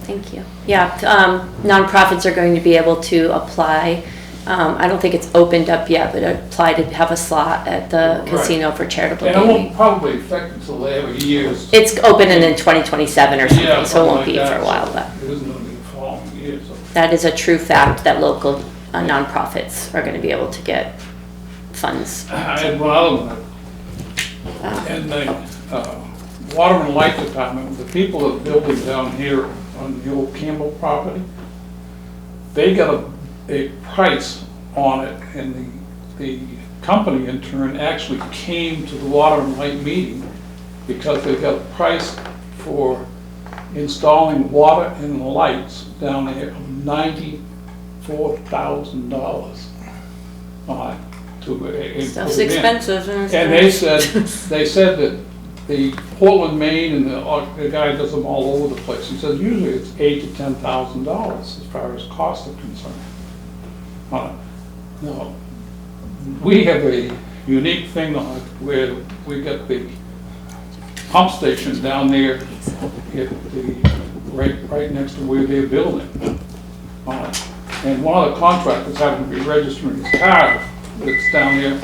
Thank you. Yeah, nonprofits are going to be able to apply. I don't think it's opened up yet, but apply to have a slot at the casino for charitable And it gaming. won't probably affect until they have a year's. It's opening in 2027 or something, Yeah, so it won't something be like for a that. while, but It isn't gonna be the following year, so. that is a true fact that local nonprofits are going to be able to get funds. I had one other one. And the Water and Light Department, the people that are building down here on the old Campbell property, they got a price on it, and the company in turn actually came to the Water and Light meeting because they got a price for installing water and lights down there of $94,000 on it. Stuff's expensive. And they said that the Portland, Maine, and the guy does them all over the place. He says usually it's $8,000 to $10,000 as far as cost is concerned. Now, we have a unique thing on it where we got the pump station down there right next to where they're building. And one of the contractors happened to be registering his car that's down there,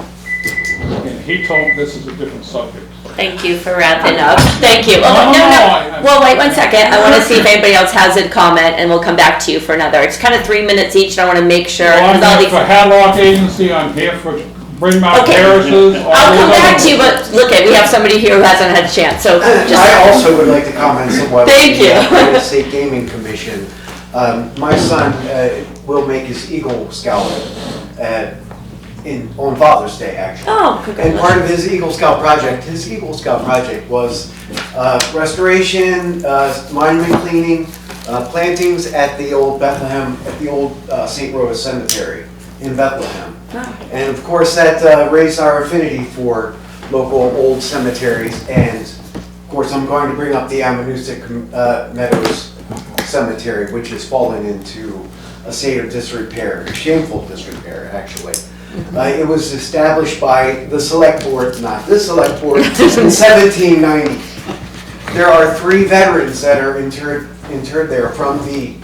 and he told, this is a different subject, so Thank you for wrapping up. Thank you. Oh, No, no, no, no. Well, wait 1 second. I want to see if anybody else has a comment, and we'll come back to you for another. It's kind of 3 minutes each, and I want to make sure. Well, I'm with all here for Hadlock Agency, I'm here for Bryn Mawr Okay. Terraces. I'll come back to you, but look, we have somebody here who hasn't had a chance, so just. I also would like to comment somewhat. Thank you. On the Granite State Gaming Commission. My son will make his Eagle Scout on Father's Day, actually. Oh, And congratulations. part of his Eagle Scout project was restoration, monument cleaning, plantings at the old Bethlehem, at the old St. Rose Cemetery in Bethlehem. And of course, that raised our affinity for local old cemeteries. And of course, I'm going to bring up the Amanuset Meadows Cemetery, which has fallen into a state of disrepair, shameful disrepair, actually. It was established by the select board, not this select board, in 1790. There are 3 veterans that are interred there from the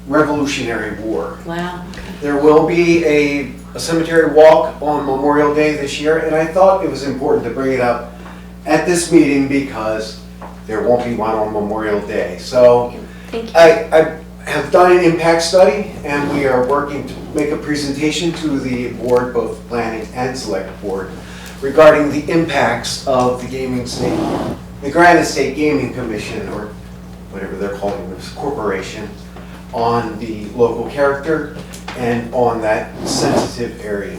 Revolutionary War. Wow. There will be a cemetery walk on Memorial Day this year, and I thought it was important to bring it up at this meeting because there won't be one on Memorial Day. So I have done an impact study, and we are working to make a presentation to the board, both planning and select board, regarding the impacts of the Granite State Gaming Commission, or whatever they're calling this corporation, on the local character and on that sensitive area.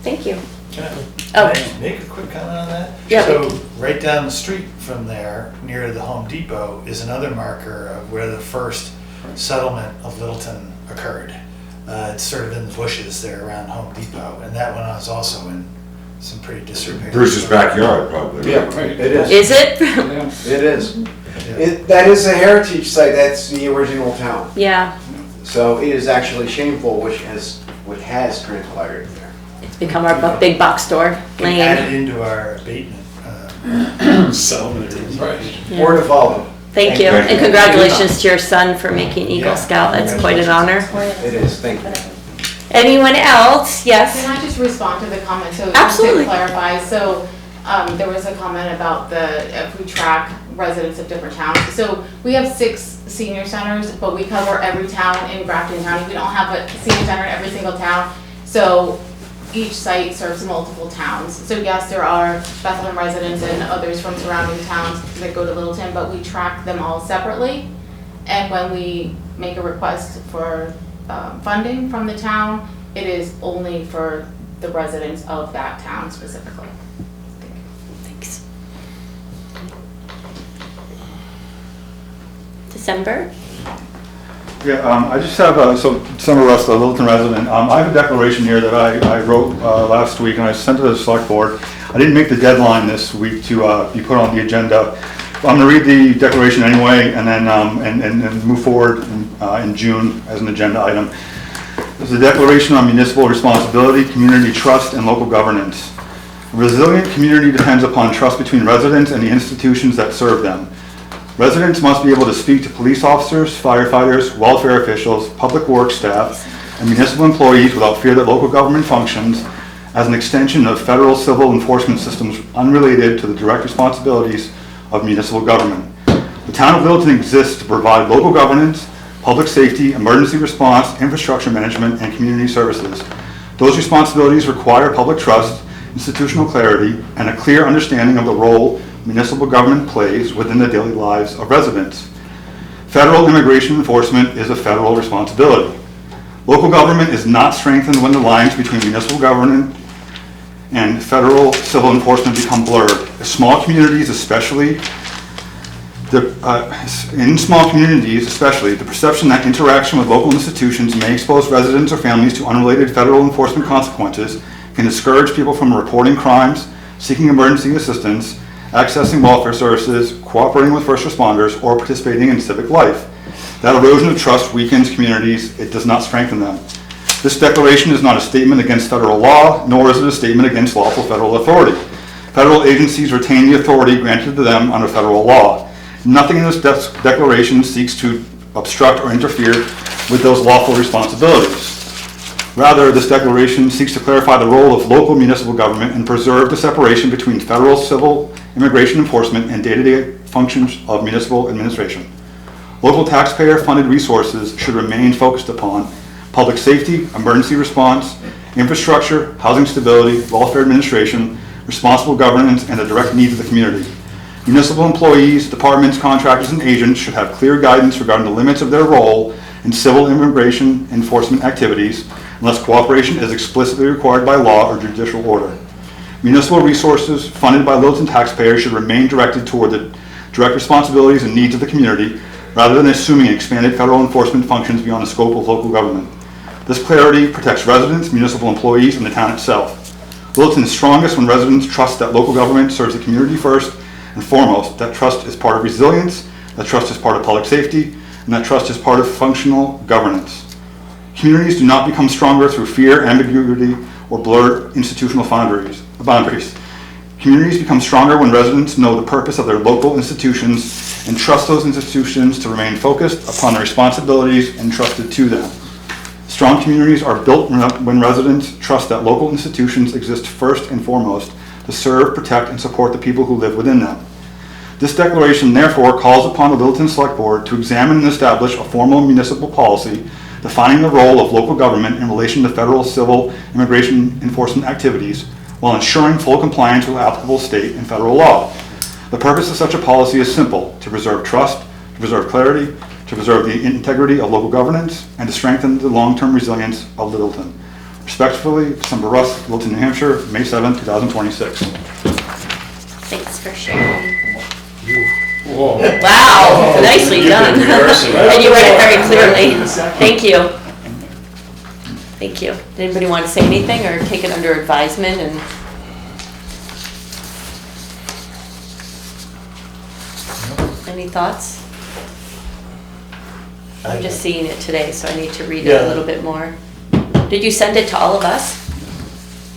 Thank you. Can Oh. I make a quick comment on that? Yeah. So right down the street from there, near the Home Depot, is another marker of where the first settlement of Littleton occurred. It's sort of in the bushes there around Home Depot, and that one is also in some pretty disrepair. Bruce's backyard, probably. Yeah, it is. Is it? It is. That is a heritage site. That's the original town. Yeah. So it is actually shameful what has transpired there. It's become our big box store Can add it lane. into our abatement. Settlement. Right. Yeah. More to follow. Thank you, Thank you. and congratulations to your son for making Eagle Scout. That's quite an honor. It is. Thank you. Anyone else? Yes? Can I just respond to the comment? So Absolutely. to clarify, so there was a comment about if we track residents of different towns. So we have 6 senior centers, but we cover every town in Grafton County. We don't have a senior center in every single town. So each site serves multiple towns. So yes, there are Bethlehem residents and others from surrounding towns that go to Littleton, but we track them all separately. And when we make a request for funding from the town, it is only for the residents of that town specifically. Thanks. December? Yeah, I just have, so December Russ, a Littleton resident, I have a declaration here that I wrote last week and I sent to the select board. I didn't make the deadline this week to be put on the agenda. I'm gonna read the declaration anyway and then and move forward in June as an agenda item. This is a declaration on municipal responsibility, community trust, and local governance. A resilient community depends upon trust between residents and the institutions that serve them. Residents must be able to speak to police officers, firefighters, welfare officials, public works staff, and municipal employees without fear that local government functions as an extension of federal civil enforcement systems unrelated to the direct responsibilities of municipal government. The town of Littleton exists to provide local governance, public safety, emergency response, infrastructure management, and community services. Those responsibilities require public trust, institutional clarity, and a clear understanding of the role municipal government plays within the daily lives of residents. Federal immigration enforcement is a federal responsibility. Local government is not strengthened when the lines between municipal government and federal civil enforcement become blurred. In small communities especially, the perception that interaction with local institutions may expose residents or families to unrelated federal enforcement consequences can discourage people from reporting crimes, seeking emergency assistance, accessing welfare services, cooperating with first responders, or participating in civic life. That erosion of trust weakens communities, it does not strengthen them. This declaration is not a statement against federal law, nor is it a statement against lawful federal authority. Federal agencies retain the authority granted to them under federal law. Nothing in this declaration seeks to obstruct or interfere with those lawful responsibilities. Rather, this declaration seeks to clarify the role of local municipal government and preserve the separation between federal civil immigration enforcement and day-to-day functions of municipal administration. Local taxpayer-funded resources should remain focused upon public safety, emergency response, infrastructure, housing stability, welfare administration, responsible governance, and the direct needs of the community. Municipal employees, departments, contractors, and agents should have clear guidance regarding the limits of their role in civil immigration enforcement activities unless cooperation is explicitly required by law or judicial order. Municipal resources funded by Littleton taxpayers should remain directed toward the direct responsibilities and needs of the community rather than assuming expanded federal enforcement functions beyond the scope of local government. This clarity protects residents, municipal employees, and the town itself. Littleton is strongest when residents trust that local government serves the community first and foremost. That trust is part of resilience, that trust is part of public safety, and that trust is part of functional governance. Communities do not become stronger through fear, ambiguity, or blurred institutional boundaries. Communities become stronger when residents know the purpose of their local institutions and trust those institutions to remain focused upon the responsibilities entrusted to them. Strong communities are built when residents trust that local institutions exist first and foremost to serve, protect, and support the people who live within them. This declaration therefore calls upon the Littleton Select Board to examine and establish a formal municipal policy defining the role of local government in relation to federal civil immigration enforcement activities while ensuring full compliance with applicable state and federal law. The purpose of such a policy is simple: to preserve trust, to preserve clarity, to preserve the integrity of local governance, and to strengthen the long-term resilience of Littleton. Respectfully, December Russ, Littleton, New Hampshire, May 7, 2026. Thanks for sharing. Whoa. Wow, nicely done. And you read it very clearly. Thank you. Thank you. Did anybody want to say anything or take it under advisement? And any thoughts? I'm just seeing it today, so I need to read it a little bit more. Did you send it to all of us?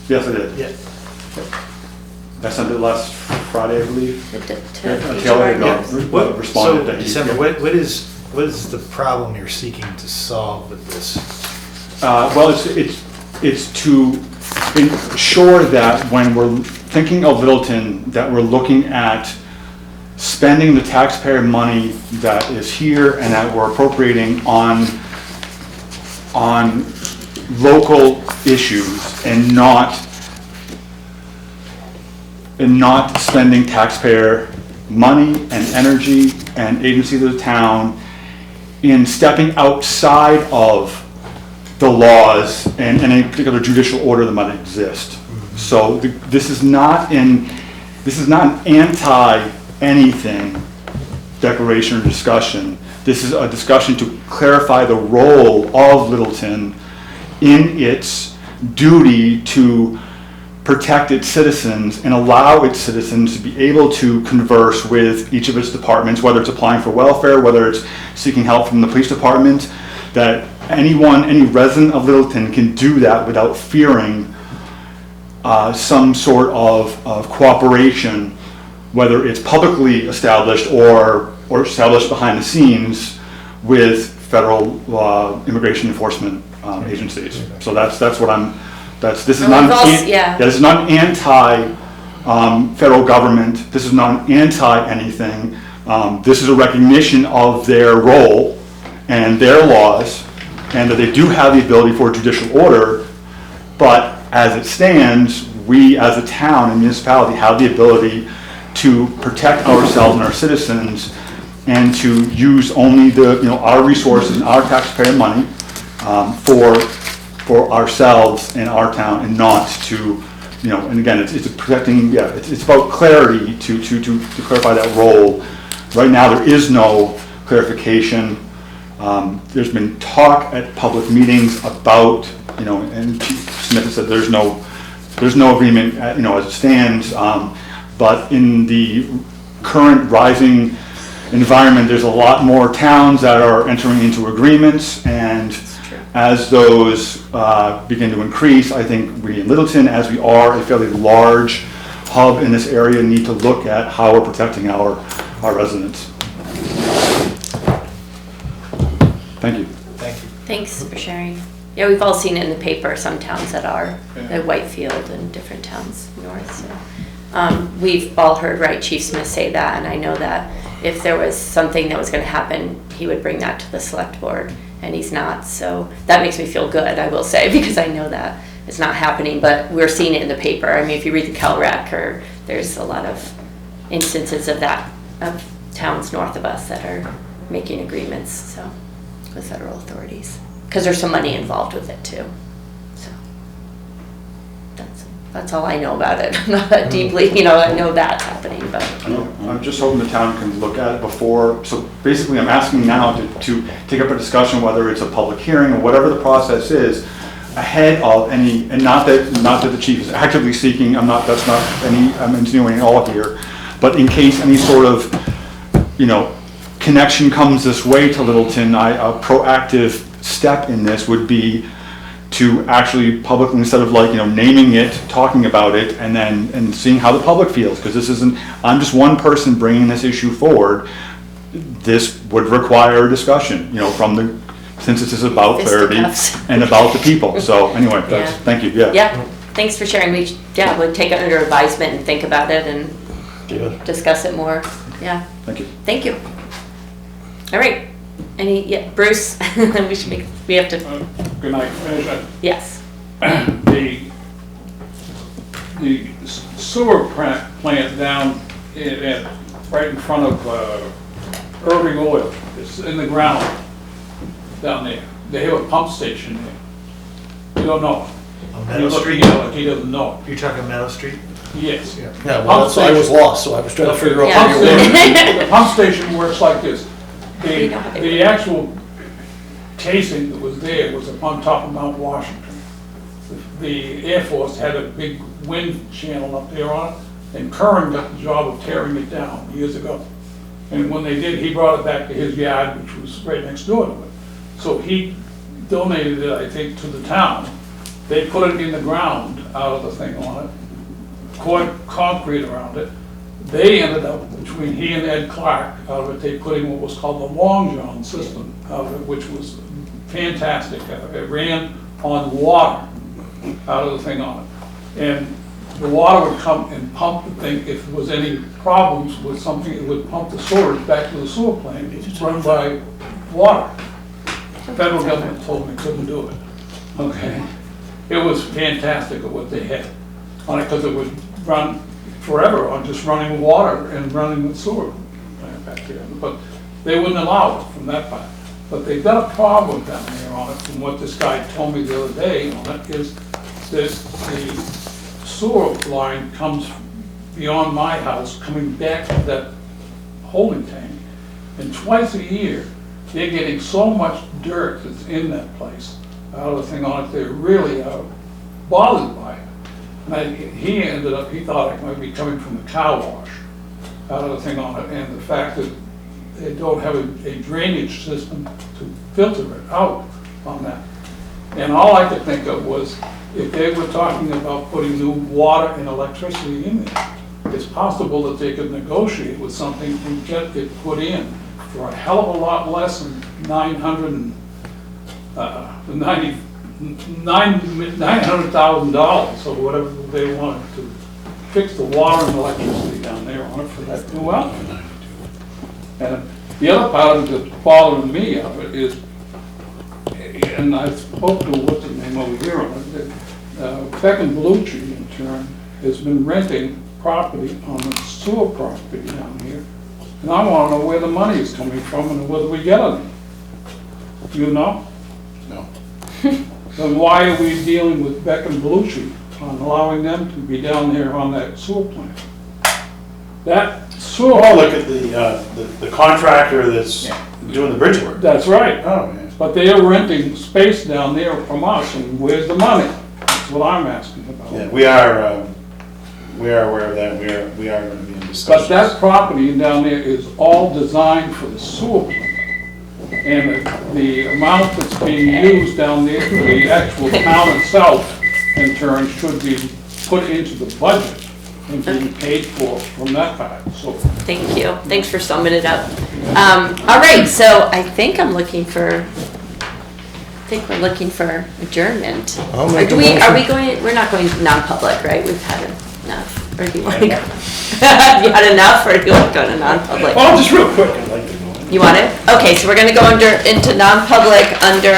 Yes, I did. Yeah. I sent it last Friday, I believe. So, December, what is the problem you're seeking to solve with this? Well, it's to ensure that when we're thinking of Littleton, that we're looking at spending the taxpayer money that is here and that we're appropriating on local issues and not spending taxpayer money and energy and agency of the town in stepping outside of the laws and any particular judicial order that might exist. Mm-hmm. So this is not an anti-anything declaration or discussion. This is a discussion to clarify the role of Littleton in its duty to protect its citizens and allow its citizens to be able to converse with each of its departments, whether it's applying for welfare, whether it's seeking help from the police department, that any resident of Littleton can do that without fearing some sort of cooperation, whether it's publicly established or established behind the scenes with federal immigration enforcement agencies. So that's what I'm. This is not this is not an anti federal government. This is not an anti anything. This is a recognition of their role and their laws, and that they do have the ability for judicial order. But as it stands, we as a town and municipality have the ability to protect ourselves and our citizens, and to use only our resources and our taxpayer money for ourselves and our town, and not to, and again, it's protecting, it's about clarity to clarify that role. Right now, there is no clarification. There's been talk at public meetings about, and Chief Smith has said there's no agreement, as it stands, but in the current rising environment, there's a lot more towns that are entering into agreements, and as those begin to increase, I think we in Littleton, as we are a fairly large hub in this area, need to look at how we're protecting our residents. Thank you. Thank you. Thanks for sharing. Yeah, we've all seen it in the paper, some towns that are, Yeah. at Whitefield and different towns north, so. We've all heard, right, Chief Smith say that, and I know that if there was something that was gonna happen, he would bring that to the select board, and he's not, so that makes me feel good, I will say, because I know that it's not happening, but we're seeing it in the paper. I mean, if you read the CalRec, or there's a lot of instances of that, of towns north of us that are making agreements, so, with federal authorities. Because there's some money involved with it too, so. That's all I know about it, not that deeply, you know, I know that's happening, but. I'm just hoping the town can look at it before, so basically I'm asking now to take up a discussion, whether it's a public hearing or whatever the process is, ahead of any, and not that the chief is actively seeking, that's not any, I'm insinuating all here, but in case any sort of, you know, connection comes this way to Littleton, a proactive step in this would be to actually publicly, instead of like, you know, naming it, talking about it, and seeing how the public feels, because this isn't, I'm just one person bringing this issue forward. This would require a discussion, you know, since this is about clarity and about the people. So anyway, thank you, yeah. Yeah, thanks for sharing. We'll take it under advisement and think about it and discuss it more, yeah. Thank you. Thank you. All right, Bruce, we have to. Good night, Commissioner. Yes. The sewer plant down right in front of Irving Oil, it's in the ground down there. They have a pump station there. You don't know. On Meadow Street? He doesn't know. You're talking Meadow Street? Yes. Yeah, well, I was lost, so I was trying to figure out how you were. The pump station works like this. The actual casing that was there was up on top of Mount Washington. The Air Force had a big wind channel up there on it, and Curran got the job of tearing it down years ago. And when they did, he brought it back to his yard, which was right next door to it. So he donated it, I think, to the town. They put it in the ground out of the thing on it, poured concrete around it. They ended up, between he and Ed Clark, out of it, they put in what was called the Long John system out of it, which was fantastic. It ran on water out of the thing on it. And the water would come and pump the thing. If there was any problems with something, it would pump the sewage back to the sewer plant. It's run by water. The federal government told me couldn't do it. Okay. It was fantastic at what they had on it, because it would run forever on just running water and running the sewer plant back there. But they wouldn't allow it from that part. But they've got a problem down there on it, from what this guy told me the other day on it, is that the sewer line comes beyond my house, coming back to that holding tank. And twice a year, they're getting so much dirt that's in that place, out of the thing on it, they really are bothered by it. And he ended up, he thought it might be coming from the car wash, out of the thing on it, and the fact that they don't have a drainage system to filter it out on that. And all I could think of was, if they were talking about putting new water and electricity in there, it's possible that they could negotiate with something and get it put in for a hell of a lot less than $900,000 or whatever they wanted to fix the water and electricity down there on it for that new outfit. And the other part of it that's bothering me of it is, and I spoke to what's his name over here on it, Beck and Bellucci in turn has been renting property on the sewer property down here. And I want to know where the money is coming from and whether we get any. Do you know? No. Then why are we dealing with Beck and Bellucci on allowing them to be down there on that sewer plant? That sewer. Oh, look at the contractor that's doing the bridge work. That's right. Oh, yeah. But they are renting space down there from us, and where's the money? That's what I'm asking about. Yeah, we are aware of that. We are going to be in discussion. But that property down there is all designed for the sewer plant. And the amount that's being used down there for the actual town itself, in turn, should be put into the budget and be paid for from that part. So thank you. Thanks for summing it up. All right, so I think I'm looking for think we're looking for adjournment. I'll Or make do a we, are motion. we going, we're not going non-public, right? We've had enough. Or do you want to go? Have you had enough, or do you want to go to non-public? Oh, just real quick, I'd like to go in. You want it? Okay, so we're gonna go into non-public under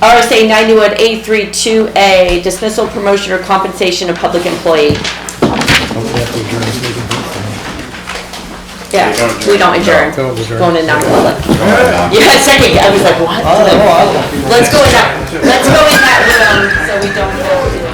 RSA 91A32A, dismissal, promotion, or compensation of public employee. Yeah, we don't adjourn, Don't adjourn. going to non-public. Yeah, second, I was like, what? Let's go in that room, so we don't go into